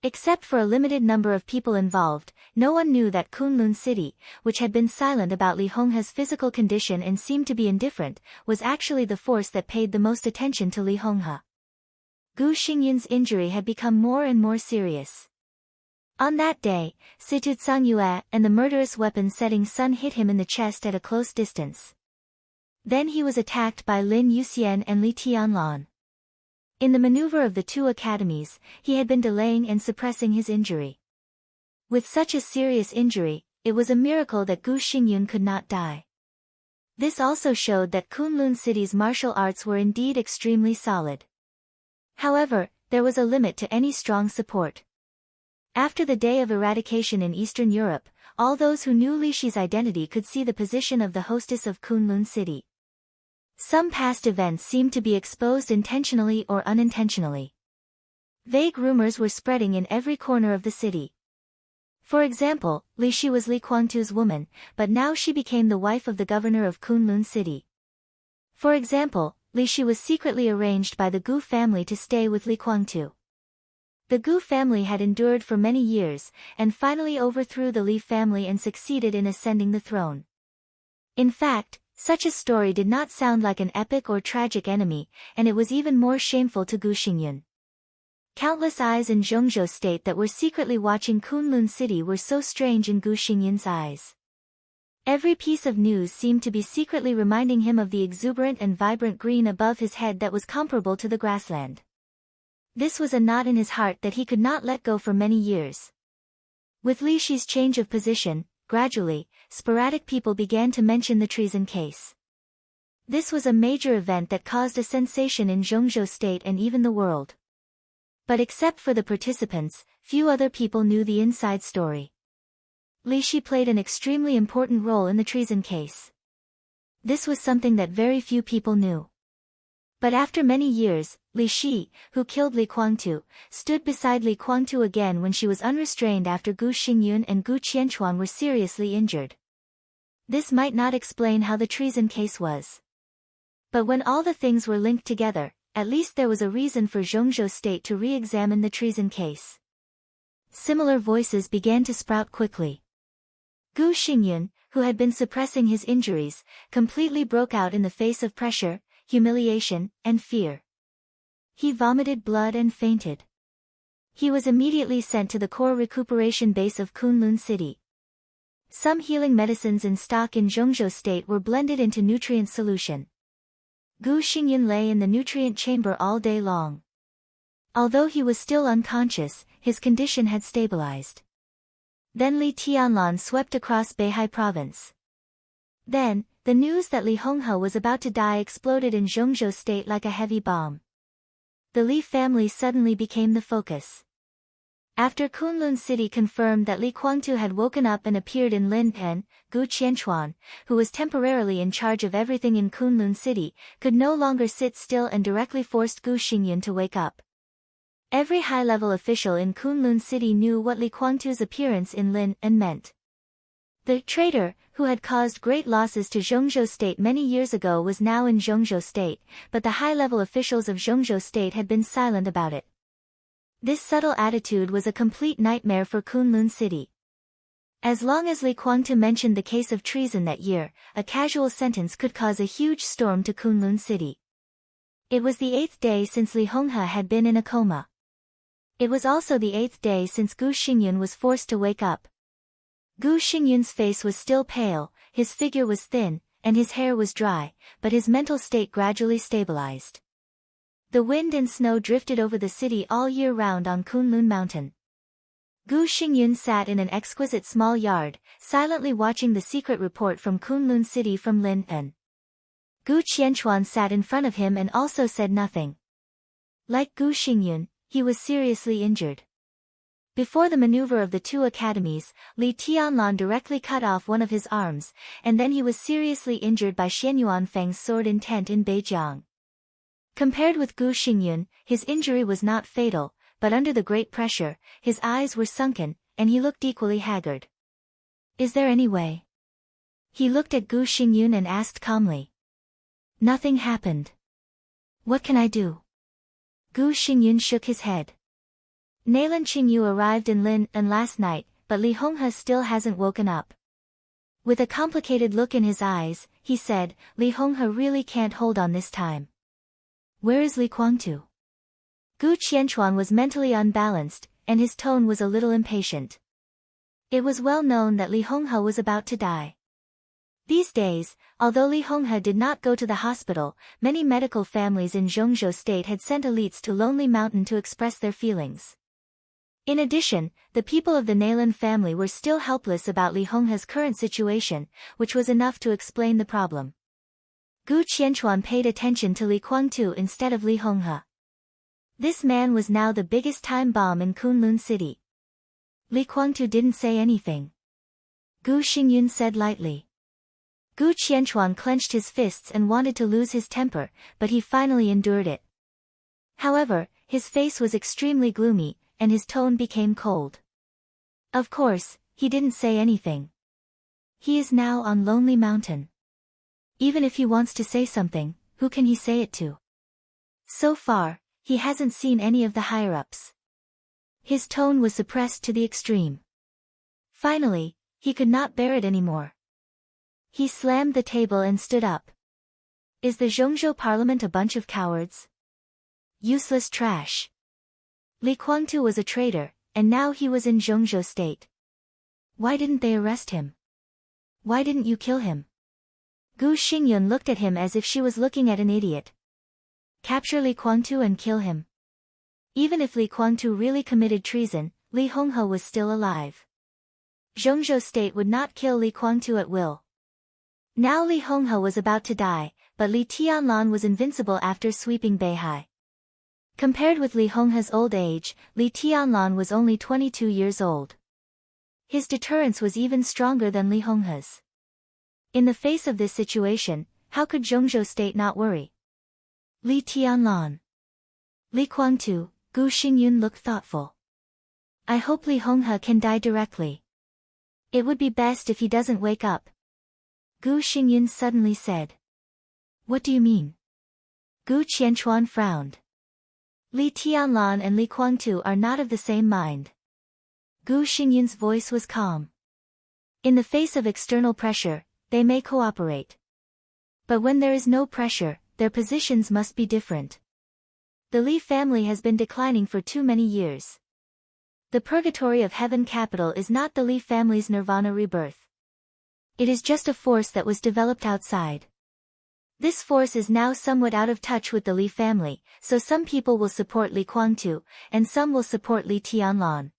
Except for a limited number of people involved, no one knew that Kunlun City, which had been silent about Li Honghe's physical condition and seemed to be indifferent, was actually the force that paid the most attention to Li Honghe. Gu Xingyun's injury had become more and more serious. On that day, Situ Yue and the murderous weapon-setting sun hit him in the chest at a close distance. Then he was attacked by Lin Yuxian and Li Tianlan. In the maneuver of the two academies, he had been delaying and suppressing his injury. With such a serious injury, it was a miracle that Gu Xingyun could not die. This also showed that Kunlun City's martial arts were indeed extremely solid. However, there was a limit to any strong support. After the day of eradication in Eastern Europe, all those who knew Li Shi's identity could see the position of the hostess of Kunlun City. Some past events seemed to be exposed intentionally or unintentionally. Vague rumors were spreading in every corner of the city. For example, Li Shi was Li Kuangtu's woman, but now she became the wife of the governor of Kunlun City. For example, Li Shi was secretly arranged by the Gu family to stay with Li Kuangtu. The Gu family had endured for many years, and finally overthrew the Li family and succeeded in ascending the throne. In fact, such a story did not sound like an epic or tragic enemy, and it was even more shameful to Gu Xingyun. Countless eyes in Zhongzhou state that were secretly watching Kunlun City were so strange in Gu Xingyun's eyes. Every piece of news seemed to be secretly reminding him of the exuberant and vibrant green above his head that was comparable to the grassland. This was a knot in his heart that he could not let go for many years. With Li Shi's change of position, gradually, sporadic people began to mention the treason case. This was a major event that caused a sensation in Zhongzhou state and even the world. But except for the participants, few other people knew the inside story. Li Shi played an extremely important role in the treason case. This was something that very few people knew. But after many years, Li Shi, who killed Li Kuangtu, stood beside Li Kuangtu again when she was unrestrained after Gu Xingyun and Gu Qianchuan were seriously injured. This might not explain how the treason case was. But when all the things were linked together, at least there was a reason for Zhongzhou state to re-examine the treason case. Similar voices began to sprout quickly. Gu Xingyun, who had been suppressing his injuries, completely broke out in the face of pressure, humiliation, and fear. He vomited blood and fainted. He was immediately sent to the core recuperation base of Kunlun City. Some healing medicines in stock in Zhongzhou state were blended into nutrient solution. Gu Xingyun lay in the nutrient chamber all day long. Although he was still unconscious, his condition had stabilized. Then Li Tianlan swept across Beihai province. Then, the news that Li Honghe was about to die exploded in Zhongzhou state like a heavy bomb. The Li family suddenly became the focus. After Kunlun City confirmed that Li Kuangtu had woken up and appeared in Linpen, Gu Qianchuan, who was temporarily in charge of everything in Kunlun City, could no longer sit still and directly forced Gu Xingyun to wake up. Every high-level official in Kunlun City knew what Li Kuangtu's appearance in Linpen meant. The traitor, who had caused great losses to Zhongzhou state many years ago, was now in Zhongzhou state, but the high-level officials of Zhongzhou state had been silent about it. This subtle attitude was a complete nightmare for Kunlun City. As long as Li Kuangtu mentioned the case of treason that year, a casual sentence could cause a huge storm to Kunlun City. It was the 8th day since Li Honghe had been in a coma. It was also the 8th day since Gu Xingyun was forced to wake up. Gu Xingyun's face was still pale, his figure was thin, and his hair was dry, but his mental state gradually stabilized. The wind and snow drifted over the city all year round on Kunlun Mountain. Gu Xingyun sat in an exquisite small yard, silently watching the secret report from Kunlun City from Linpen. Gu Qianchuan sat in front of him and also said nothing. Like Gu Xingyun, he was seriously injured. Before the maneuver of the two academies, Li Tianlan directly cut off one of his arms, and then he was seriously injured by Xianyuan Feng's sword intent in Beijiang. Compared with Gu Xingyun, his injury was not fatal, but under the great pressure, his eyes were sunken, and he looked equally haggard. Is there any way? He looked at Gu Xingyun and asked calmly. Nothing happened. What can I do? Gu Xingyun shook his head. Nalan Qingyu arrived in Lin last night, but Li Honghe still hasn't woken up. With a complicated look in his eyes, he said, Li Honghe really can't hold on this time. Where is Li Guangtu? Gu Qianchuan was mentally unbalanced, and his tone was a little impatient. It was well known that Li Honghe was about to die. These days, although Li Honghe did not go to the hospital, many medical families in Zhongzhou State had sent elites to Lonely Mountain to express their feelings. In addition, the people of the Nalan family were still helpless about Li Honghe's current situation, which was enough to explain the problem. Gu Qianchuan paid attention to Li Guangtu instead of Li Honghe. This man was now the biggest time bomb in Kunlun City. Li Guangtu didn't say anything. Gu Xingyun said lightly. Gu Qianchuan clenched his fists and wanted to lose his temper, but he finally endured it. However, his face was extremely gloomy, and his tone became cold. Of course, he didn't say anything. He is now on Lonely Mountain. Even if he wants to say something, who can he say it to? So far, he hasn't seen any of the higher-ups. His tone was suppressed to the extreme. Finally, he could not bear it anymore. He slammed the table and stood up. Is the Zhongzhou Parliament a bunch of cowards? Useless trash. Li Guangtu was a traitor, and now he was in Zhongzhou State. Why didn't they arrest him? Why didn't you kill him? Gu Xingyun looked at him as if she was looking at an idiot. Capture Li Guangtu and kill him. Even if Li Guangtu really committed treason, Li Honghe was still alive. Zhongzhou State would not kill Li Guangtu at will. Now Li Honghe was about to die, but Li Tianlan was invincible after sweeping Beihai. Compared with Li Honghe's old age, Li Tianlan was only 22 years old. His deterrence was even stronger than Li Honghe's. In the face of this situation, how could Zhongzhou State not worry? Li Tianlan. Li Guangtu, Gu Xingyun looked thoughtful. I hope Li Honghe can die directly. It would be best if he doesn't wake up. Gu Xingyun suddenly said. What do you mean? Gu Qianchuan frowned. Li Tianlan and Li Guangtu are not of the same mind. Gu Xingyun's voice was calm. In the face of external pressure, they may cooperate. But when there is no pressure, their positions must be different. The Li family has been declining for too many years. The purgatory of heaven capital is not the Li family's nirvana rebirth. It is just a force that was developed outside. This force is now somewhat out of touch with the Li family, so some people will support Li Guangtu, and some will support Li Tianlan.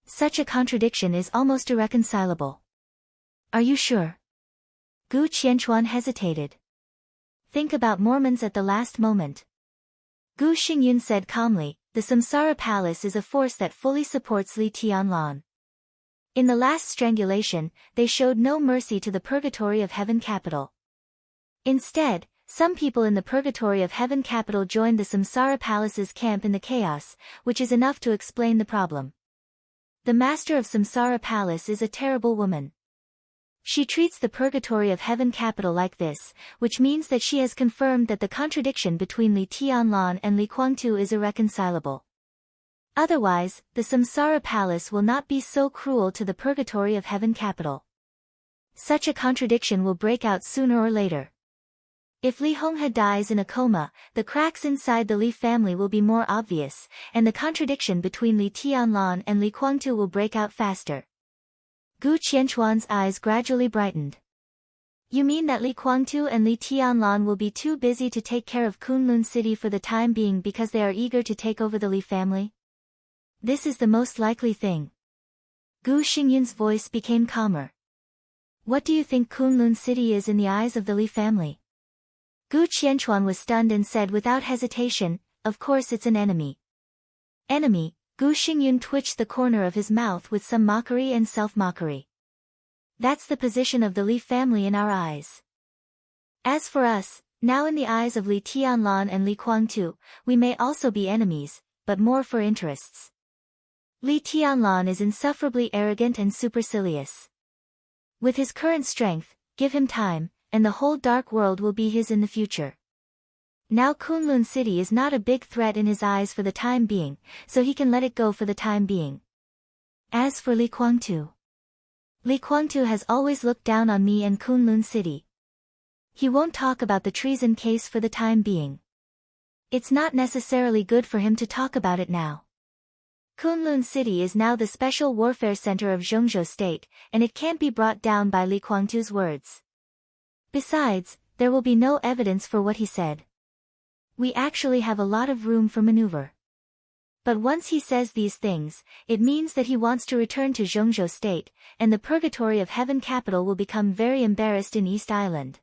Such a contradiction is almost irreconcilable. Are you sure? Gu Qianchuan hesitated. Think about Mormons at the last moment. Gu Xingyun said calmly, the Samsara Palace is a force that fully supports Li Tianlan. In the last strangulation, they showed no mercy to the purgatory of heaven capital. Instead, some people in the purgatory of heaven capital joined the Samsara Palace's camp in the chaos, which is enough to explain the problem. The master of Samsara Palace is a terrible woman. She treats the purgatory of heaven capital like this, which means that she has confirmed that the contradiction between Li Tianlan and Li Guangtu is irreconcilable. Otherwise, the Samsara Palace will not be so cruel to the purgatory of heaven capital. Such a contradiction will break out sooner or later. If Li Honghe dies in a coma, the cracks inside the Li family will be more obvious, and the contradiction between Li Tianlan and Li Guangtu will break out faster. Gu Qianchuan's eyes gradually brightened. You mean that Li Guangtu and Li Tianlan will be too busy to take care of Kunlun City for the time being because they are eager to take over the Li family? This is the most likely thing. Gu Xingyun's voice became calmer. What do you think Kunlun City is in the eyes of the Li family? Gu Qianchuan was stunned and said without hesitation, of course it's an enemy. Enemy? Gu Xingyun twitched the corner of his mouth with some mockery and self-mockery. That's the position of the Li family in our eyes. As for us, now in the eyes of Li Tianlan and Li Guangtu, we may also be enemies, but more for interests. Li Tianlan is insufferably arrogant and supercilious. With his current strength, give him time, and the whole dark world will be his in the future. Now Kunlun City is not a big threat in his eyes for the time being, so he can let it go for the time being. As for Li Kuangtu has always looked down on me and Kunlun City. He won't talk about the treason case for the time being. It's not necessarily good for him to talk about it now. Kunlun City is now the special warfare center of Zhengzhou State, and it can't be brought down by Li Kuangtu's words. Besides, there will be no evidence for what he said. We actually have a lot of room for maneuver. But once he says these things, it means that he wants to return to Zhengzhou State, and the purgatory of Heaven capital will become very embarrassed in East Island.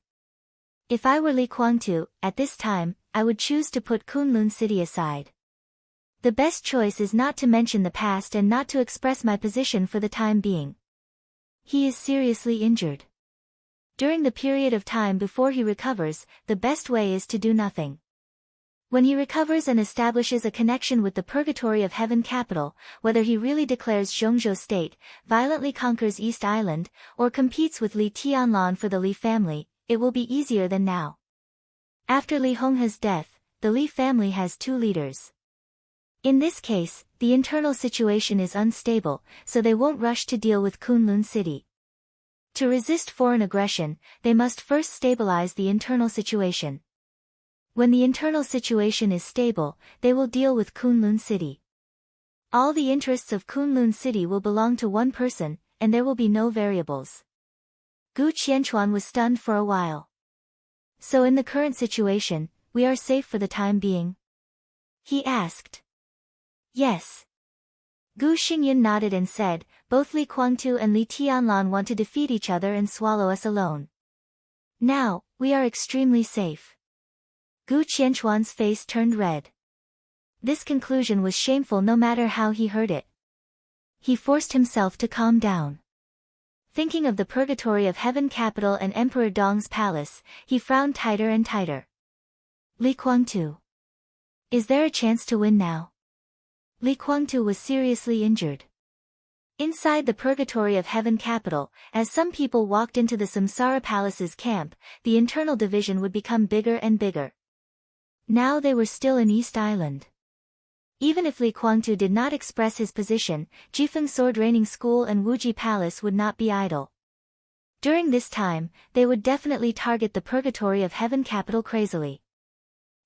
If I were Li Kuangtu, at this time, I would choose to put Kunlun City aside. The best choice is not to mention the past and not to express my position for the time being. He is seriously injured. During the period of time before he recovers, the best way is to do nothing. When he recovers and establishes a connection with the purgatory of Heaven capital, whether he really declares Zhengzhou State, violently conquers East Island, or competes with Li Tianlan for the Li family, it will be easier than now. After Li Honghe's death, the Li family has two leaders. In this case, the internal situation is unstable, so they won't rush to deal with Kunlun City. To resist foreign aggression, they must first stabilize the internal situation. When the internal situation is stable, they will deal with Kunlun City. All the interests of Kunlun City will belong to one person, and there will be no variables. Gu Qianchuan was stunned for a while. So in the current situation, we are safe for the time being? He asked. Yes. Gu Xingyin nodded and said, both Li Kuangtu and Li Tianlan want to defeat each other and swallow us alone. Now, we are extremely safe. Gu Qianchuan's face turned red. This conclusion was shameful no matter how he heard it. He forced himself to calm down. Thinking of the purgatory of Heaven capital and Emperor Dong's palace, he frowned tighter and tighter. Li Kuangtu. Is there a chance to win now? Li Kuangtu was seriously injured. Inside the purgatory of Heaven capital, as some people walked into the Samsara Palace's camp, the internal division would become bigger and bigger. Now they were still in East Island. Even if Li Kuangtu did not express his position, Jifeng Sword Training School and Wuji Palace would not be idle. During this time, they would definitely target the purgatory of Heaven capital crazily.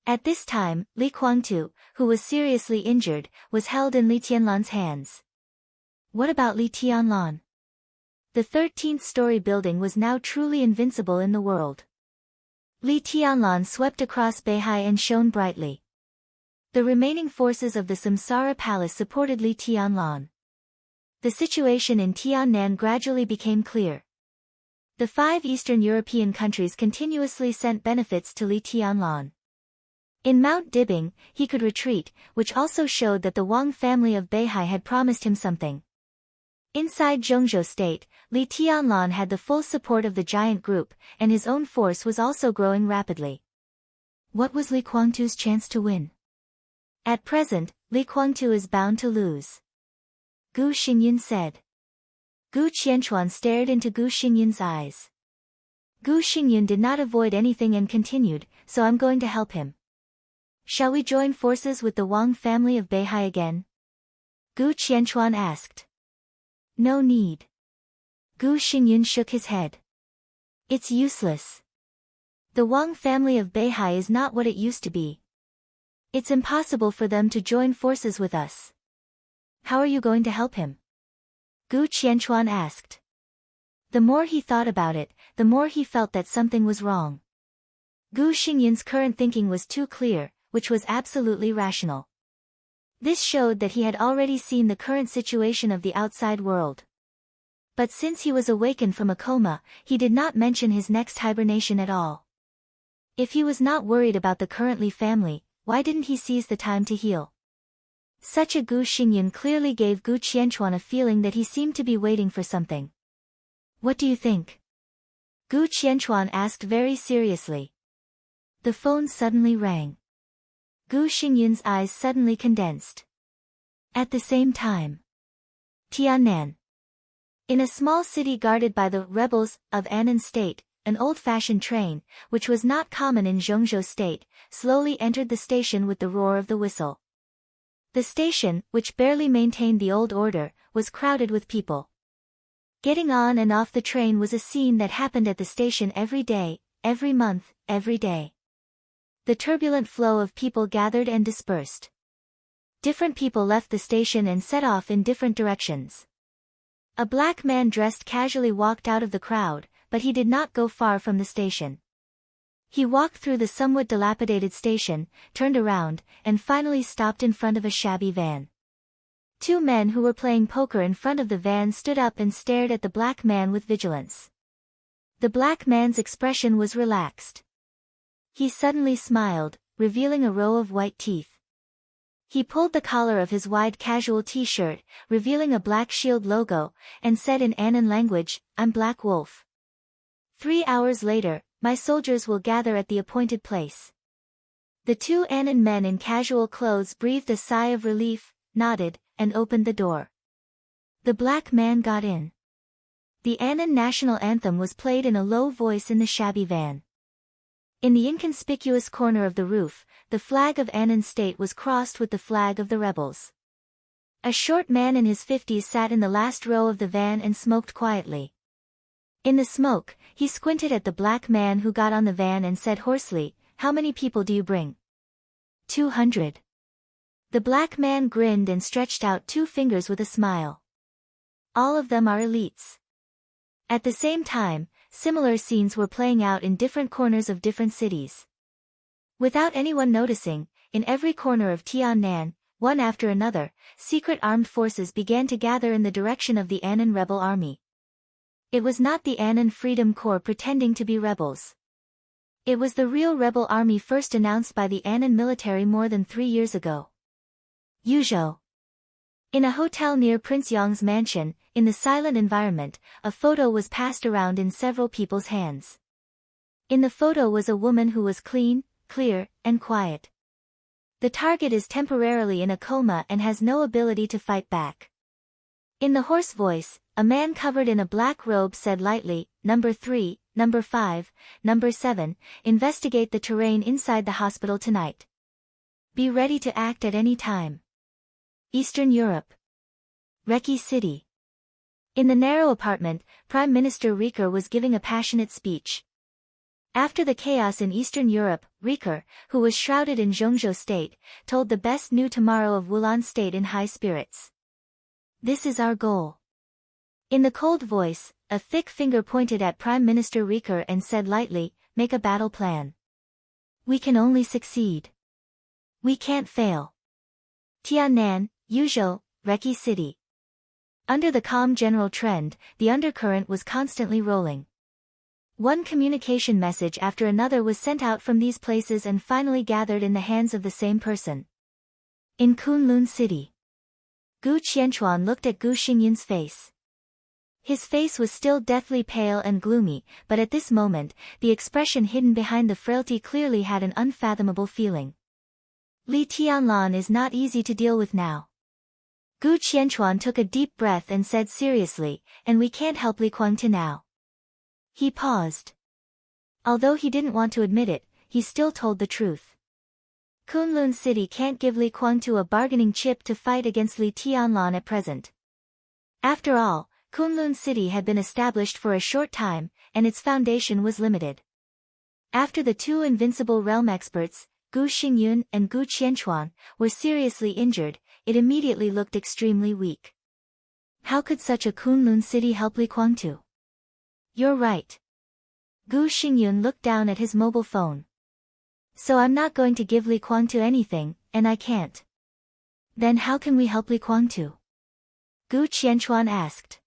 At this time, Li Kuangtu, who was seriously injured, was held in Li Tianlan's hands. What about Li Tianlan? The 13th-story building was now truly invincible in the world. Li Tianlan swept across Beihai and shone brightly. The remaining forces of the Samsara Palace supported Li Tianlan. The situation in Tiannan gradually became clear. The 5 Eastern European countries continuously sent benefits to Li Tianlan. In Mount Dibing, he could retreat, which also showed that the Wang family of Beihai had promised him something. Inside Zhengzhou State, Li Tianlan had the full support of the giant group, and his own force was also growing rapidly. What was Li Kuangtu's chance to win? At present, Li Kuangtu is bound to lose. Gu Xingyin said. Gu Qianchuan stared into Gu Xingyin's eyes. Gu Xingyin did not avoid anything and continued, so I'm going to help him. Shall we join forces with the Wang family of Beihai again? Gu Qianchuan asked. No need. Gu Xingyin shook his head. It's useless. The Wang family of Beihai is not what it used to be. It's impossible for them to join forces with us. How are you going to help him? Gu Qianchuan asked. The more he thought about it, the more he felt that something was wrong. Gu Xingyin's current thinking was too clear, which was absolutely rational. This showed that he had already seen the current situation of the outside world. But since he was awakened from a coma, he did not mention his next hibernation at all. If he was not worried about the current Li family, why didn't he seize the time to heal? Such a Gu Xingyin clearly gave Gu Qianchuan a feeling that he seemed to be waiting for something. What do you think? Gu Qianchuan asked very seriously. The phone suddenly rang. Gu Xingyin's eyes suddenly condensed. At the same time, Tiannan. In a small city guarded by the rebels of Annan State, an old-fashioned train, which was not common in Zhengzhou State, slowly entered the station with the roar of the whistle. The station, which barely maintained the old order, was crowded with people. Getting on and off the train was a scene that happened at the station every day, every month, every day. The turbulent flow of people gathered and dispersed. Different people left the station and set off in different directions. A black man dressed casually walked out of the crowd, but he did not go far from the station. He walked through the somewhat dilapidated station, turned around, and finally stopped in front of a shabby van. Two men who were playing poker in front of the van stood up and stared at the black man with vigilance. The black man's expression was relaxed. He suddenly smiled, revealing a row of white teeth. He pulled the collar of his wide casual t-shirt, revealing a Black Shield logo, and said in Anon language, "I'm Black Wolf. 3 hours later, my soldiers will gather at the appointed place." The two Anon men in casual clothes breathed a sigh of relief, nodded, and opened the door. The black man got in. The Anon national anthem was played in a low voice in the shabby van. In the inconspicuous corner of the roof, the flag of Anon State was crossed with the flag of the rebels. A short man in his 50s sat in the last row of the van and smoked quietly. In the smoke, he squinted at the black man who got on the van and said hoarsely, "How many people do you bring?" 200. The black man grinned and stretched out 2 fingers with a smile. "All of them are elites." At the same time, similar scenes were playing out in different corners of different cities. Without anyone noticing, in every corner of Tiannan, one after another, secret armed forces began to gather in the direction of the Anon rebel army. It was not the Anon Freedom Corps pretending to be rebels. It was the real rebel army first announced by the Anon military more than 3 years ago. Yuzhou. In a hotel near Prince Yong's mansion, in the silent environment, a photo was passed around in several people's hands. In the photo was a woman who was clean, clear, and quiet. The target is temporarily in a coma and has no ability to fight back. In the hoarse voice, a man covered in a black robe said lightly, "Number 3, Number 5, Number 7, investigate the terrain inside the hospital tonight. Be ready to act at any time. Eastern Europe. Reki City." In the narrow apartment, Prime Minister Riker was giving a passionate speech. After the chaos in Eastern Europe, Riker, who was shrouded in Zhengzhou State, told the best new tomorrow of Wulan State in high spirits. "This is our goal." In the cold voice, a thick finger pointed at Prime Minister Riker and said lightly, "Make a battle plan. We can only succeed. We can't fail." Tiannan, Yuzhou, Reki City. Under the calm general trend, the undercurrent was constantly rolling. One communication message after another was sent out from these places and finally gathered in the hands of the same person. In Kunlun City. Gu Qianchuan looked at Gu Xingyun's face. His face was still deathly pale and gloomy, but at this moment, the expression hidden behind the frailty clearly had an unfathomable feeling. Li Tianlan is not easy to deal with now. Gu Qianchuan took a deep breath and said seriously, "And we can't help Li Kuangtu now." He paused. Although he didn't want to admit it, he still told the truth. Kunlun City can't give Li Kuangtu a bargaining chip to fight against Li Tianlan at present. After all, Kunlun City had been established for a short time, and its foundation was limited. After the two invincible realm experts, Gu Xingyun and Gu Qianchuan, were seriously injured, it immediately looked extremely weak. How could such a Kunlun City help Li Kuangtu? You're right. Gu Xingyun looked down at his mobile phone. So I'm not going to give Li Kuangtu anything, and I can't. Then how can we help Li Kuangtu? Gu Qianchuan asked.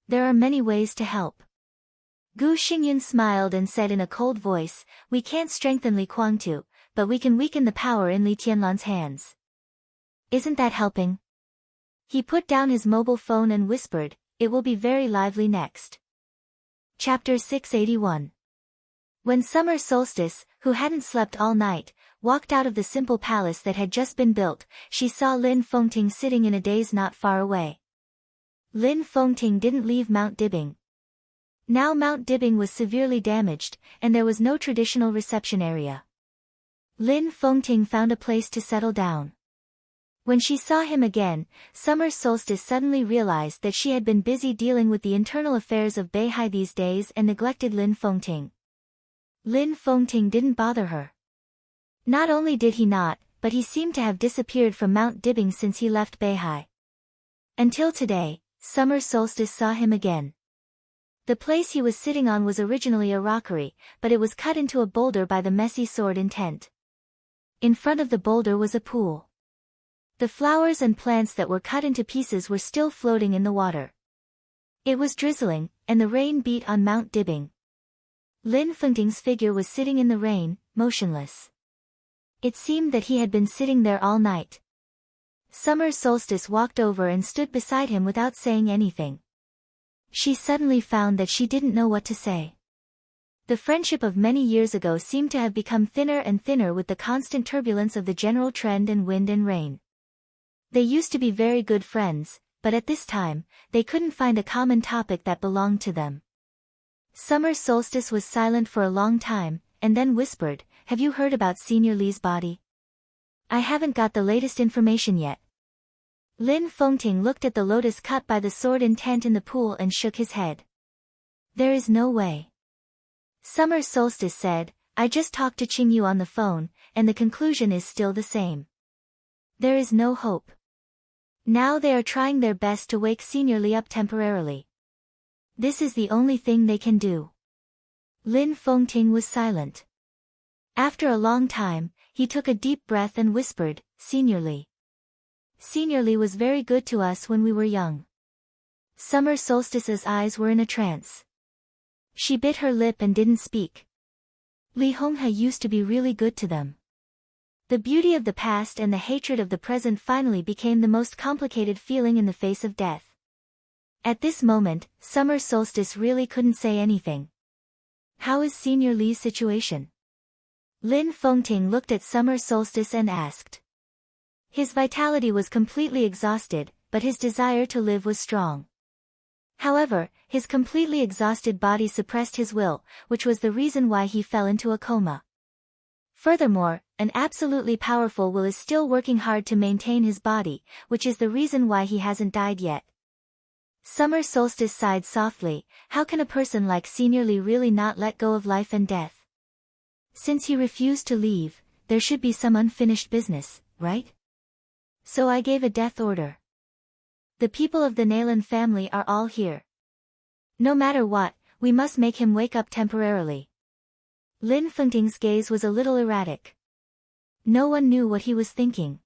There are many ways to help. Gu Xingyun smiled and said in a cold voice, "We can't strengthen Li Kuangtu, but we can weaken the power in Li Tianlan's hands." Isn't that helping? He put down his mobile phone and whispered, "It will be very lively next." Chapter 681. When summer solstice, who hadn't slept all night, walked out of the simple palace that had just been built, she saw Lin Fengting sitting in a daze not far away. Lin Fengting didn't leave Mount Dibing. Now Mount Dibbing was severely damaged, and there was no traditional reception area. Lin Fengting found a place to settle down. When she saw him again, Summer Solstice suddenly realized that she had been busy dealing with the internal affairs of Beihai these days and neglected Lin Fengting. Lin Fengting didn't bother her. Not only did he not, but he seemed to have disappeared from Mount Dibbing since he left Beihai. Until today, Summer Solstice saw him again. The place he was sitting on was originally a rockery, but it was cut into a boulder by the messy sword intent. In front of the boulder was a pool. The flowers and plants that were cut into pieces were still floating in the water. It was drizzling, and the rain beat on Mount Dibbing. Lin Fengting's figure was sitting in the rain, motionless. It seemed that he had been sitting there all night. Summer Solstice walked over and stood beside him without saying anything. She suddenly found that she didn't know what to say. The friendship of many years ago seemed to have become thinner and thinner with the constant turbulence of the general trend and wind and rain. They used to be very good friends, but at this time, they couldn't find a common topic that belonged to them. Summer Solstice was silent for a long time, and then whispered, "Have you heard about Senior Li's body?" "I haven't got the latest information yet." Lin Fengting looked at the lotus cut by the sword intent in the pool and shook his head. "There is no way." Summer Solstice said, "I just talked to Qingyu on the phone, and the conclusion is still the same. There is no hope. Now they are trying their best to wake Senior Li up temporarily. This is the only thing they can do." Lin Fengting was silent. After a long time, he took a deep breath and whispered, "Senior Li. Senior Li was very good to us when we were young." Summer Solstice's eyes were in a trance. She bit her lip and didn't speak. Li Honghe used to be really good to them. The beauty of the past and the hatred of the present finally became the most complicated feeling in the face of death. At this moment, Summer Solstice really couldn't say anything. "How is Senior Li's situation?" Lin Fengting looked at Summer Solstice and asked. His vitality was completely exhausted, but his desire to live was strong. However, his completely exhausted body suppressed his will, which was the reason why he fell into a coma. Furthermore, an absolutely powerful will is still working hard to maintain his body, which is the reason why he hasn't died yet. Summer Solstice sighed softly. How can a person like Senior Li really not let go of life and death? Since he refused to leave, there should be some unfinished business, right? So I gave a death order. The people of the Naylan family are all here. No matter what, we must make him wake up temporarily. Lin Fengting's gaze was a little erratic. No one knew what he was thinking.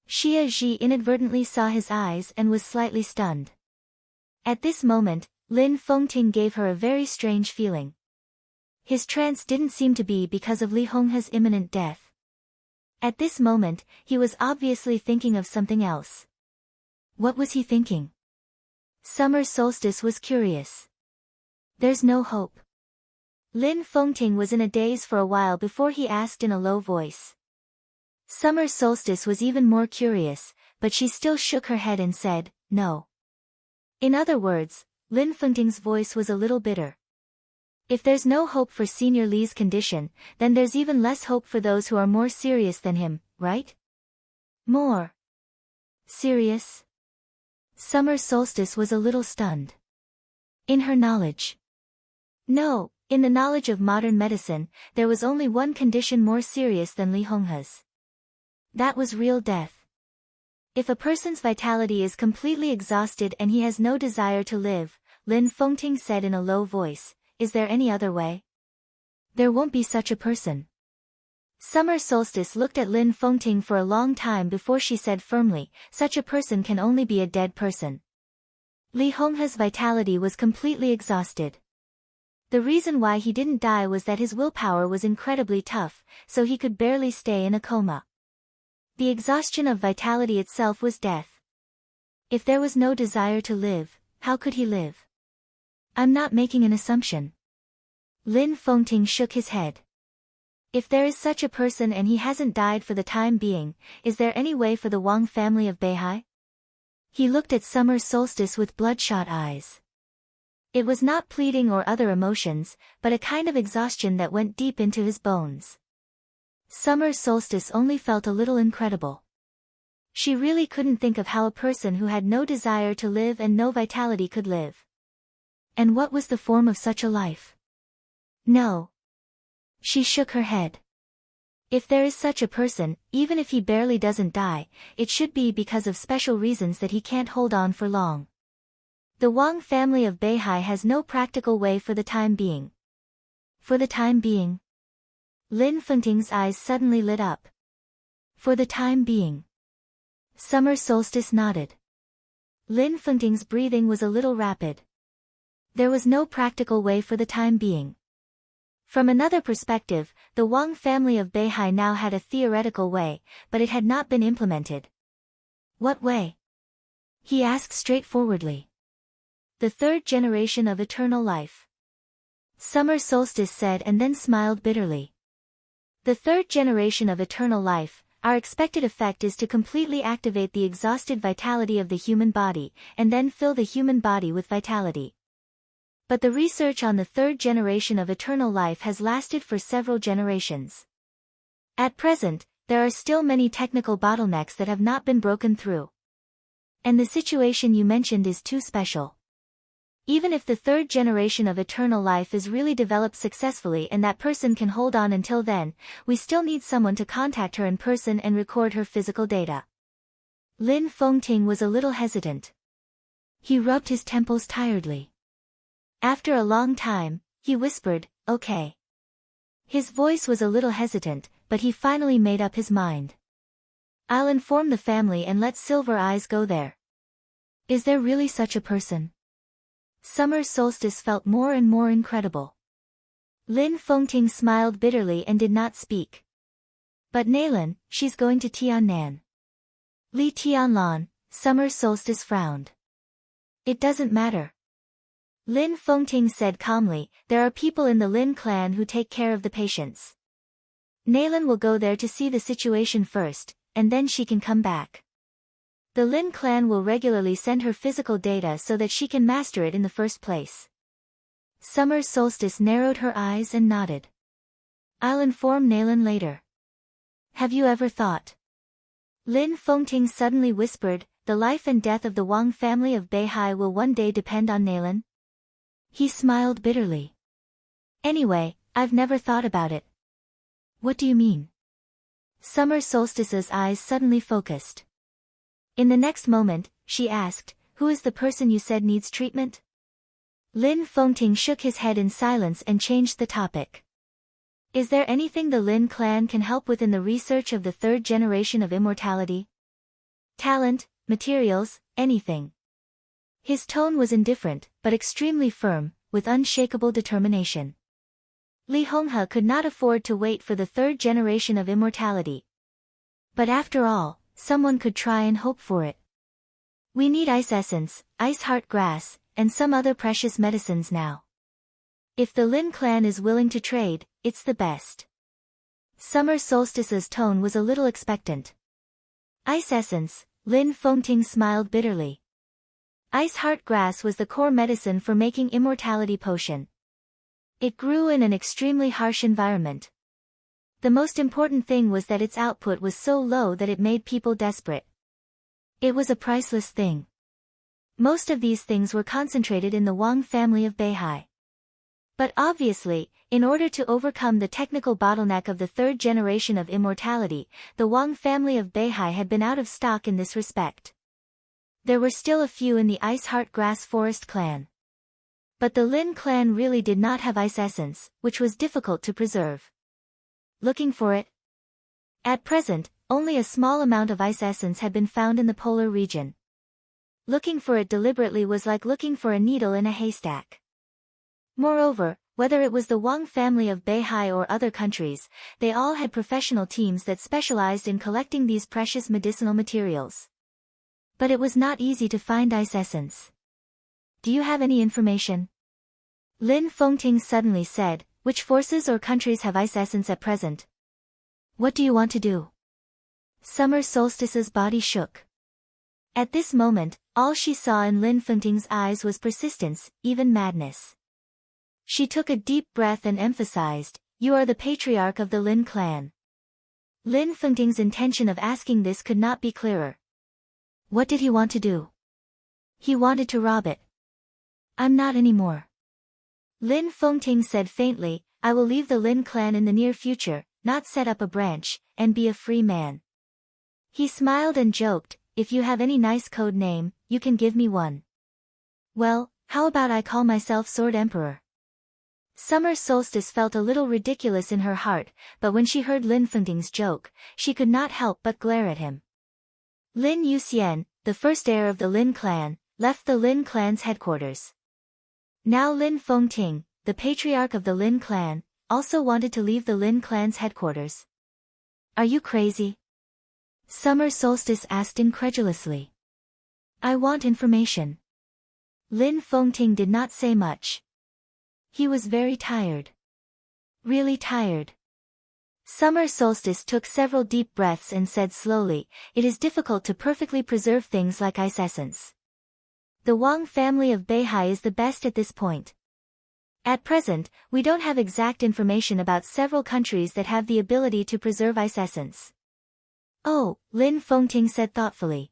Xia Ji inadvertently saw his eyes and was slightly stunned. At this moment, Lin Fengting gave her a very strange feeling. His trance didn't seem to be because of Li Honghe's imminent death. At this moment, he was obviously thinking of something else. What was he thinking? Summer Solstice was curious. "There's no hope." Lin Fengting was in a daze for a while before he asked in a low voice. Summer Solstice was even more curious, but she still shook her head and said, "No." In other words, Lin Fengting's voice was a little bitter. If there's no hope for Senior Li's condition, then there's even less hope for those who are more serious than him, right? More serious? Summer Solstice was a little stunned. In her knowledge. No, in the knowledge of modern medicine, there was only one condition more serious than Li Honghe's. That was real death. If a person's vitality is completely exhausted and he has no desire to live, Lin Fengting said in a low voice, "Is there any other way?" "There won't be such a person." Summer Solstice looked at Lin Fengting for a long time before she said firmly, "Such a person can only be a dead person." Li Honghe's vitality was completely exhausted. The reason why he didn't die was that his willpower was incredibly tough, so he could barely stay in a coma. The exhaustion of vitality itself was death. If there was no desire to live, how could he live? I'm not making an assumption. Lin Fengting shook his head. If there is such a person and he hasn't died for the time being, is there any way for the Wang family of Beihai? He looked at Summer Solstice with bloodshot eyes. It was not pleading or other emotions, but a kind of exhaustion that went deep into his bones. Summer solstice only felt a little incredible. She really couldn't think of how a person who had no desire to live and no vitality could live. And what was the form of such a life? No. She shook her head. If there is such a person, even if he barely doesn't die, it should be because of special reasons that he can't hold on for long. The Wang family of Beihai has no practical way for the time being. For the time being? Lin Fengting's eyes suddenly lit up. For the time being. Summer solstice nodded. Lin Fengting's breathing was a little rapid. There was no practical way for the time being. From another perspective, the Wang family of Beihai now had a theoretical way, but it had not been implemented. What way? He asked straightforwardly. The third generation of eternal life. Summer solstice said and then smiled bitterly. The third generation of eternal life, our expected effect is to completely activate the exhausted vitality of the human body, and then fill the human body with vitality. But the research on the third generation of eternal life has lasted for several generations. At present, there are still many technical bottlenecks that have not been broken through. And the situation you mentioned is too special. Even if the third generation of eternal life is really developed successfully and that person can hold on until then, we still need someone to contact her in person and record her physical data. Lin Fengting was a little hesitant. He rubbed his temples tiredly. After a long time, he whispered, "Okay." His voice was a little hesitant, but he finally made up his mind. "I'll inform the family and let Silver Eyes go there." Is there really such a person? Summer solstice felt more and more incredible. Lin Fengting smiled bitterly and did not speak. But Nalan, she's going to Tiannan. Li Tianlan, Summer solstice frowned. It doesn't matter. Lin Fengting said calmly, there are people in the Lin clan who take care of the patients. Nalan will go there to see the situation first, and then she can come back. The Lin clan will regularly send her physical data so that she can master it in the first place. Summer solstice narrowed her eyes and nodded. I'll inform Nalan later. Have you ever thought? Lin Fengting suddenly whispered, the life and death of the Wang family of Beihai will one day depend on Nalan? He smiled bitterly. Anyway, I've never thought about it. What do you mean? Summer solstice's eyes suddenly focused. In the next moment, she asked, who is the person you said needs treatment? Lin Fengting shook his head in silence and changed the topic. Is there anything the Lin clan can help with in the research of the third generation of immortality? Talent, materials, anything. His tone was indifferent, but extremely firm, with unshakable determination. Li Honghe could not afford to wait for the third generation of immortality. But after all, someone could try and hope for it. We need ice essence, ice heart grass, and some other precious medicines now. If the Lin clan is willing to trade, it's the best. Summer solstice's tone was a little expectant. Ice essence, Lin Fengting smiled bitterly. Ice heart grass was the core medicine for making immortality potion. It grew in an extremely harsh environment. The most important thing was that its output was so low that it made people desperate. It was a priceless thing. Most of these things were concentrated in the Wang family of Beihai. But obviously, in order to overcome the technical bottleneck of the third generation of immortality, the Wang family of Beihai had been out of stock in this respect. There were still a few in the Ice Heart Grass Forest clan. But the Lin clan really did not have ice essence, which was difficult to preserve. Looking for it? At present, only a small amount of ice essence had been found in the polar region. Looking for it deliberately was like looking for a needle in a haystack. Moreover, whether it was the Wang family of Beihai or other countries, they all had professional teams that specialized in collecting these precious medicinal materials. But it was not easy to find ice essence. Do you have any information? Lin Fengting suddenly said, which forces or countries have ice essence at present? What do you want to do? Summer solstice's body shook. At this moment, all she saw in Lin Fengting's eyes was persistence, even madness. She took a deep breath and emphasized, "You are the patriarch of the Lin clan." Lin Fengting's intention of asking this could not be clearer. What did he want to do? He wanted to rob it. "I'm not anymore." Lin Fengting said faintly, "I will leave the Lin clan in the near future, not set up a branch, and be a free man." He smiled and joked, "If you have any nice code name, you can give me one." "Well, how about I call myself Sword Emperor?" Summer Solstice felt a little ridiculous in her heart, but when she heard Lin Fengting's joke, she could not help but glare at him. Lin Yuxian, the first heir of the Lin clan, left the Lin clan's headquarters. Now Lin Fengting, the patriarch of the Lin clan, also wanted to leave the Lin clan's headquarters. "Are you crazy?" Summer Solstice asked incredulously. "I want information." Lin Fengting did not say much. He was very tired. Really tired. Summer Solstice took several deep breaths and said slowly, "It is difficult to perfectly preserve things like ice essence. The Wang family of Beihai is the best at this point. At present, we don't have exact information about several countries that have the ability to preserve ice essence." "Oh," Lin Fengting said thoughtfully.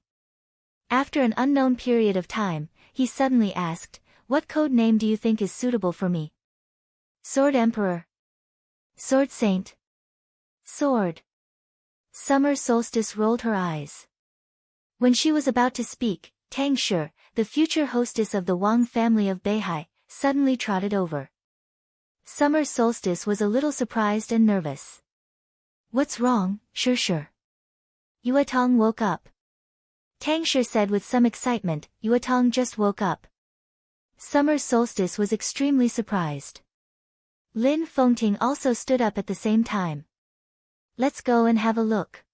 After an unknown period of time, he suddenly asked, "What code name do you think is suitable for me?" "Sword Emperor." "Sword Saint." "Sword." Summer Solstice rolled her eyes. When she was about to speak, Tang Shi, the future hostess of the Wang family of Beihai, suddenly trotted over. Summer Solstice was a little surprised and nervous. "What's wrong, Shi?" Yuetong woke up. Tang Shi said with some excitement, "Yuetong just woke up." Summer Solstice was extremely surprised. Lin Fengting also stood up at the same time. "Let's go and have a look."